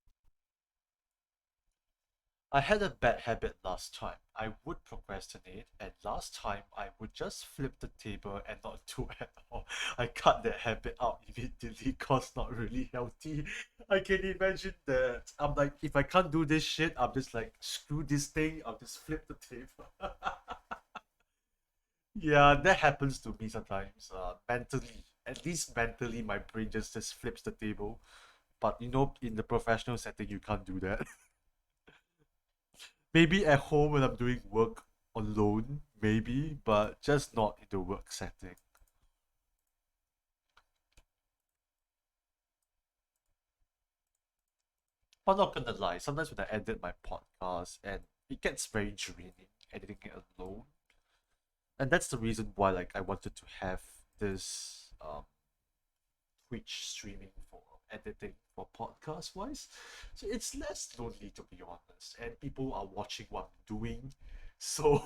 I had a bad habit last time. I would procrastinate, and last time I would just flip the table and not do at all. I cut that habit out immediately cause not really healthy. I can imagine that. I'm like, if I can't do this shit, I'm just like, screw this thing, I'll just flip the table. Yeah, that happens to me sometimes. Mentally, at least mentally, my brain just flips the table. But in the professional setting, you can't do that. Maybe at home when I'm doing work alone, maybe, but just not in the work setting. I'm not gonna lie, sometimes when I edit my podcast and it gets very draining editing it alone. And that's the reason why like I wanted to have this Twitch streaming for editing for podcast wise. So it's less lonely to be honest. And people are watching what I'm doing. So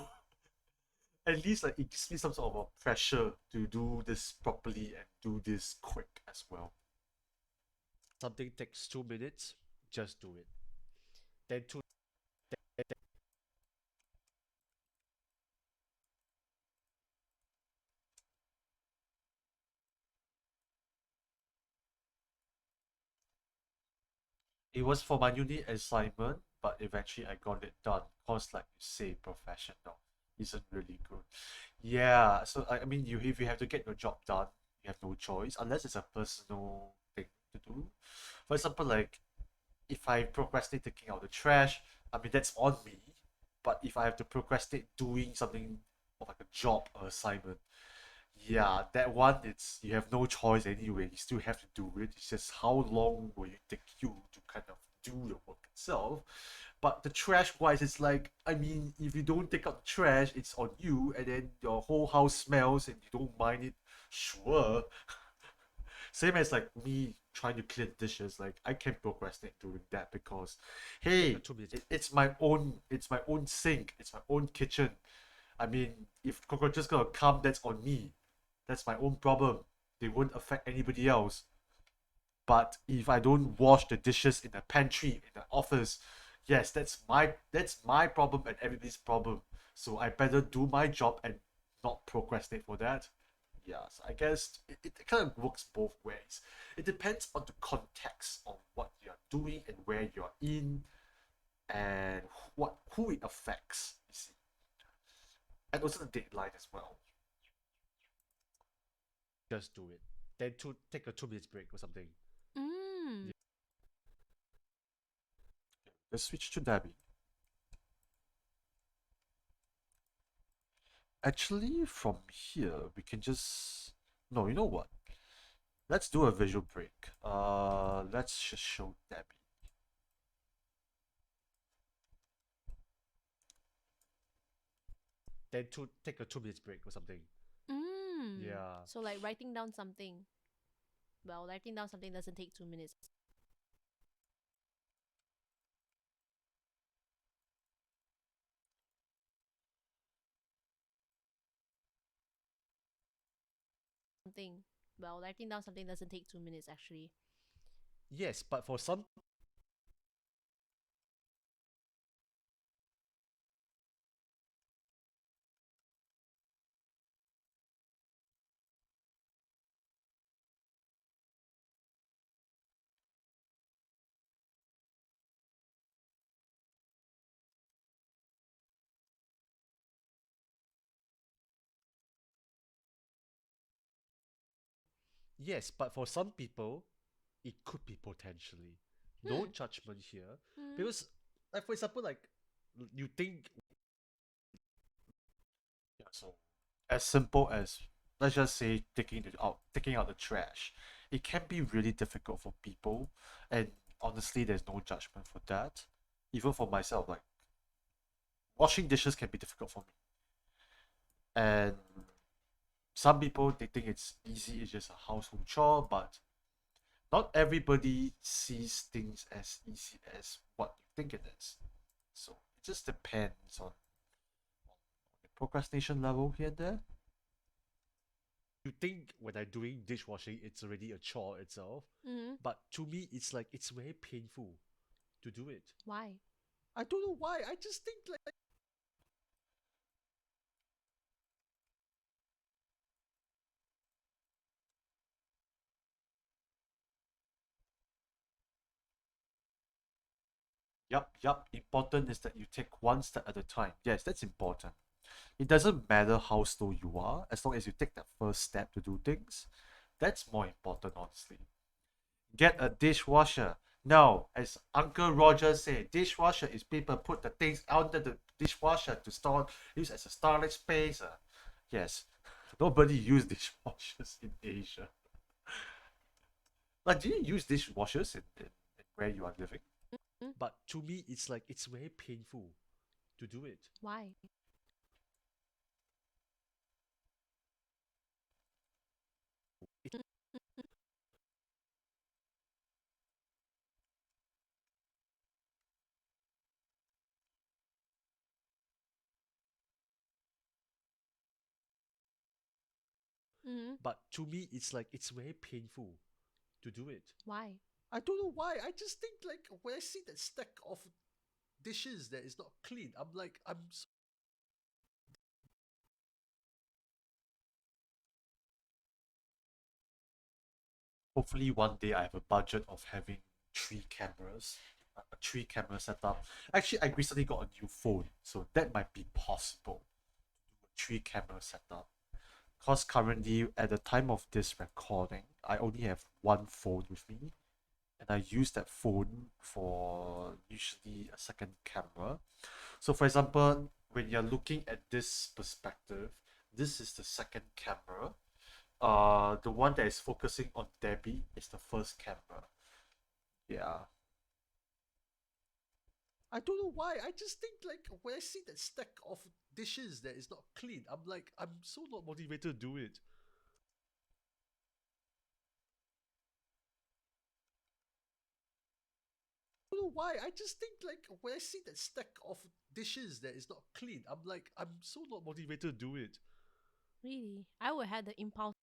at least like it gives me some sort of a pressure to do this properly and do this quick as well. something takes 2 minutes, just do it. Then two. It was for my uni assignment, but eventually I got it done. Cause like you say, professional isn't really good. Yeah, so I mean, you if you have to get your job done, you have no choice unless it's a personal thing to do. For example, like if I procrastinate taking out the trash, I mean that's on me. But if I have to procrastinate doing something of like a job or assignment, yeah, that one it's you have no choice anyway. You still have to do it. It's just how long will it take you to kind of do the work itself. But the trash wise, it's like I mean, if you don't take out the trash, it's on you, and then your whole house smells, and you don't mind it. Sure, same as like me trying to clean dishes. Like I can't procrastinate doing that because, Take a hey, 2 minutes. it's my own sink, it's my own kitchen. I mean, if cockroaches gonna come, that's on me. That's my own problem. They won't affect anybody else. But if I don't wash the dishes in the pantry, in the office, yes, that's my problem and everybody's problem. So I better do my job and not procrastinate for that. Yes, I guess it kind of works both ways. It depends on the context of what you're doing and where you're in and who it affects, you see. And also the deadline as well. Just do it. Then take a 2 minutes break or something. Mm. Let's switch to Debbie. Actually, from here, we can just. No, you know what? Let's do a visual break. Let's just show Debbie. Then take a 2 minutes break or something. Mm. Yeah. So like writing down something. Well, writing down something doesn't take 2 minutes. Something. Well, writing down something doesn't take 2 minutes actually. Yes, but for some Yes, but for some people, it could be potentially. No Hmm. judgment here. Hmm. Because, like, for example, like, you think, Yeah, so as simple as, let's just say, taking out the trash, it can be really difficult for people, and honestly, there's no judgment for that. Even for myself, like washing dishes can be difficult for me, and some people they think it's easy, it's just a household chore, but not everybody sees things as easy as what you think it is. So it just depends on the procrastination level here and there. you think when I'm doing dishwashing, it's already a chore itself. Hmm. But to me, it's like, it's very painful to do it. Why? I don't know why. I just think like, Yup. Important is that you take one step at a time. Yes, that's important. It doesn't matter how slow you are, as long as you take that first step to do things. That's more important, honestly. Get a dishwasher. No, as Uncle Roger said, dishwasher is people put the things under the dishwasher to store, use as a storage space. Yes, nobody use dishwashers in Asia. Like, do you use dishwashers in where you are living? Hmm. but to me, it's like, it's very painful to do it. Why? Hmm. But to me, it's like, it's very painful to do it. Why? I don't know why. I just think like, when I see that stack of dishes that is not clean, I'm like, Hopefully one day I have a budget of having three cameras, a three camera setup. Actually, I recently got a new phone, so that might be possible. Three camera setup. Because currently, at the time of this recording, I only have one phone with me, and I use that phone for usually a second camera. So, for example, when you're looking at this perspective, this is the second camera. The one that is focusing on Debbie is the first camera. Yeah. I don't know why. I just think like, when I see that stack of dishes that is not clean, I'm like, I'm so not motivated to do it. I don't know why. I just think like, when I see that stack of dishes that is not clean, I'm like, I'm so not motivated to do it. Really? I would have the impulse.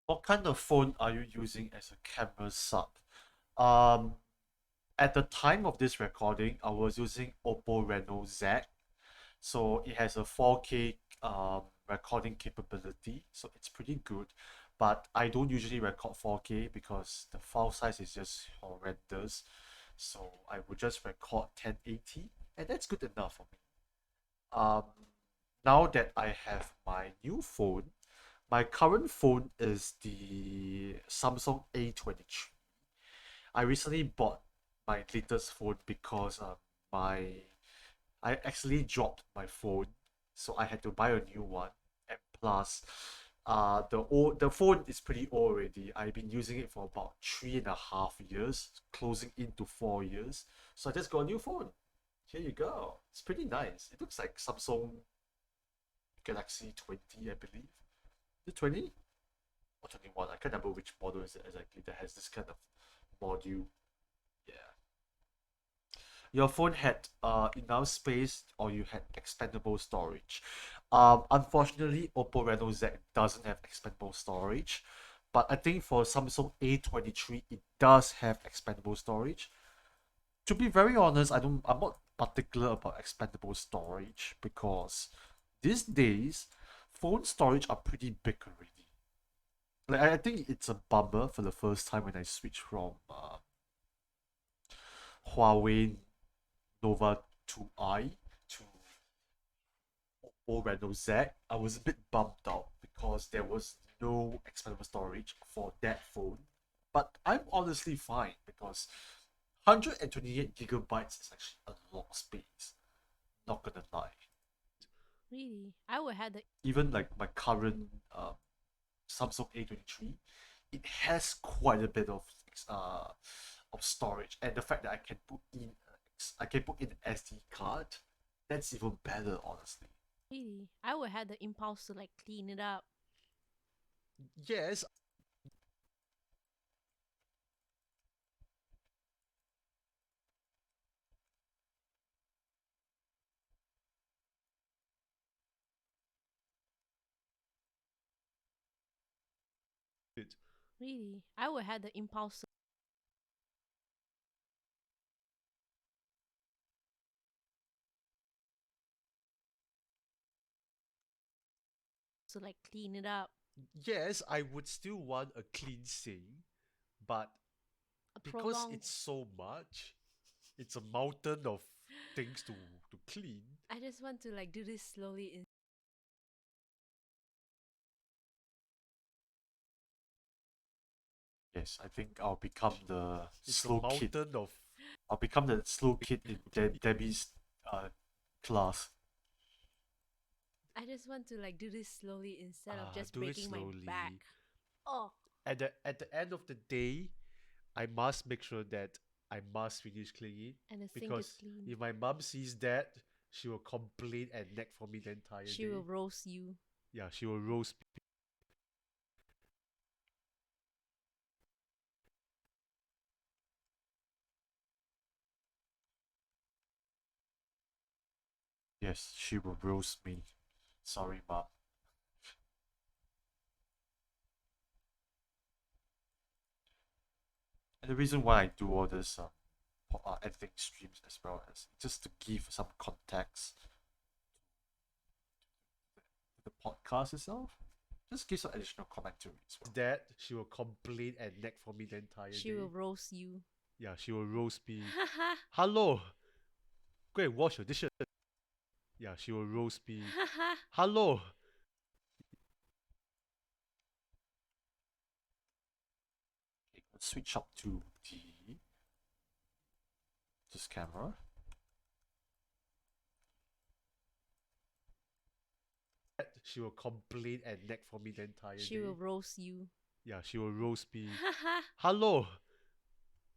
What kind of phone are you using as a camera sub? Um, at the time of this recording, I was using Oppo Reno Z. So it has a 4K recording capability, so it's pretty good. But I don't usually record 4K because the file size is just horrendous. So I would just record 1080, and that's good enough for me. Um, Now that I have my new phone, my current phone is the Samsung A23. I recently bought my latest phone because my I actually dropped my phone, so I had to buy a new one. And plus, the phone is pretty old already. I've been using it for about 3.5 years, closing into 4 years. So I just got a new phone. Here you go. It's pretty nice. It looks like Samsung Galaxy 20, I believe. Is it 20 or 21? I can't remember which model is it exactly that has this kind of module. Yeah. Your phone had enough space or you had expandable storage. Unfortunately, Oppo Reno Z doesn't have expandable storage, but I think for Samsung A23 it does have expandable storage. To be very honest, I'm not particular about expandable storage because these days phone storage are pretty big already. Like I think it's a bummer for the first time when I switched from Huawei Nova 2i to Oppo Reno Z. I was a bit bummed out because there was no expandable storage for that phone. But I'm honestly fine because 128 gigabytes is actually a lot of space. Not gonna lie. Really, I would have the Even like my current Samsung A23, it has quite a bit uh of storage, and the fact that I can put in SD card, that's even better, honestly. really, I would have the impulse to like clean it up. Yes, it. Really, I would have the impulse to like clean it up. Yes, I would still want a cleansing, but A because prolonged. it's so much, it's a mountain of things to clean. I just want to like do this slowly. Yes, I think I'll become the It's a slow kid. mountain of I'll become the slow kid in Debbie's class. I just want to like do this slowly instead of just do it breaking my back. slowly. Oh, At the end of the day, I must make sure that I must finish cleaning and the sink is because clean. if my mom sees that, she will complain and nag for me the entire She day. will roast you. Yeah, she will roast me. Yes, she will roast me. Sorry, mom. And the reason why I do all this editing streams as well as just to give some context to the podcast itself. Just give some additional commentary as well. That she will complain and nag for me the entire She day. will roast you. Yeah, she will roast me. Haha. Hello, go and wash your dishes. Yeah, she will roast me. Haha. Hello, Okay, let's switch up to this camera. she will complain and nag for me the entire She day. will roast you. Yeah, she will roast me. Haha. Hello,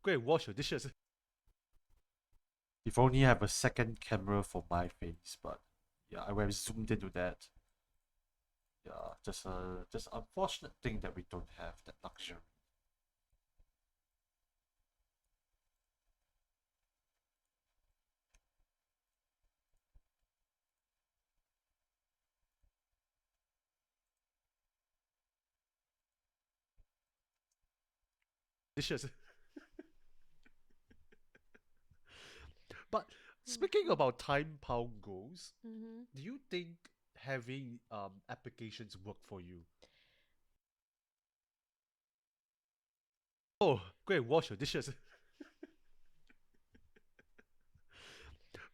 go and wash your dishes. If only I have a second camera for my face, but yeah, I would have zoomed into that. Yeah, just unfortunate thing that we don't have that luxury. Dishes. But speaking about time pound goals, Mm-hmm. do you think having applications work for you? Oh, go and wash your dishes.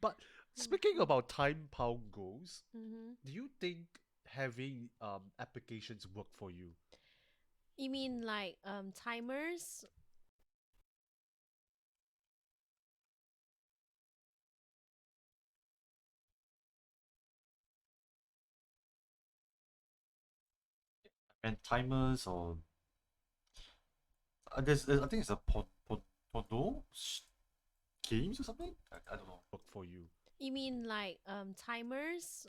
But speaking about time pound goals, Mm-hmm. do you think having applications work for you? You mean like timers? And timers or I think it's a Pono games or something. I don't know. Work for you? You mean like timers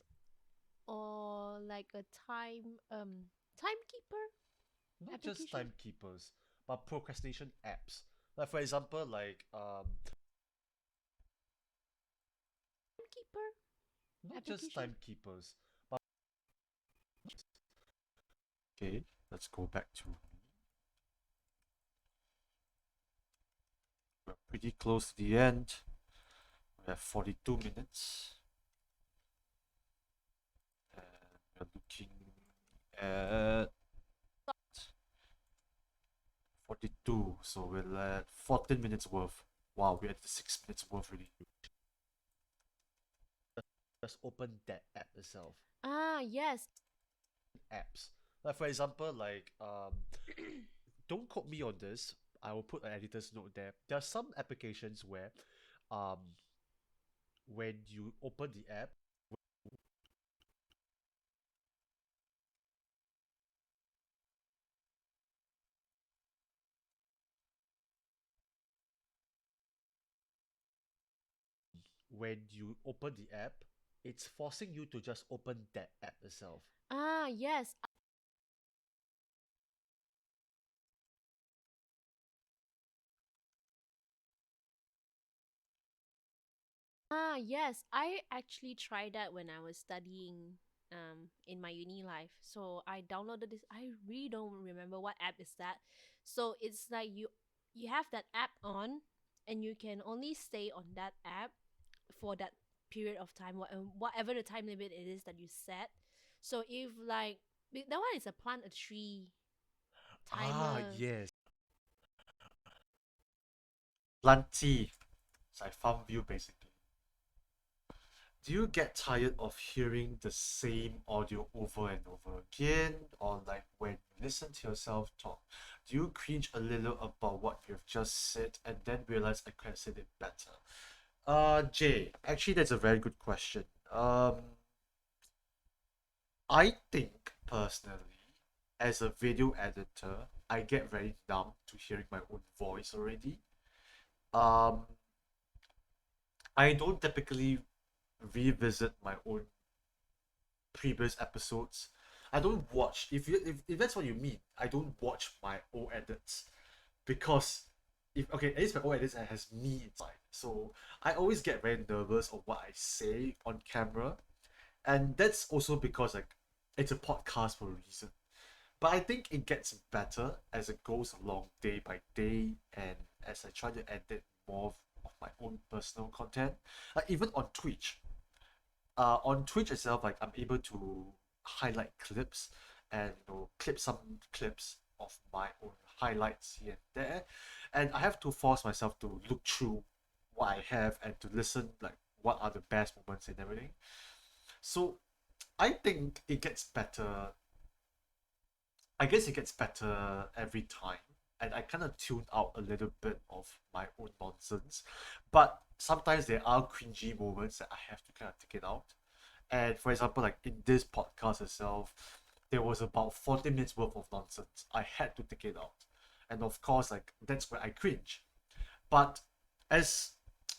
or like a timekeeper Not just application? timekeepers, but procrastination apps. Like for example, like Timekeeper not just application? timekeepers, but Okay, let's go back to. We're pretty close to the end. We have 42 minutes. And we're looking at 42, so we're at 14 minutes worth. Wow, we're at the 6 minutes worth already. Just open that app itself. Ah, yes. Apps. Like for example, like don't quote me on this. I will put an editor's note there. There are some applications where um when you open the app, it's forcing you to just open that app itself. Ah, yes. Ah, yes. I actually tried that when I was studying in my uni life. So I downloaded this. I really don't remember what app is that. So it's like you have that app on and you can only stay on that app for that period of time, whatever the time limit it is that you set. So if like that one is a plant a tree Ah, timer. yes. Lanti. It's like farm view basically. Do you get tired of hearing the same audio over and over again? Or like when you listen to yourself talk, do you cringe a little about what you've just said and then realize I could have said it better? Jay, actually that's a very good question. I think personally, as a video editor, I get very numb to hearing my own voice already. Um, I don't typically revisit my own previous episodes. I don't watch. If that's what you mean, I don't watch my old edits because if okay, at least my old edits has me inside. So I always get very nervous of what I say on camera, and that's also because like it's a podcast for a reason. But I think it gets better as it goes along day by day, and as I try to edit more of my own personal content. Even on Twitch itself, like I'm able to highlight clips and clip some clips of my own highlights here and there, and I have to force myself to look through what I have and to listen like what are the best moments and everything. So I think it gets better. I guess it gets better every time, and I kind of tune out a little bit of my own nonsense, but sometimes there are cringy moments that I have to kind of take it out. And for example, like in this podcast itself, there was about 40 minutes worth of nonsense. I had to take it out. And of course, like that's where I cringe. But as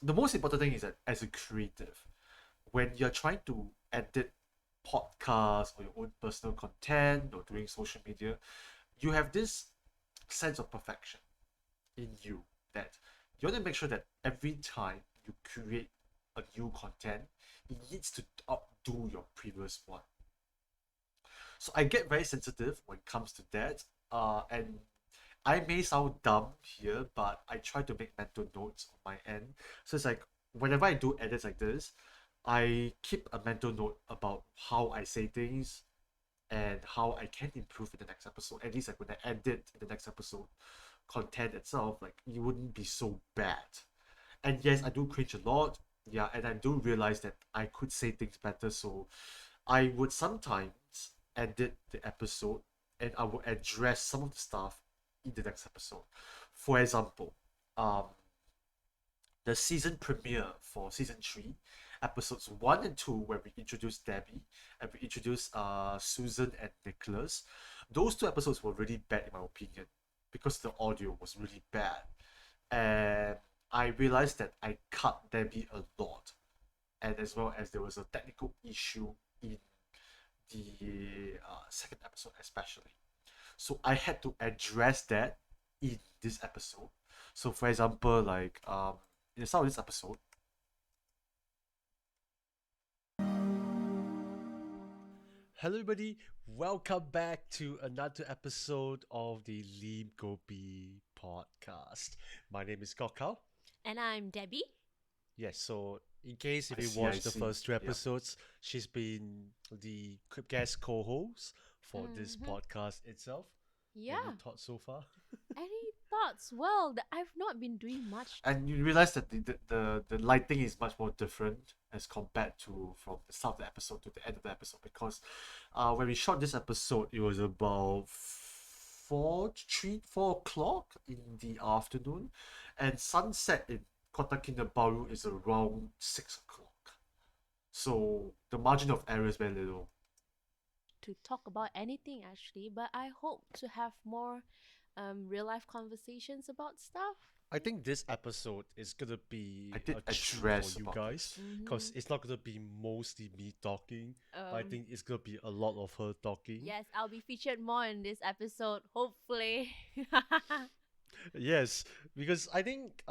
the most important thing is that as a creative, when you're trying to edit podcasts or your own personal content or doing social media, you have this sense of perfection in you that you want to make sure that every time you create a new content, it needs to outdo your previous one. So I get very sensitive when it comes to that. And I may sound dumb here, but I try to make mental notes on my end. So it's like whenever I do edits like this, I keep a mental note about how I say things and how I can improve in the next episode. At least like when I edit the next episode content itself, like it wouldn't be so bad. And yes, I do cringe a lot. Yeah, and I do realize that I could say things better. So I would sometimes edit the episode and I would address some of the stuff in the next episode. For example, um, the season premiere for season 3, episodes 1 and 2, where we introduced Debbie and we introduced Susan and Nicholas. Those two episodes were really bad in my opinion because the audio was really bad. And I realized that I cut Debbie a lot, and as well as there was a technical issue in the second episode, especially. So I had to address that in this episode. So, for example, like in the start of this episode, Hello, everybody. Welcome back to another episode of the Lim Kopi podcast. My name is Kokao. And I'm Debbie. Yes, so in case if I you see, I watched the see. first two Yep. episodes, she's been the guest co-host for this Mhm. podcast itself. Any Yeah. thoughts so far? Any thoughts? Well, I've not been doing much. And you realize that the lighting is much more different as compared to from the start of the episode to the end of the episode, because when we shot this episode it was about 4 o'clock in the afternoon, and sunset in Kota Kinabalu is around 6 o'clock, so the margin of error is very little. To talk about anything actually, but I hope to have more real life conversations about stuff. I think this episode is gonna be I did a treat for address you about guys this. because it's not gonna be mostly me talking, but I Um think it's gonna be a lot of her talking. yes, I'll be featured more in this episode, hopefully. Yes, because I think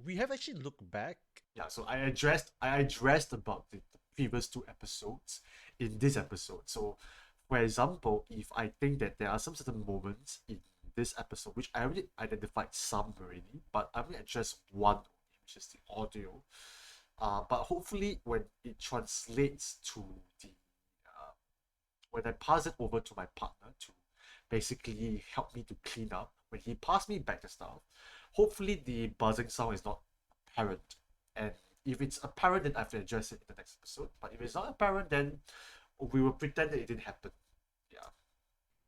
we have actually looked back. Yeah, so I addressed about the previous two episodes in this episode. So, for example, if I think that there are some certain moments in this episode which I already identified some already, but I'm gonna address one only, which is the audio. But hopefully, when it translates to the when I pass it over to my partner to basically help me to clean up, when he passed me back the stuff, hopefully the buzzing sound is not apparent. And if it's apparent, then I have to address it in the next episode. But if it's not apparent, then we will pretend that it didn't happen. Yeah.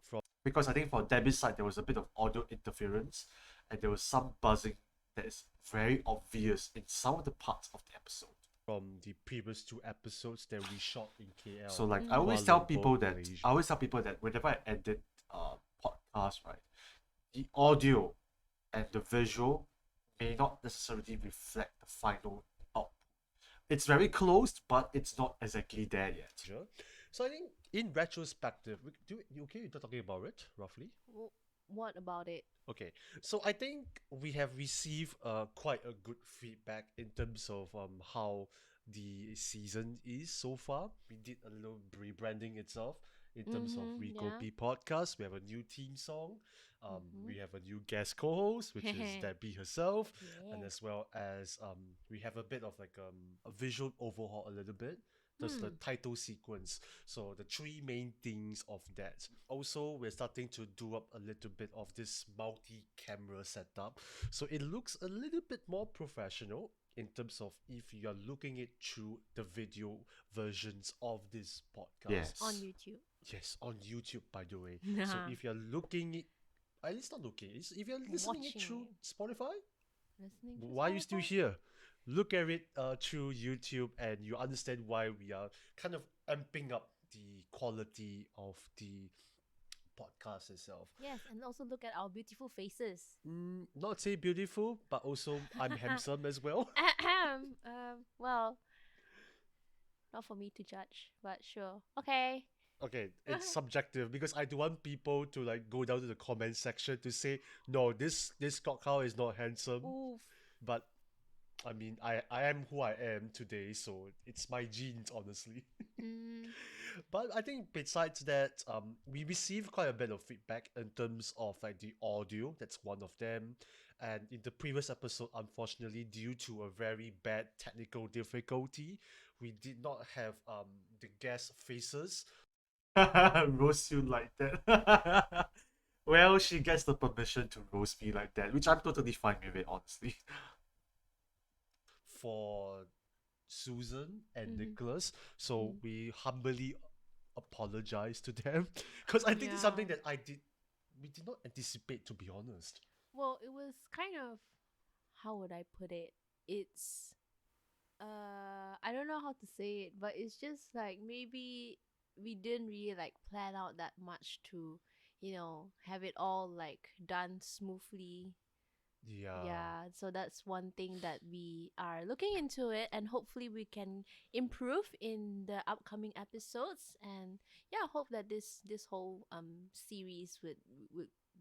From Because I think for Debbie's side, there was a bit of audio interference and there was some buzzing that is very obvious in some of the parts of the episode. the previous two episodes that we shot in KL. So like Mm. I always Kuala tell Lumpur, people that whenever I edit podcast, right, the audio and the visual may not necessarily reflect the final output. It's very close, but it's not exactly there yet. Sure. So I think in retrospective, you okay? You're talking about it roughly. What about it? Okay, so I think we have received quite a good feedback in terms of how the season is so far. We did a little rebranding itself in terms of Mm-hmm, Lim yeah. Kopi podcast. We have a new theme song. Mm-hmm. We have a new guest co-host, which is Debbie herself, and Yeah. as well as we have a bit of like a visual overhaul a little bit. That's the title sequence. So the three main things of that. Also, we're starting to do up a little bit of this multi-camera setup. So it looks a little bit more professional in terms of if you're looking it through the video versions of this podcast. Yes. On YouTube. Yes, on YouTube, by the way. So if you're looking it, at least not looking, if you're listening it Watching through it. Spotify, Listening to why are you still Spotify? here? Look at it through YouTube, and you understand why we are kind of amping up the quality of the podcast itself. Yes, and also look at our beautiful faces. Not say beautiful, but also I'm handsome as well. Ahem. Well, not for me to judge, but sure. Okay. Okay, it's subjective because I don't want people to like go down to the comment section to say no, this cow is not handsome. Oof. But I mean, I am who I am today, so it's my genes, honestly. Mm, But I think besides that, we received quite a bit of feedback in terms of like the audio. That's one of them. And in the previous episode, unfortunately, due to a very bad technical difficulty, we did not have the guest faces. Roast you like that. Well, she gets the permission to roast me like that, which I'm totally fine with it, honestly. For Susan and Mhm. Nicholas. So Mm. we humbly apologize to them because I think it's something Yeah. that we did not anticipate, to be honest. Well, it was kind of, how would I put it? It's I don't know how to say it, but it's just like maybe we didn't really like plan out that much to, have it all like done smoothly. Yeah. Yeah, so that's one thing that we are looking into it, and hopefully we can improve in the upcoming episodes. And yeah, hope that this whole series would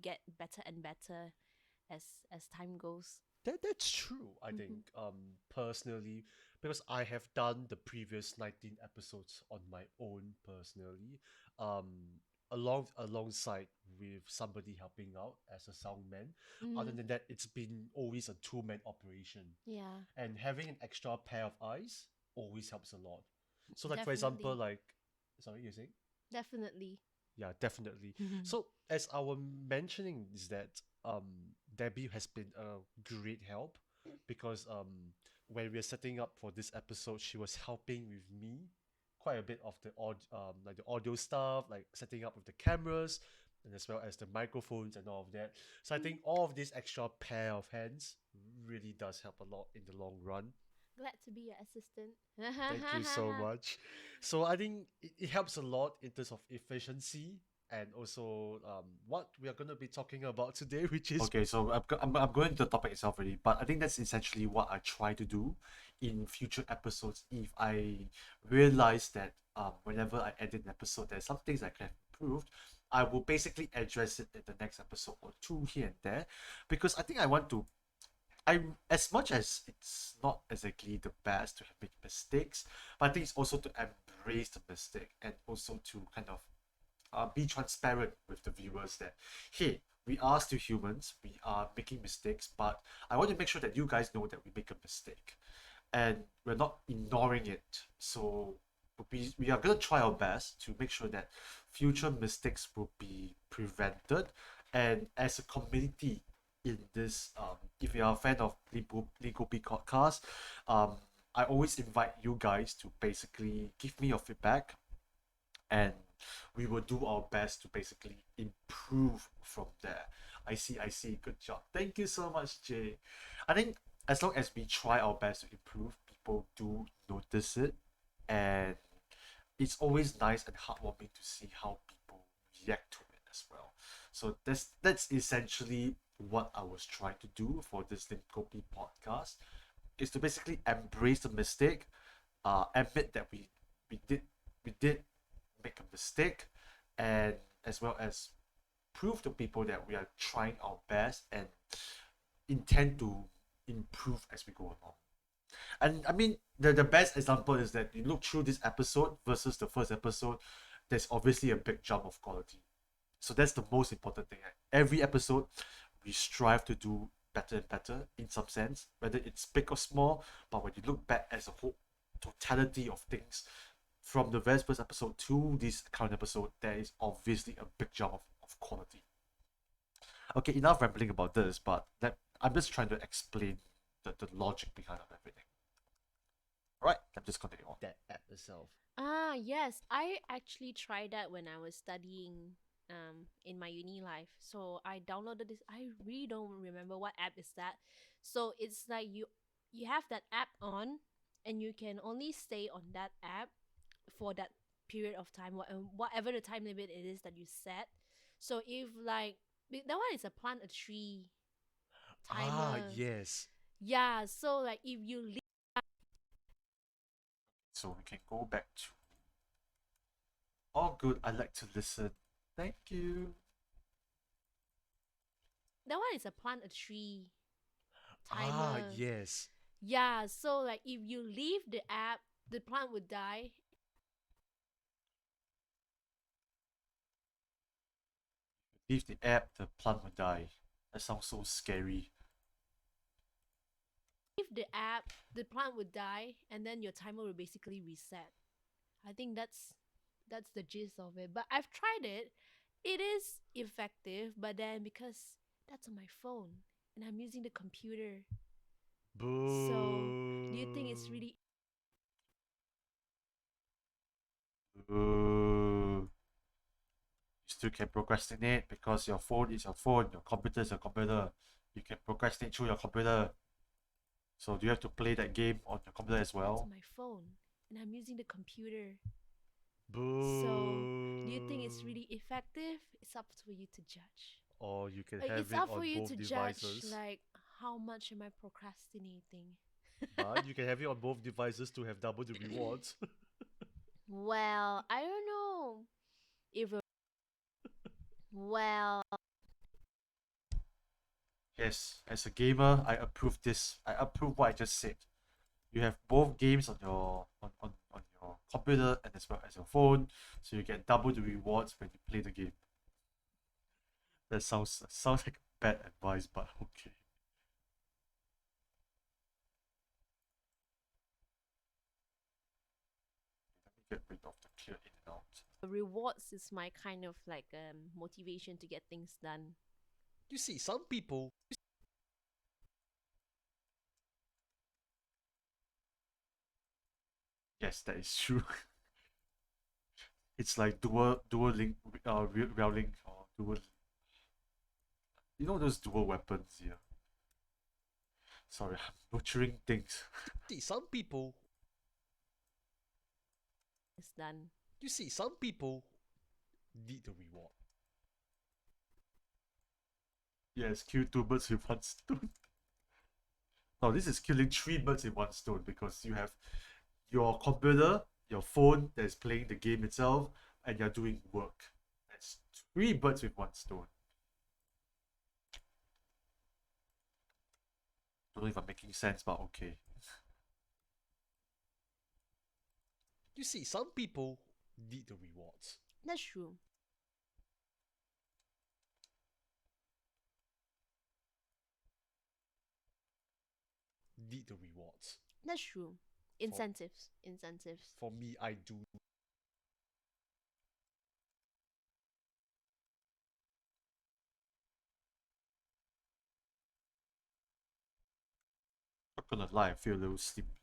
get better and better as time goes. That's true, I think. Personally, because I have done the previous 19 episodes on my own personally. Alongside with somebody helping out as a soundman. Other Mm, than that, it's been always a two-man operation. yeah, And having an extra pair of eyes always helps a lot. So like for example, definitely, like sorry, you're saying? definitely. Yeah, definitely. So as I was mentioning is that Debbie has been a great help because when we are setting up for this episode, she was helping with me quite a bit of the like the audio stuff, like setting up with the cameras and as well as the microphones and all of that. So I think all of this extra pair of hands really does help a lot in the long run. Glad to be your assistant. Thank you so much. So I think it helps a lot in terms of efficiency and also what we are going to be talking about today, which is Okay, so I'm going to the topic itself already, but I think that's essentially what I try to do in future episodes. If I realize that whenever I edit an episode, there's some things I can have improved, I will basically address it in the next episode or two here and there, because I think I want to. I as much as it's not exactly the best to make mistakes, but I think it's also to embrace the mistake and also to kind of be transparent with the viewers that hey, we are still humans, we are making mistakes, but I want to make sure that you guys know that we make a mistake and we're not ignoring it. So we are going to try our best to make sure that future mistakes will be prevented. And as a community in this, if you are a fan of Lim Kopi podcast, I always invite you guys to basically give me your feedback and we will do our best to basically improve from there. I see. Good job. Thank you so much, Jay. I think as long as we try our best to improve, people do notice it, and it's always nice and heartwarming to see how people react to it as well. So that's essentially what I was trying to do for this Lim Kopi podcast, is to basically embrace the mistake, admit that we did make a mistake, and as well as prove to people that we are trying our best and intend to improve as we go along. And I mean, the best example is that you look through this episode versus the first episode, there's obviously a big jump of quality. So that's the most important thing. Every episode, we strive to do better and better in some sense, whether it's big or small. But when you look back as a whole totality of things, from the very first episode to this current episode, there is obviously a big jump of quality. Okay, enough rambling about this, but I'm just trying to explain the logic behind of everything. Right, I'm just continuing on. that app itself. Ah, yes. I actually tried that when I was studying in my uni life. So I downloaded this. I really don't remember what app is that. So it's like you have that app on and you can only stay on that app for that period of time, whatever the time limit it is that you set. So if like that one is a plant a tree Ah, timer. yes. Yeah, so like if you leave So we can go back to all good. I like to listen. Thank you. that one is a plant a tree Ah, timer. yes. Yeah, so like if you leave the app, the plant would die. Leave the app, the plant will die. That sounds so scary. Leave the app, the plant would die, and then your timer will basically reset. I think that's the gist of it. But I've tried it. It is effective, but then because that's on my phone and I'm using the computer. So do you think it's Boo. really You still can procrastinate because your phone is your phone, your computer is your computer. You can procrastinate through your computer. So do you have to play that game on your computer as that's on well? my phone and I'm using the computer? So do you think it's Boo. really effective? It's up for you to judge. Or you can It's have it up for on you both to judge devices. like how much am I procrastinating. But you can have it on both devices to have double the rewards. Well, I don't know if well Yes, as a gamer, I approve this. I approve what I just said. You have both games on on your computer and as well as your phone, so you get double the rewards when you play the game. That sounds like bad advice, but okay. Let me get rid of the clear in and out. Rewards is my kind of like motivation to get things done. You see, some people. Yes, that is true. It's like dual link, rail link or dual. You know those dual weapons here. Sorry, I'm butchering things. See, some people. It's done. You see, some people need the reward. Yes, kill two birds with one stone. No, this is killing three birds in one stone because you have your computer, your phone that is playing the game itself, and you're doing work. That's three birds with one stone. Don't know if I'm making sense, but okay. You see, some people need the rewards. That's true. Need the rewards. That's true. Incentives. Incentives. For me, I do. Not gonna lie, I feel a little sleepy.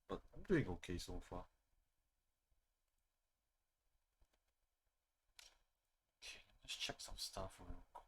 But I'm doing okay so far. Okay, let's check some stuff real quick.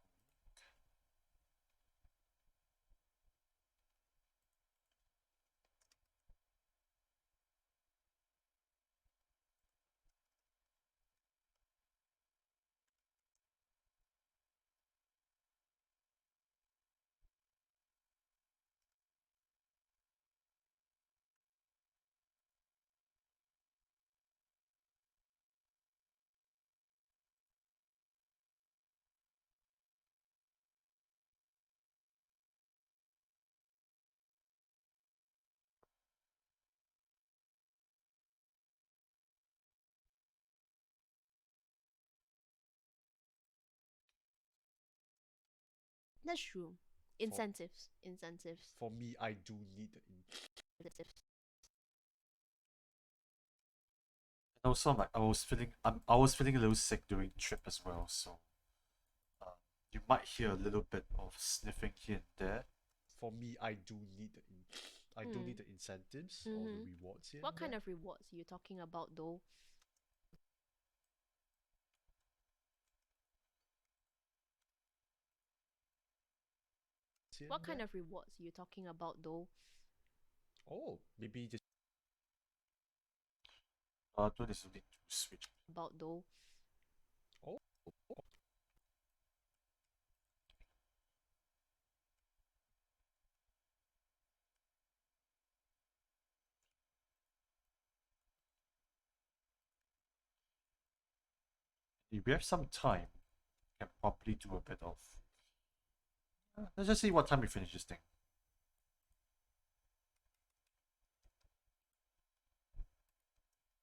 That's true. Incentives. Incentives. For me, I do need the. Incentives. And also, I'm like, I was feeling a little sick during the trip as well, so you might hear a little bit of sniffing here and there. For me, I do need the. I do Mm. need the incentives or the rewards here. What kind of rewards are you talking about though? Here What and kind there? of rewards are you talking about though? Oh, maybe just. Do this need to switch. About though? Oh, If we have some time, we can probably do a bit of. Let's just see what time we finish this thing.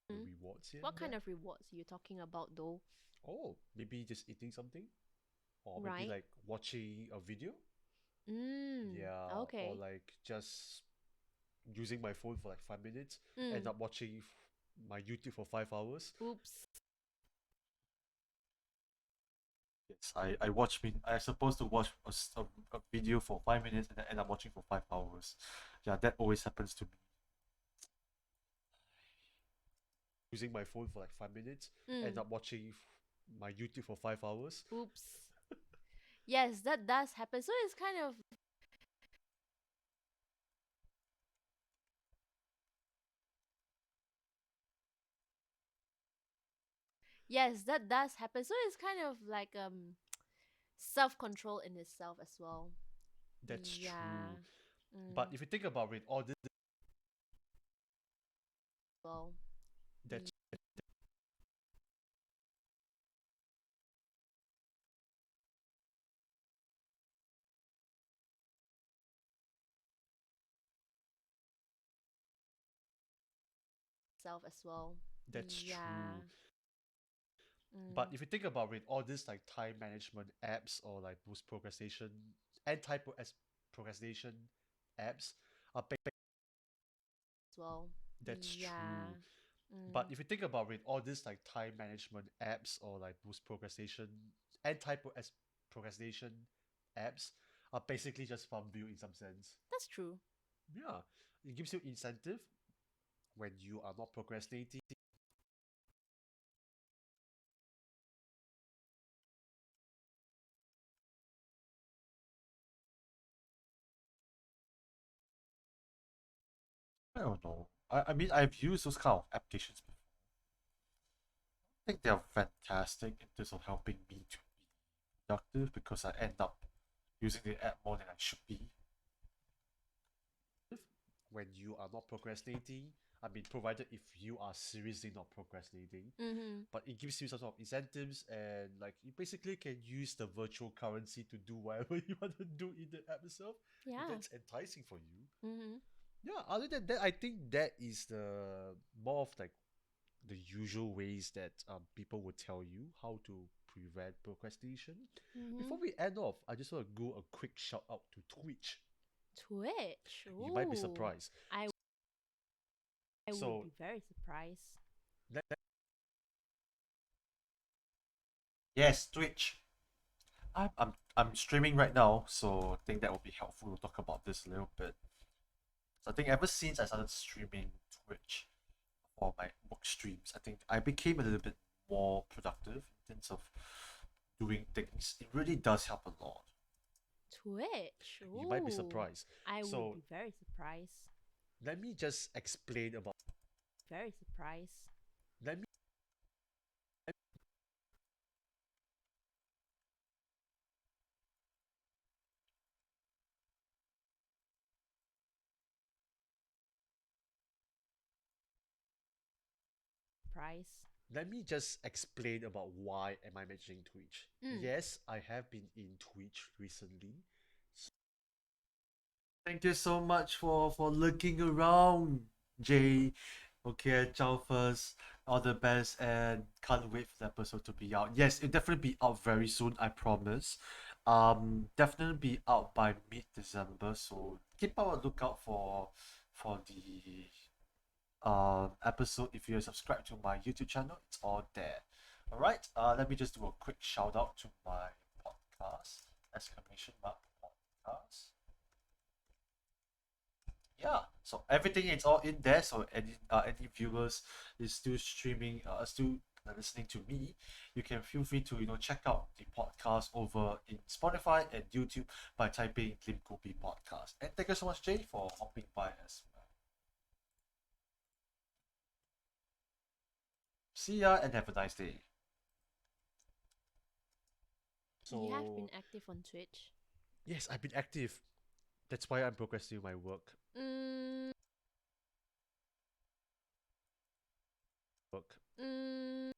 the rewards here. What and kind there? of rewards are you talking about though? Oh, maybe just eating something, or Right. maybe like watching a video. Mm. Yeah, or Okay. like just using my phone for like 5 minutes, end Mm. up watching my YouTube for 5 hours. Oops. Yes, I watch. I supposed to watch a video for 5 minutes and then end up watching for 5 hours. Yeah, that always happens to me. Using my phone for like 5 minutes, Mm. end up watching my YouTube for 5 hours. Oops. Yes, that does happen. So it's kind of yes, that does happen. So it's kind of like self control in itself as well. That's Yeah. true. Mm. But if you think about it, all this Well. that's Self as well. that's Yeah. true. Mm. But if you think about it, all these like time management apps or like those procrastination procrastination apps are As well. that's Yeah. true. But Mm. if you think about it, all these like time management apps or like boost procrastination procrastination apps are basically just fun view in some sense. That's true. Yeah, it gives you incentive when you are not procrastinating. I don't know. I mean, I've used those kind of applications before. I think they're fantastic in terms of helping me to be productive because I end up using the app more than I should be. When you are not procrastinating. I mean, provided if you are seriously not procrastinating, Mm-hmm. but it gives you some sort of incentives and like you basically can use the virtual currency to do whatever you want to do in the app itself. If Yeah. that's enticing for you. Mm-hmm. Yeah, other than that, I think that is the more of like the usual ways that people will tell you how to prevent procrastination. Mm-hmm. Before we end off, I just want to go a quick shout out to Twitch. Twitch. You might be Ooh. surprised. I would So be very surprised. let Yes, Twitch. I'm streaming right now, so I think that will be helpful to talk about this a little bit. So I think ever since I started streaming Twitch for my work streams, I think I became a little bit more productive in terms of doing things. It really does help a lot. Twitch. you might be Ooh. surprised. I would So be very surprised. let me just explain about Very surprised. let me Surprise. let me just explain about why am I mentioning Twitch. Mm. Yes, I have been in Twitch recently. Thank you so much for looking around, Jay. Okay, ciao first. All the best and can't wait for the episode to be out. Yes, it'll definitely be out very soon, I promise. Definitely be out by mid-December, so keep a lookout for the episode. If you're subscribed to my YouTube channel, it's all there. Alright, let me just do a quick shout out to my podcast, exclamation mark podcast. Yeah, so everything is all in there, so any viewers is still streaming still listening to me, you can feel free to check out the podcast over in Spotify and YouTube by typing Lim Kopi podcast. And thank you so much, Jay, for hopping by as well. See ya and have a nice day. You have So been active on Twitch. yes, I've been active. That's why I'm progressing my work. Mm. Work. Mm.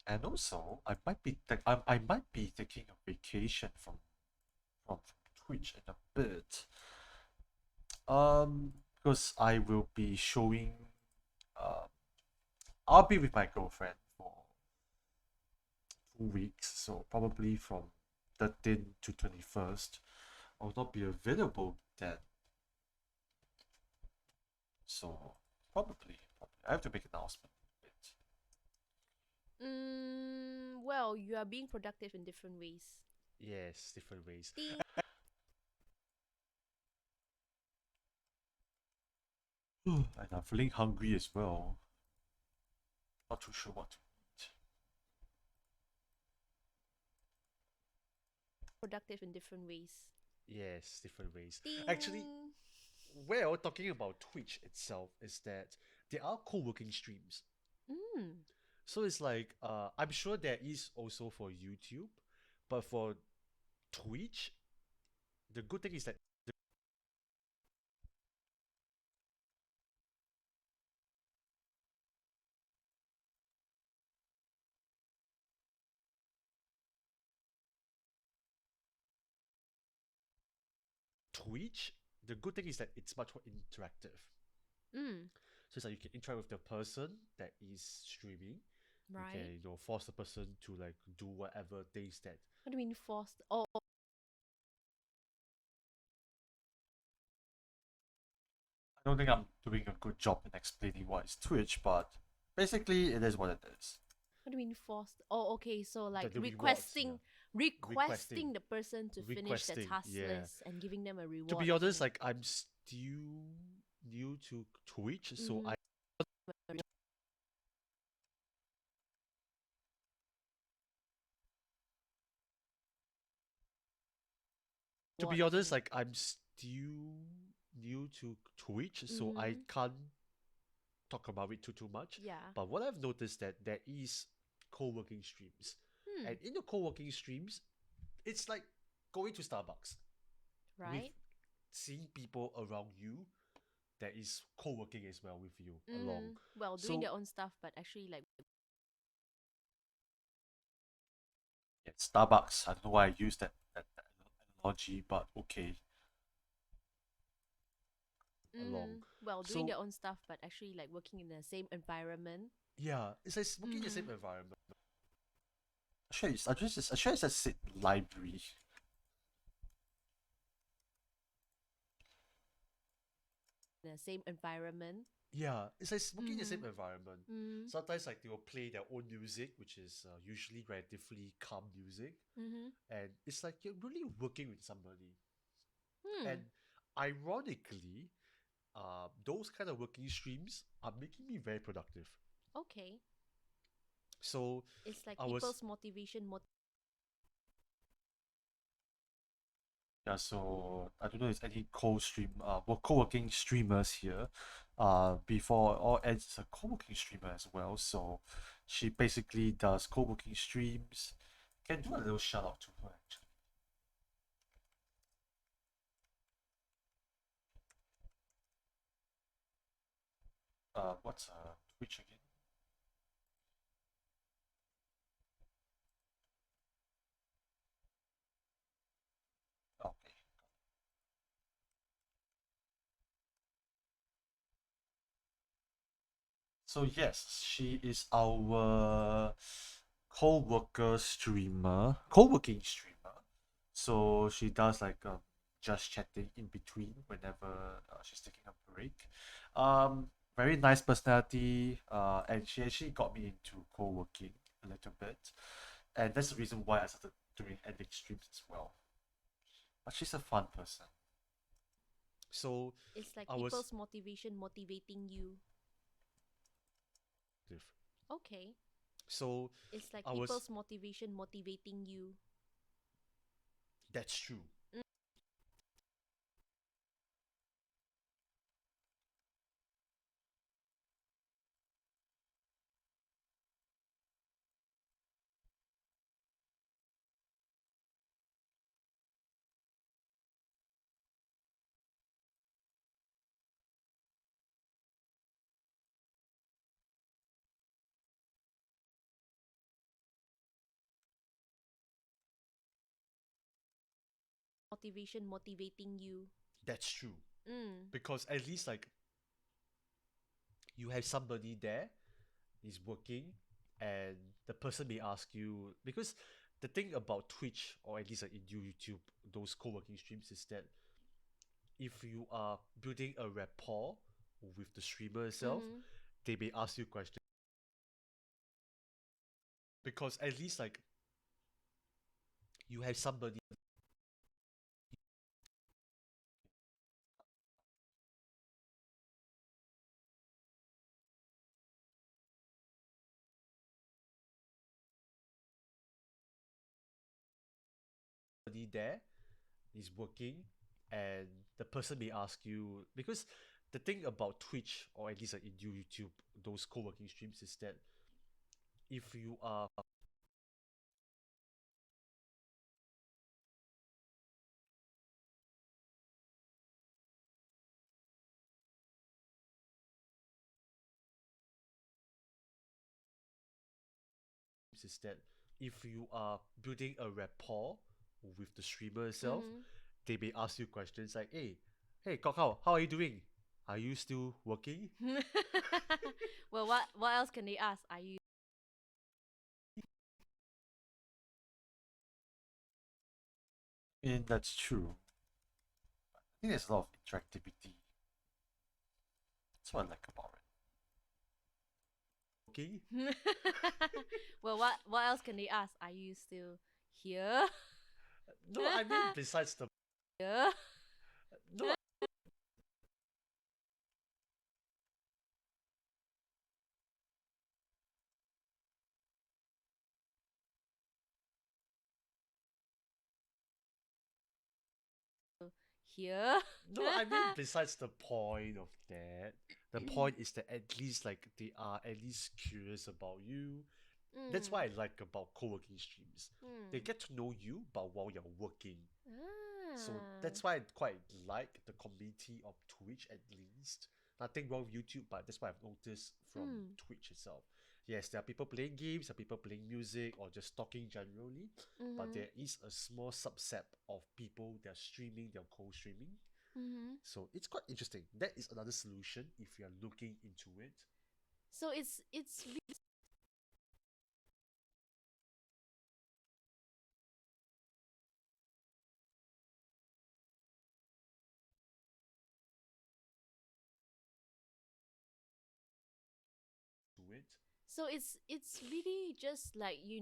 And also, I might be taking a vacation from Twitch in a bit. Because I will be showing. Uh, I'll be with my girlfriend for 2 weeks, so probably from 13th to 21st, I will not be available then. So probably I have to make an announcement a Well, you are being productive in different ways. Yes, different ways. Ding. bit. And I'm feeling hungry as well. Not too sure what to eat. Productive in different ways. Yes, different ways. Ding. Actually, well, talking about Twitch itself is that there are co-working streams. Mm. So it's like I'm sure there is also for YouTube, but for Twitch, the good thing is that Twitch, the good thing is that it's much more interactive. Mm. So it's like you can interact with the person that is streaming. You can, Right. force the person to like do whatever things that What do you mean forced? Oh, don't think I'm doing a good job in explaining what is Twitch, but basically it is what it is. What do you mean forced? Oh, okay. So like The rewards, yeah. requesting the person to finish the Requesting, task yeah. list and giving them a reward. To be or honest, something. like I'm still new to Twitch, so Mhm. I to Reward be or honest, something. like I'm still new to Twitch, so I Mhm. can't talk about it too much. Yeah. But what I've noticed that there is co-working streams, Hmm. and in the co-working streams, it's like going to Starbucks with Right. seeing people around you that is co-working as well with you along. Well, doing So their own stuff, but actually like. Yeah, Starbucks. I don't know why I use that analogy, but okay. along. Well, doing So their own stuff, but actually like working in the same environment. yeah, it's like working in the same Mhm. environment. Actually, it's just sit library. In the same environment. Yeah, it's like working in the same Mhm. environment. Mhm. Sometimes like they will play their own music, which is usually relatively calm music, Mhm. and it's like you're really working with somebody. Hmm. And ironically, those kind of working streams are making me very productive. Okay. So It's like I was people's motivation. Yeah, so I don't know if any co-working streamers here. Before all ends is a co-working streamer as well. So she basically does co-working streams. Can do a little shout out to her actually. What's Twitch again? Okay. So yes, she is our co-working streamer. So she does like just chatting in between whenever she's taking a break. Very nice personality. And she actually got me into co-working a little bit, and that's the reason why I started doing editing streams as well. But she's a fun person. so It's like I was people's motivation motivating you. active. Okay. So It's like I was people's motivation motivating you. That's true. Motivation motivating you. That's true. Mm. Because at least like you have somebody there is working, and the person may ask you, because the thing about Twitch, or at least like in YouTube, those co-working streams, is that if you are building a rapport with the streamer itself, Mhm. they may ask you questions, because at least like you have somebody there is working, and the person may ask you, because the thing about Twitch, or at least like in YouTube, those co-working streams, is that if you are is that if you are building a rapport with the streamer itself, Mhm. they may ask you questions like, hey, Kokao, how are you doing? Are you still working? Well, what else can they ask? Are you? And that's true. I think there's a lot of interactivity. That's what I like about Okay. Well, what else can they ask? Are you still here? No, I mean besides the Here? no, Here? no, I mean besides the point of that. The point is that at least like they are at least curious about you. That's what I like about co-working streams. They Mm. get to know you, but while you're working. So Ah. that's why I quite like the community of Twitch at least. Nothing wrong with YouTube, but that's what I've noticed from Mm. Twitch itself. Yes, there are people playing games, there are people playing music, or just talking generally, but Mhm. there is a small subset of people that are streaming, they're co-streaming. Mhm. So it's quite interesting. That is another solution if you're looking into it. So it's To it. it's really just like you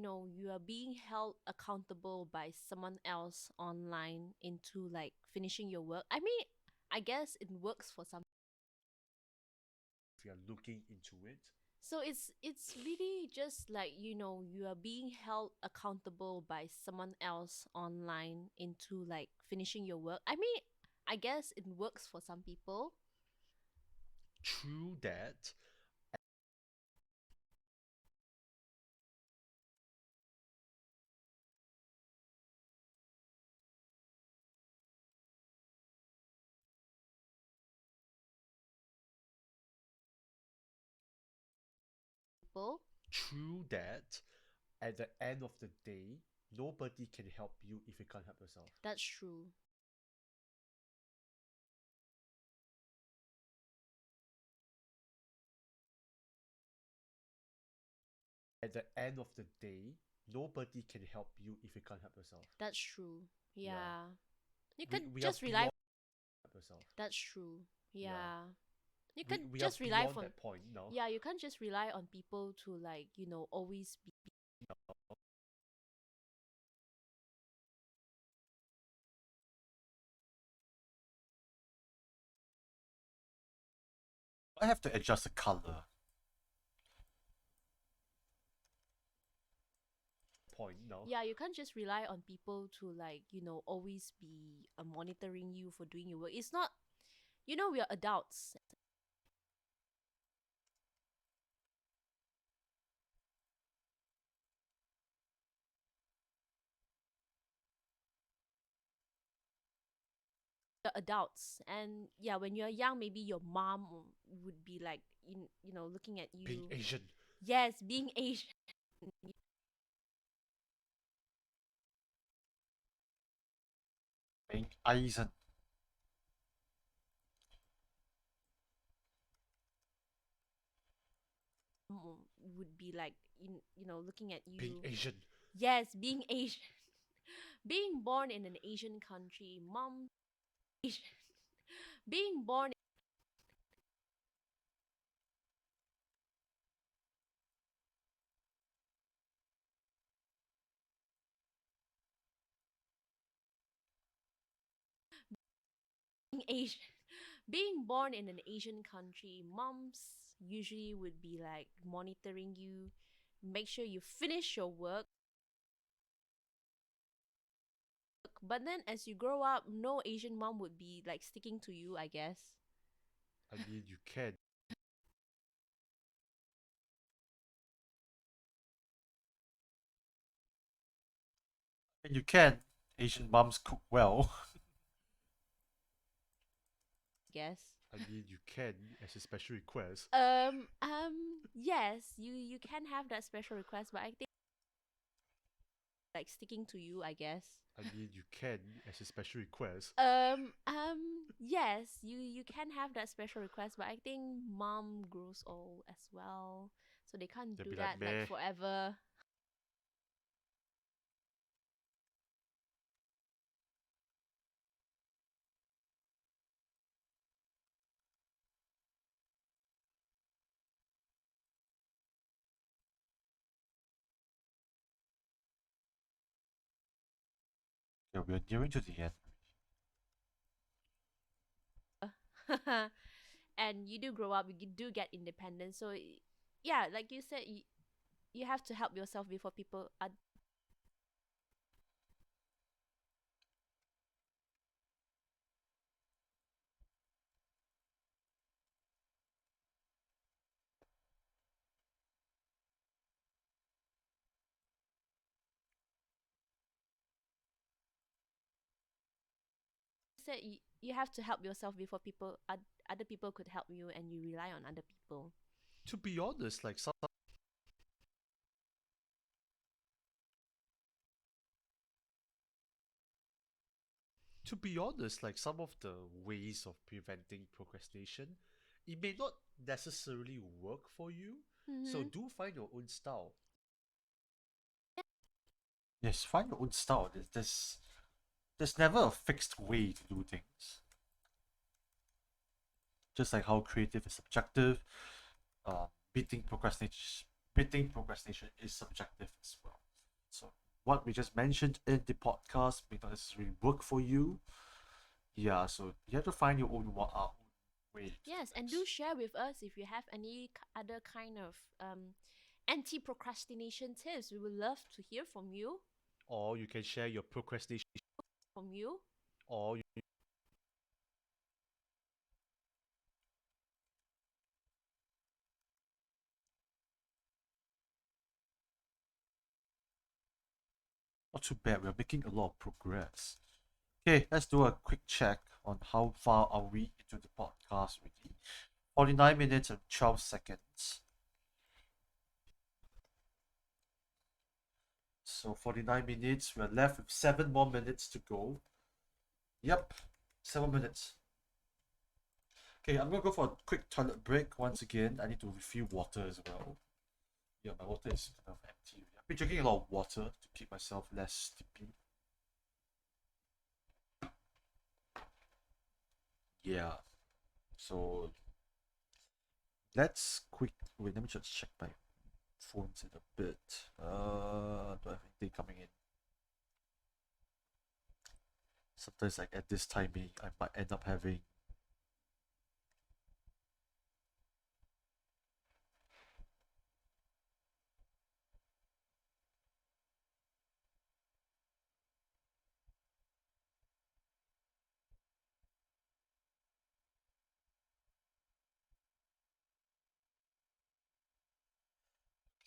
are being held accountable by someone else online into like finishing your work. I mean, I guess it works for some. If you're looking into it. So it's really just like you are being held accountable by someone else online into like finishing your work. I mean, I guess it works for some people. True that. People. True that. At the end of the day, nobody can help you if you can't help yourself. That's true. At the end of the day, nobody can help you if you can't help yourself. That's true. Yeah. Yeah. You We, can we are just rely. beyond help yourself. That's true. Yeah. Yeah. You We, can we are just rely beyond on. that point now. Yeah, you can't just rely on people to like always be. I have to adjust the color. Point now. Yeah, you can't just rely on people to like always be monitoring you for doing your work. It's not. We are adults. Adults, and yeah, when you're young, maybe your mom would be like looking at Being you. Asian. Yes, being Asian. Being Asian. Would be like looking at Being you. Asian. Yes, being Asian. Being born in an Asian country, mom. Asian. Being born in Asian. Being born in an Asian country, moms usually would be like monitoring you, make sure you finish your work. But then as you grow up, no Asian mom would be like sticking to you, I guess. I mean, you can. And you can. Asian moms cook well. Guess. I mean, you can as a special request. Yes, you can have that special request, but I think like sticking to you, I guess. I mean, you can as a special request. Yes, you can have that special request, but I think mom grows old as well, so they can't They'll do be that like, like meh. forever. Yeah, we're nearing to the end. And you do grow up, you do get independent. So yeah, like you said, you have to help yourself before people are. Said you have to help yourself before other people could help you, and you rely on other people. To be honest, like some of the ways of preventing procrastination, it may not necessarily work for you. So Mm-hmm. do find your own style. Yes, find your own style. There's never a fixed way to do things. Just like how creative is subjective, uh, beating procrastination beating procrastination is subjective as well. So what we just mentioned in the podcast may not necessarily work for you. Yeah, so you have to find your own way to do Yes, and do things. share with us if you have any other kind of anti procrastination tips. We would love to hear from you. Or you can share your procrastination, From you. or you Not too bad. We're making a lot of progress. Okay, let's do a quick check on how far are we into the podcast already. 49 minutes and 12 seconds. So 49 minutes. We're left with 7 more minutes to go. Yep, 7 minutes. Okay, I'm gonna go for a quick toilet break once again. I need to refill water as well. Yeah, my water is kind of empty. I've been drinking a lot of water to keep myself less sleepy. Yeah, so let's quick. Wait, let me just check my phones in a bit. Do I have anything coming in? Sometimes, like at this timing, I might end up having.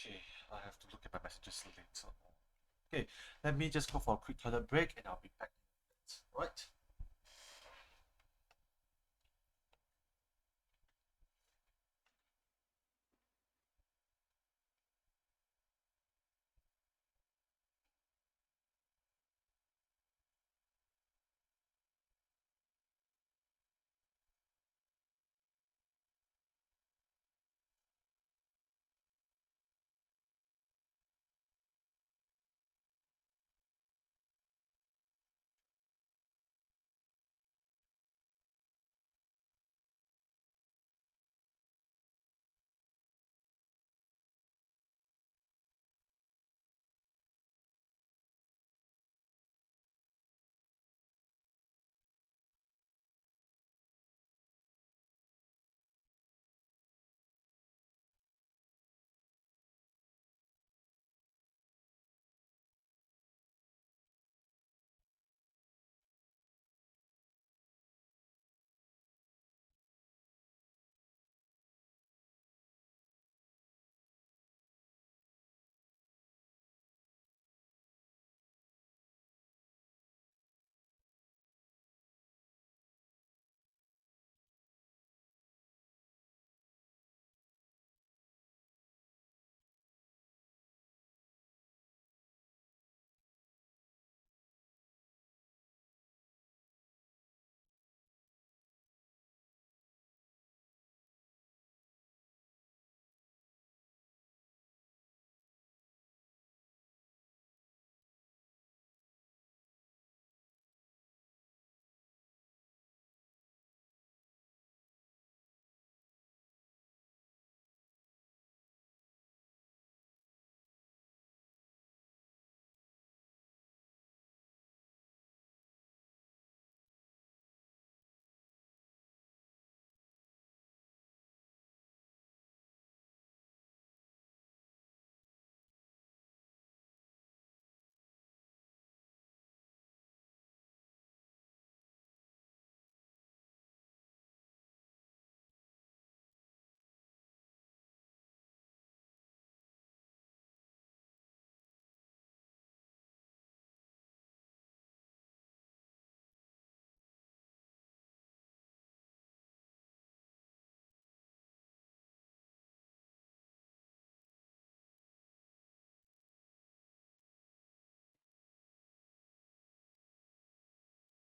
Okay, I have to look at my messages later. Okay, let me just go for a quick toilet break and I'll be back in a bit. Right?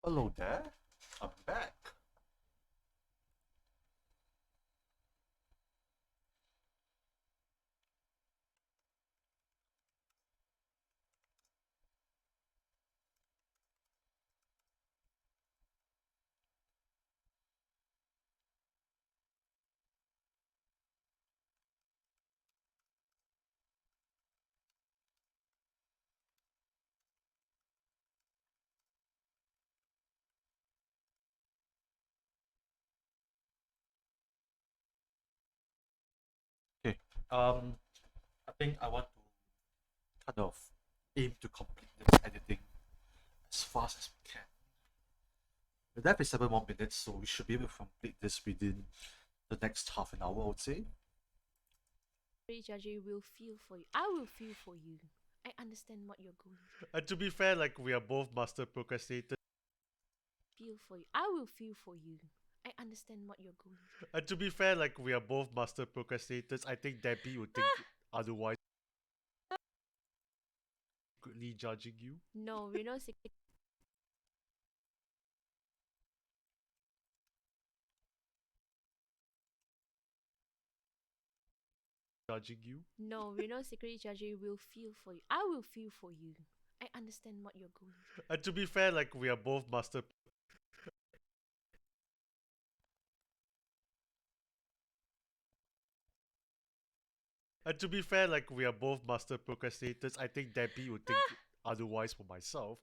Hello there. I'm back. Okay. I think I want to kind of aim to complete this editing as fast as we can. The left is 7 more minutes, so we should be able to complete this within the next half an hour, I would say. Judgy will feel for you. I will feel for you. I understand what you're going through. And to be fair, like we are both master procrastinators. Feel for you. I will feel for you. I understand what you're going through. And to be fair, like we are both master procrastinators. I think Debbie would think otherwise. Secretly judging you. No, we're not secret. Judging you. No, we're not secretly judging. We'll feel for you. I will feel for you. I understand what you're going through. And to be fair, like we are both master. And to be fair, like we are both master procrastinators. I think Debbie would think otherwise for myself.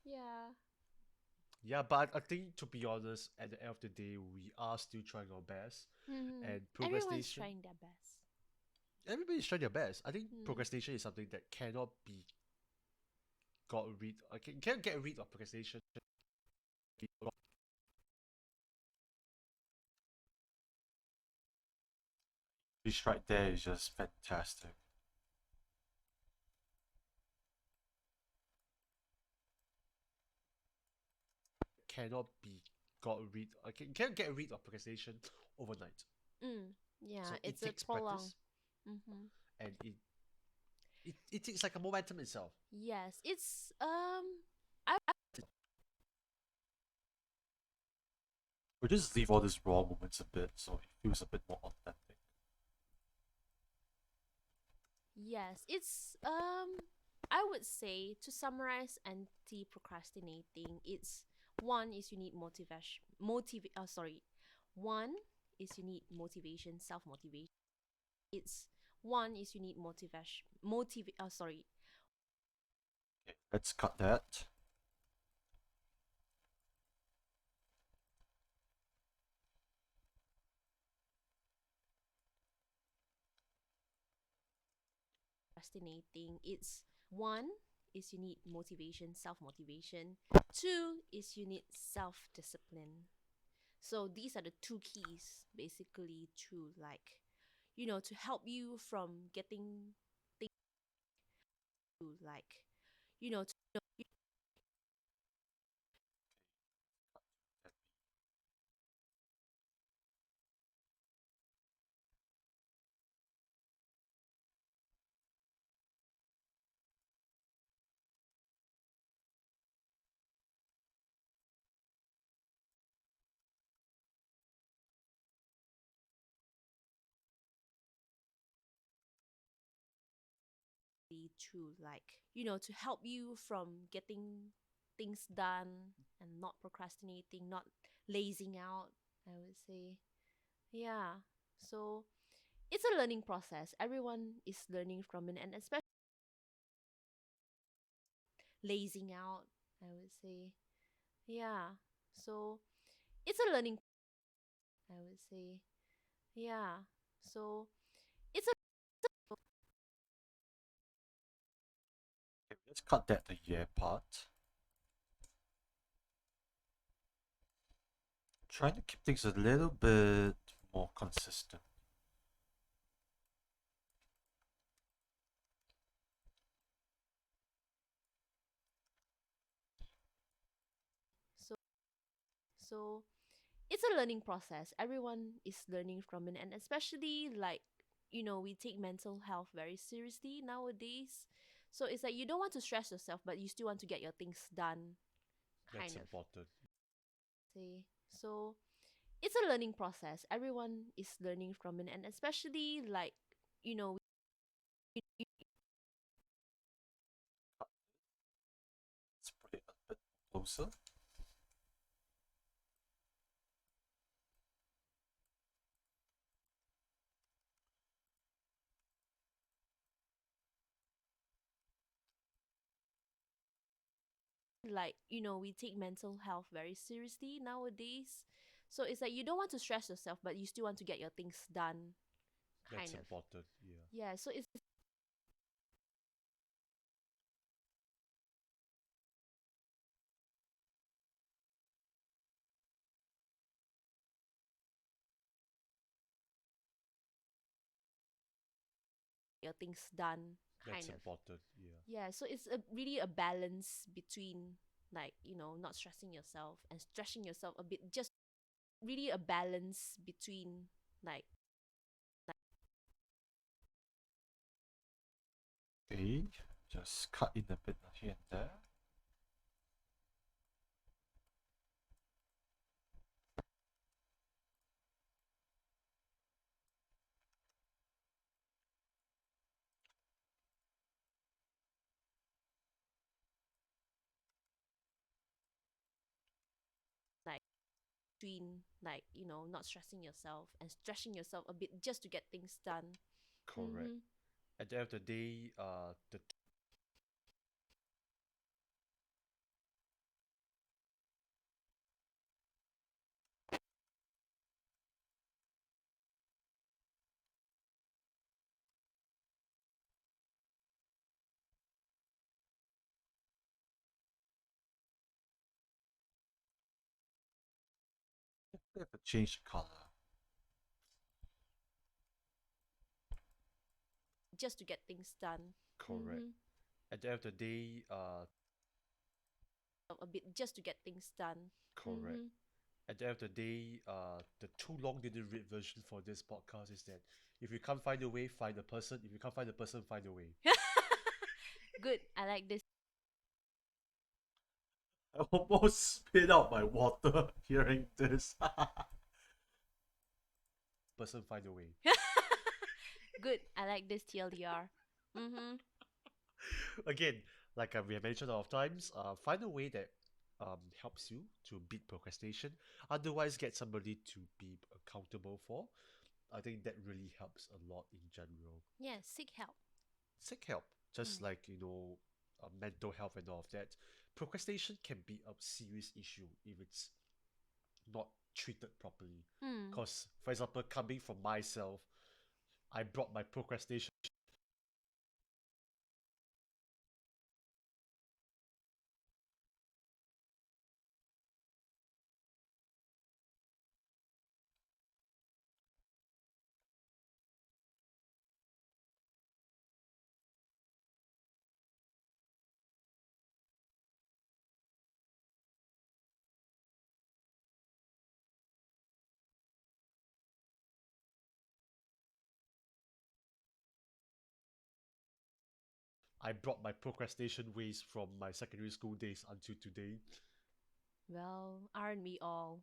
Yeah. Yeah, but I think to be honest, at the end of the day, we are still trying our best. Mm-hmm. And Everyone's procrastination. trying their best. Everybody's trying their best. I think Mm. procrastination is something that cannot be got rid. Can't get rid of procrastination. This right there is just fantastic. Cannot be got rid. Can't get rid of procrastination overnight. Yeah, So it's it a takes prolonged. practice, Mm-hmm. and it takes like a momentum itself. Yes, it's We just leave all these raw moments a bit, so it feels a bit more authentic. yes, it's I would say to summarize anti-procrastinating, it's one is you need one is you need motivation, self-motivation. It's one is you need Okay, let's cut that. procrastinating. It's one is you need motivation, self-motivation. Two is you need self-discipline. So these are the two keys basically to like to help you from getting things to like to like to help you from getting things done and not procrastinating, not lazing out, I would say. Yeah. So it's a learning process. Everyone is learning from it, and especially lazing out, I would say. Yeah. So it's a learning, I would say. Yeah. So it's a Okay, let's cut that the yeah part. Trying to keep things a little bit more consistent. so so it's a learning process. Everyone is learning from it, and especially like we take mental health very seriously nowadays. So it's like you don't want to stress yourself, but you still want to get your things done, That's kind of important. say. So it's a learning process. Everyone is learning from it, and especially like you know, Let's put it a bit closer. we take mental health very seriously nowadays. So it's like you don't want to stress yourself, but you still want to get your things done, That's kind of. important. Yeah. Yeah. So it's your things done, That's kind of. important. Yeah. Yeah. So it's really a balance between not stressing yourself and stretching yourself a bit. Just really a balance between like Okay, just cut in a bit here and there. like not stressing yourself and stretching yourself a bit just to get things done. Correct. Mm-hmm. At the end of the day, the We have to change the color. Just to get things done. correct. Mm-hmm. At the end of the day, A bit just to get things done. correct. Mm-hmm. At the end of the day, the too long didn't read version for this podcast is that if you can't find a way, find a person. If you can't find a person, find a way. Good. I like this. I almost spit out my water hearing this. Person, find a way. Good. I like this TLDR. Mm-hmm. Again, like we have mentioned a lot of times, find a way that helps you to beat procrastination. Otherwise, get somebody to be accountable for. I think that really helps a lot in general. Yeah. Seek help. Seek help, just Mm. like mental health and all of that. Procrastination can be a serious issue if it's not treated properly. Hmm. Because, for example, coming from myself, I brought my procrastination. I brought my procrastination ways from my secondary school days until today. Well, aren't we all?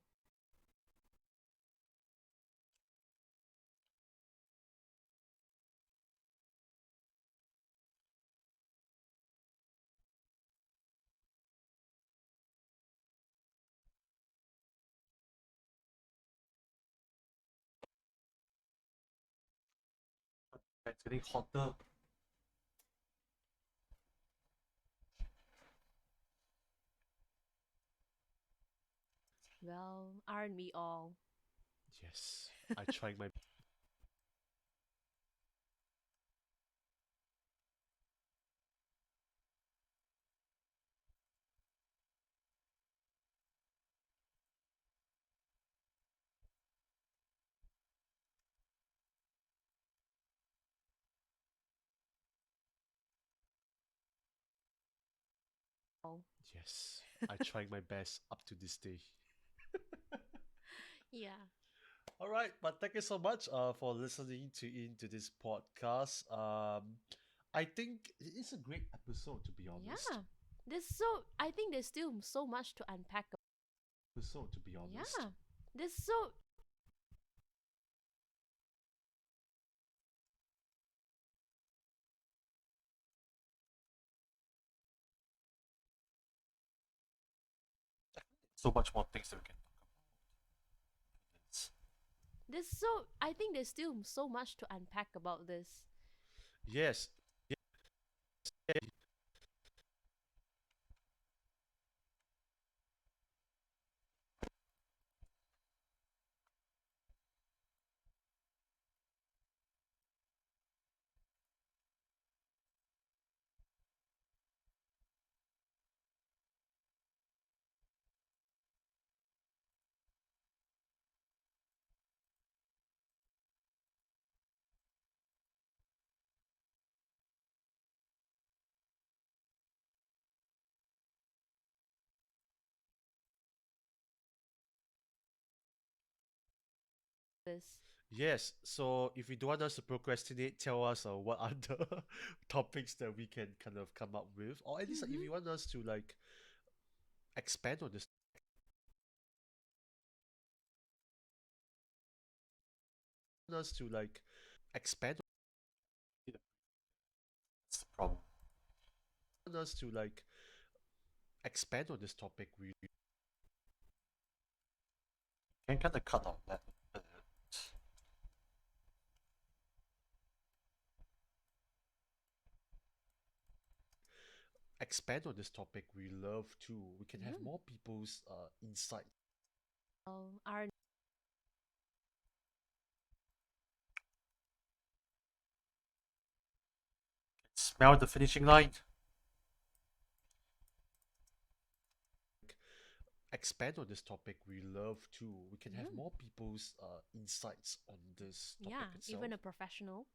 It's getting hotter. Well, aren't we all? Yes, I tried my. All. Yes, I tried my best up to this day. Yeah. All right, but thank you so much for listening into this podcast. I think it is a great episode to be honest. Yeah. I think there's still so much to unpack. So, to be honest. Yeah. There's so So much more things that we can talk about. I think there's still so much to unpack about this. Yes. Yes. This. Yes. So if you don't want us to procrastinate, tell us what other topics that we can kind of come up with, or at least like, if Mm-hmm. you want us to like expand on this, want us to like expand That's the problem. want us to like expand on this topic, we Can kind of cut out that a bit. expand on this topic, we love to. We can have Mm. more people's insight. Our Smell the finishing line. Expand on this topic, we love to. We can have Mm. more people's insights on this topic Yeah, itself. even a professional.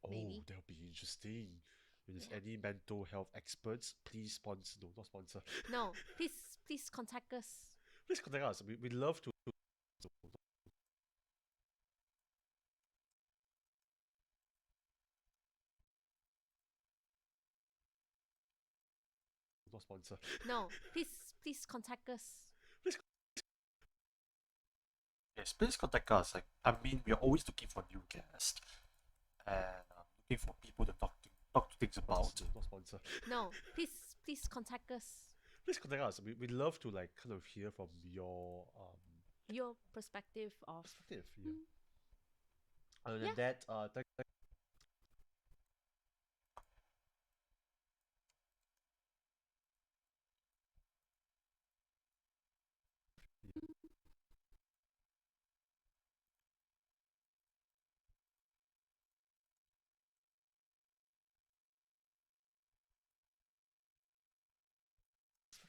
Oh, maybe. that'll be interesting. If there's Yeah. any mental health experts, please sponsor. No, not sponsor. No, please contact us. Please contact us. We love to. Not sponsor. No, please contact us. Please. Yes, please contact us. Like, I mean, we're always looking for new guests and looking for people to talk to things about. Not sponsor. No, please contact us. Please contact us. We love to like kind of hear from your Your perspective of perspective. Yeah. Mm. Other than Yeah. that, perspective.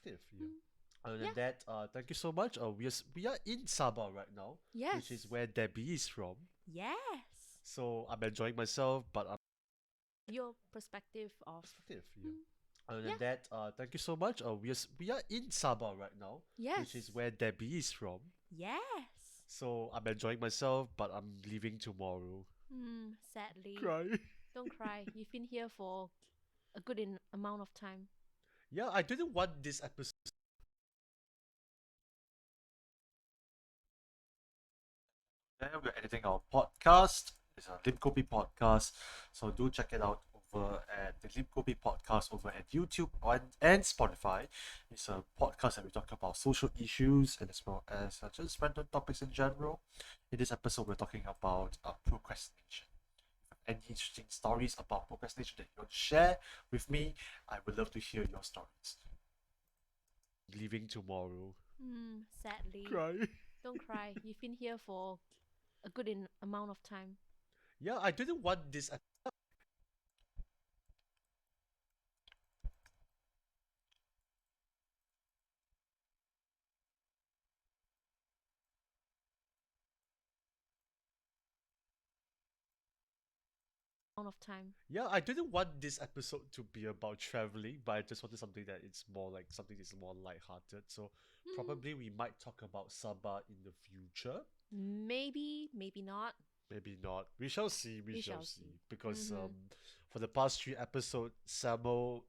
Yeah. Mm. Other than Yeah. that, thank you so much. We are in Sabah right now, which is Yes. where Debbie is from. Yes. So I'm enjoying myself, but I'm Your perspective of perspective. Yeah. Mm. Other Yeah. than that, thank you so much. We are in Sabah right now, which is Yes. where Debbie is from. Yes. So I'm enjoying myself, but I'm leaving tomorrow. Sadly. Cry. Don't cry. You've been here for a good amount of time. Yeah, I didn't want this episode. There we're editing our podcast. It's a Lim Kopi podcast. So do check it out over at the Lim Kopi podcast over at YouTube and Spotify. It's a podcast that we talk about social issues and as well as just random topics in general. In this episode, we're talking about procrastination. If you have any interesting stories about procrastination that you want to share with me, I would love to hear your stories. Leaving tomorrow. Sadly. Cry. Don't cry. You've been here for a good amount of time. Yeah, I didn't want this Amount of time. Yeah, I didn't want this episode to be about traveling, but I just wanted something that it's more like something that's more lighthearted. So probably we might talk about Sabah in the future. Maybe, maybe not. Maybe not. We shall see. We We shall shall see. see. Because Mhm. for the past three episodes, Samuel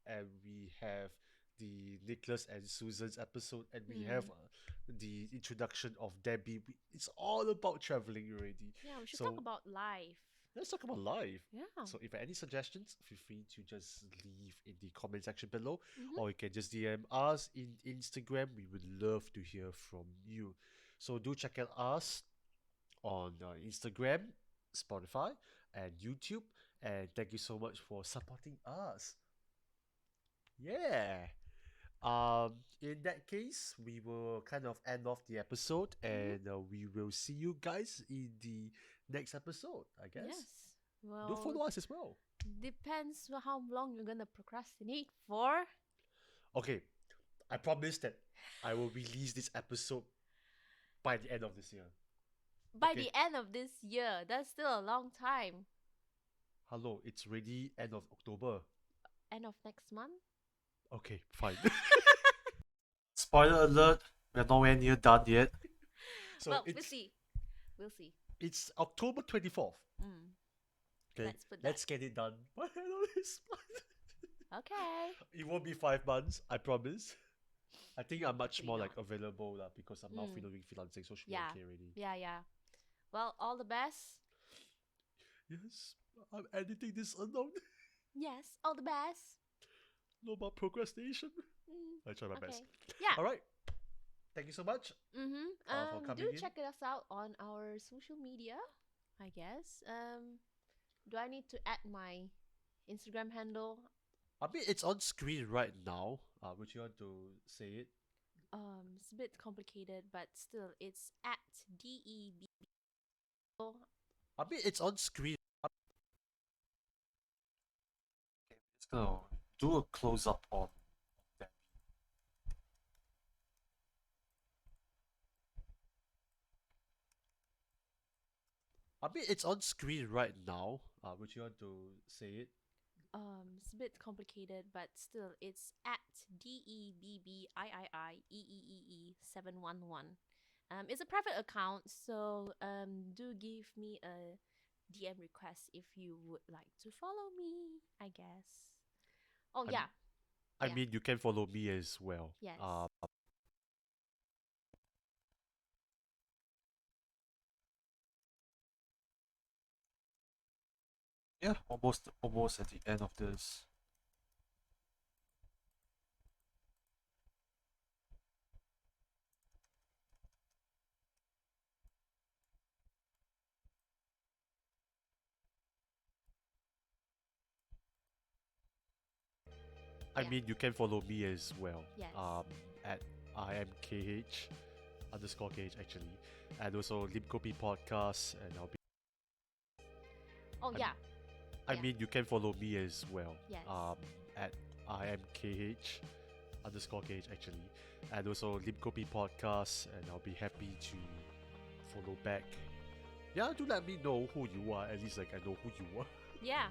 and we have the Nicholas and Susan's episode, and we have Mm. the introduction of Debbie. It's all about traveling already. Yeah, we should talk So about life. let's talk about life. Yeah. So if any suggestions, feel free to just leave in the comment section below, Mm-hmm. or you can just DM us in Instagram. We would love to hear from you. So do check out us on Instagram, Spotify, and YouTube. And thank you so much for supporting us. Yeah. In that case, we will kind of end off the episode, Mm-hmm. and we will see you guys in the next episode, I guess. Yes. Do Well, follow us as well. depends how long you're gonna procrastinate for. Okay, I promise that I will release this episode by the end of this year. By Okay. the end of this year, that's still a long time. Hello, it's already end of October. End of next month. Okay, fine. Spoiler alert, we're nowhere near done yet. So Well, we'll it's see. We'll see. it's October 24th. Mm. Okay, Let's put that. let's get it done by the end of this month. Okay. It won't be 5 months, I promise. I think I'm much Hopefully more not. like available lah, because I'm now Mm. doing freelancing, so should Yeah. be okay already. Yeah, yeah. Well, all the best. Yes, I'm editing this alone. Yes, all the best. No more procrastination. Mm. I try my Okay. best. Yeah. All right. Thank you so much. Mm-hmm. for coming Do in. check us out on our social media, I guess. Do I need to add my Instagram handle? I mean, it's on screen right now. Would you want to say it? It's a bit complicated, but still, it's at DEB. I mean, it's on screen. Just gonna do a close up on that. I mean, it's on screen right now. Would you want to say it? It's a bit complicated, but still, it's at DEBBIIIEEE711. It's a private account, so do give me a DM request if you would like to follow me, I guess. Oh I'm- yeah, I Yeah. mean, you can follow me as well. yes. Yeah, almost at the end of this. I Yeah. mean, you can follow me as well. Yes. At IMKH underscore KH actually. And also Lim Kopi podcast, and I'll be. Oh I'm- yeah, I Yeah. mean, you can follow me as well. Yes. At IMKH underscore KH actually. And also Lim Kopi podcast, and I'll be happy to follow back. Yeah, do let me know who you are. At least like I know who you are. yeah.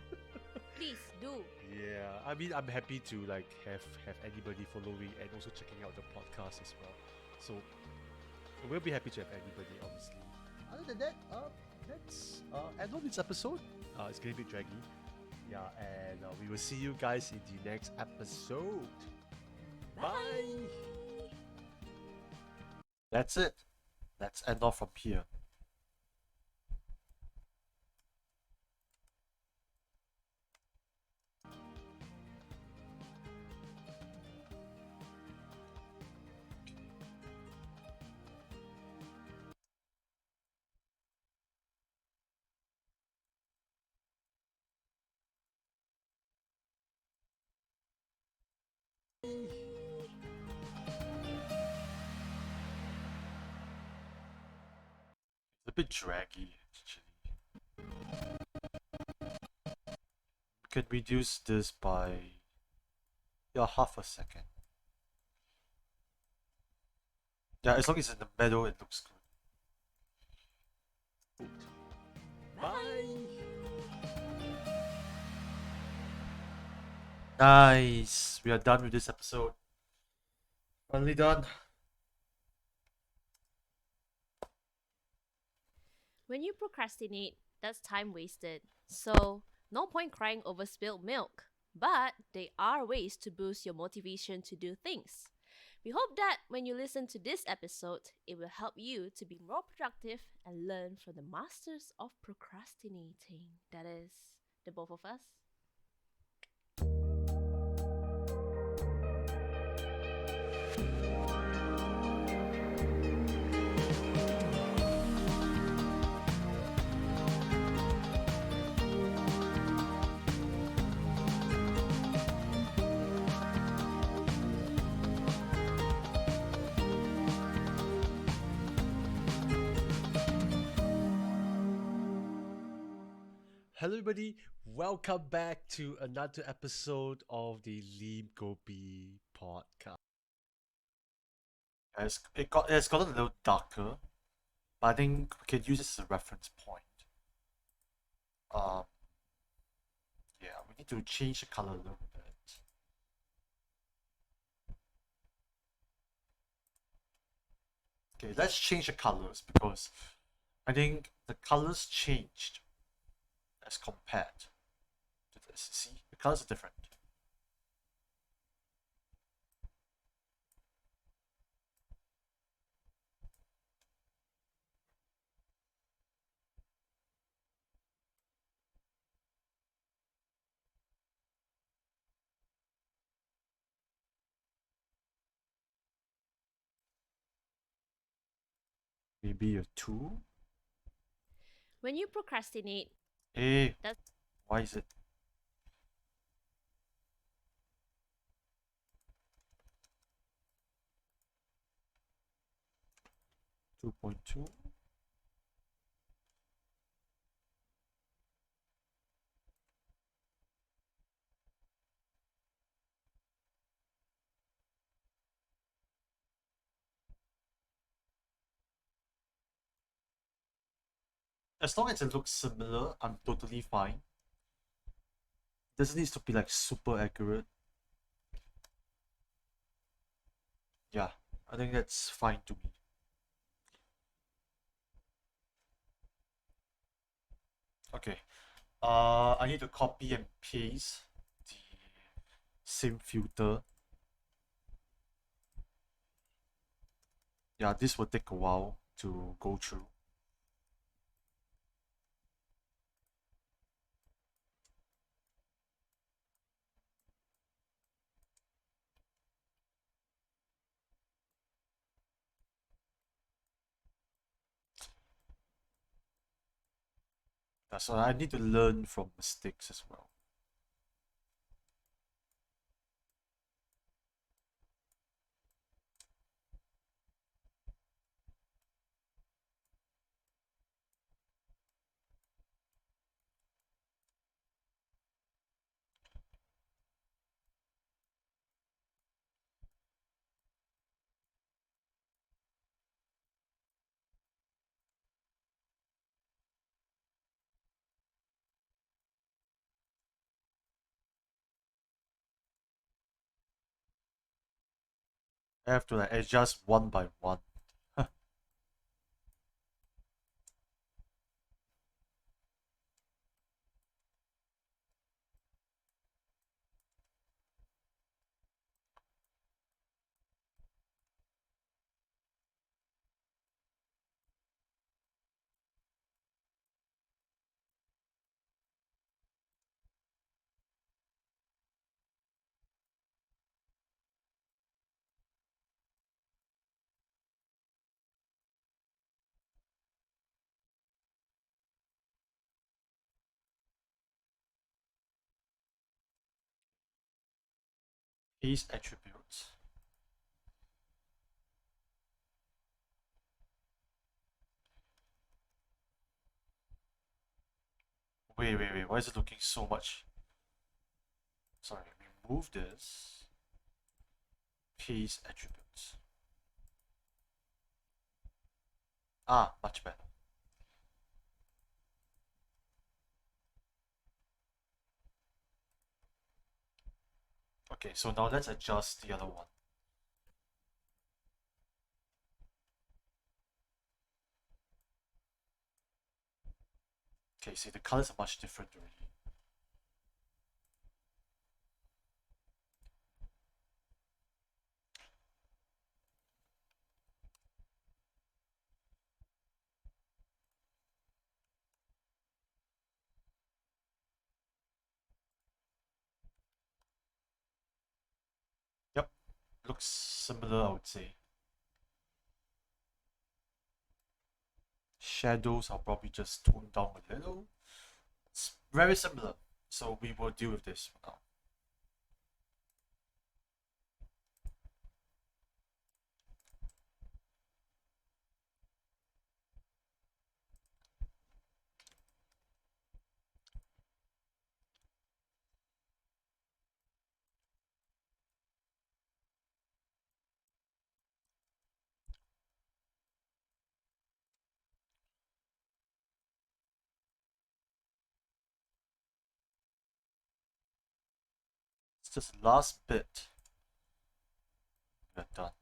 Please do. Yeah, I mean, I'm happy to like have anybody following and also checking out the podcast as well. So we'll be happy to have anybody, obviously. Other than that, let's end on this episode. It's getting a bit draggy. Yeah, and we will see you guys in the next episode. Bye. That's it. Let's end off from here. It's a bit draggy, actually. We can reduce this by half a second. Yeah, as long as it's in the middle, it looks good. Bye. Nice. We are done with this episode. Finally done. When you procrastinate, that's time wasted. So, no point crying over spilled milk. but they are ways to boost your motivation to do things. We hope that when you listen to this episode, it will help you to be more productive and learn from the masters of procrastinating. That is, the both of us. Hello, everybody. Welcome back to another episode of the Lim Kopi podcast. It's gotten a little darker, but I think we can use this as a reference point. Um, yeah, we need to change the color a little bit. Okay, let's change the colors because I think the colors changed as compared to this. See, the colors are different. Maybe a 2. When you procrastinate, Eh, that's why is it 2.2? As long as it looks similar, I'm totally fine. Doesn't need to be like super accurate. Yeah, I think that's fine to me. Okay. I need to copy and paste the same filter. Yeah, this will take a while to go through. Yeah, so I need to learn from mistakes as well. I have to like adjust one by one. Paste attributes. Wait. Why is it looking so much? Sorry, remove this. Paste attributes. Ah, much better. Okay, so now let's adjust the other one. Okay, see the colors are much different already. looks similar, I would say. Shadows I'll probably just tone down a little. It's very similar, so we will deal with this for now. It's just the last bit. We're done.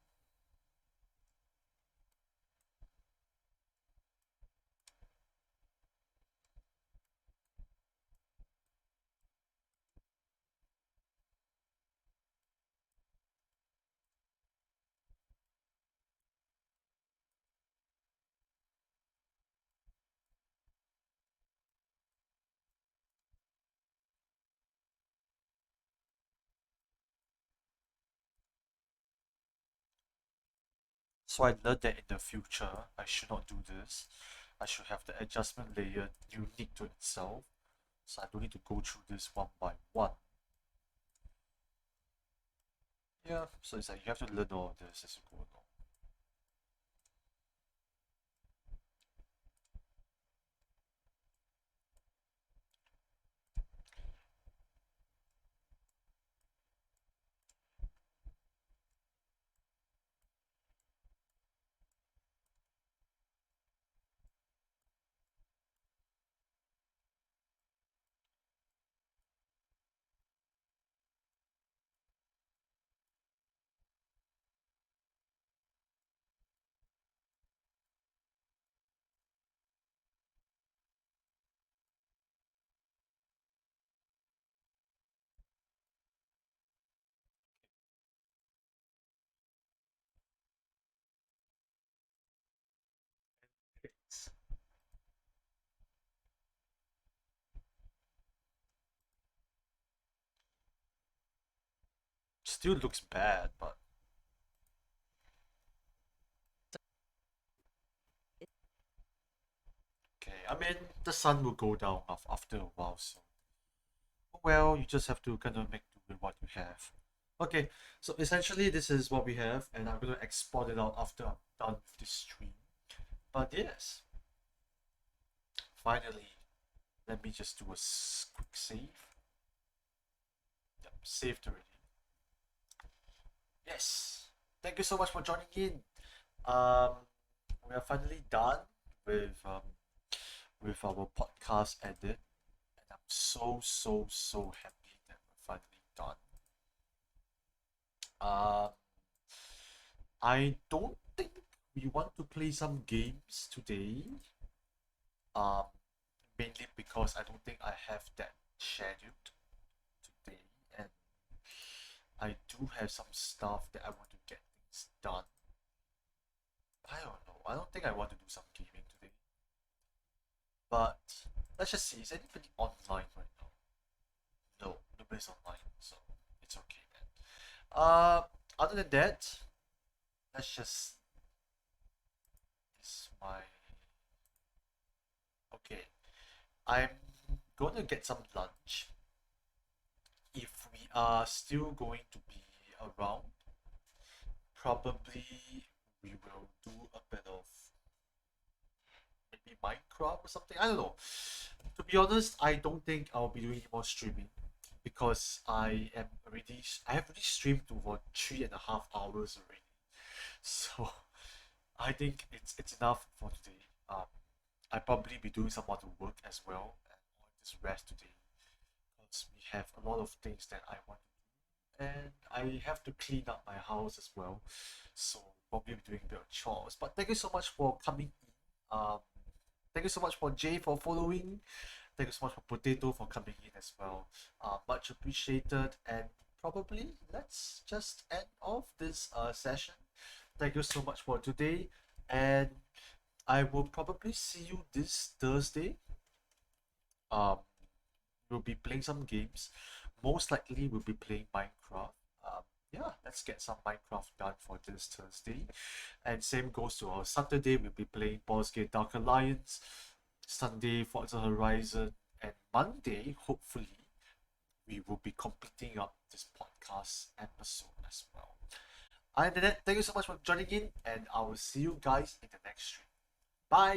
So I learned that in the future, I should not do this. I should have the adjustment layer unique to itself. So I don't need to go through this one by one. Yeah, so it's like you have to learn all of this as you go along. It's still looks bad, but okay. I mean, the sun will go down after a while, so well, you just have to kind of make do with what you have. Okay, so essentially this is what we have, and I'm gonna export it out after I'm done with this stream. But yes, finally, let me just do a quick save. Yep, saved already. Yes, thank you so much for joining in. Um, we are finally done with um with our podcast edit, and I'm so happy that we're finally done. Um, I don't think we want to play some games today. Um, Mainly because I don't think I have that scheduled today, and I do have some stuff that I want to get things done. I don't know. I don't think I want to do some gaming today. But let's just see. Is anybody online right now? No, nobody's online, so it's okay then. Other than that, let's just is my okay. I'm gonna get some lunch. If we are still going to be around, probably we will do a bit of maybe Minecraft or something. I don't know. To be honest, I don't think I'll be doing any more streaming because I have already streamed for 3.5 hours already. So I think it's enough for today. I probably be doing some more to work as well and all this rest today because we have a lot of things that I want to do and I have to clean up my house as well. So probably be doing a bit of chores. But thank you so much for coming in. Thank you so much for Jay for following. Thank you so much for Potato for coming in as well. Much appreciated. And probably let's just end off this session. Thank you so much for today. And I will probably see you this Thursday. Um, we'll be playing some games. Most likely, we'll be playing Minecraft. yeah, let's get some Minecraft done for this Thursday. And same goes to our Saturday. We'll be playing Baldur's Gate Dark Alliance. Sunday, Forza Horizon. And Monday, hopefully, we will be completing up this podcast episode as well. Other than that, thank you so much for joining in, and I will see you guys in the next stream. Bye!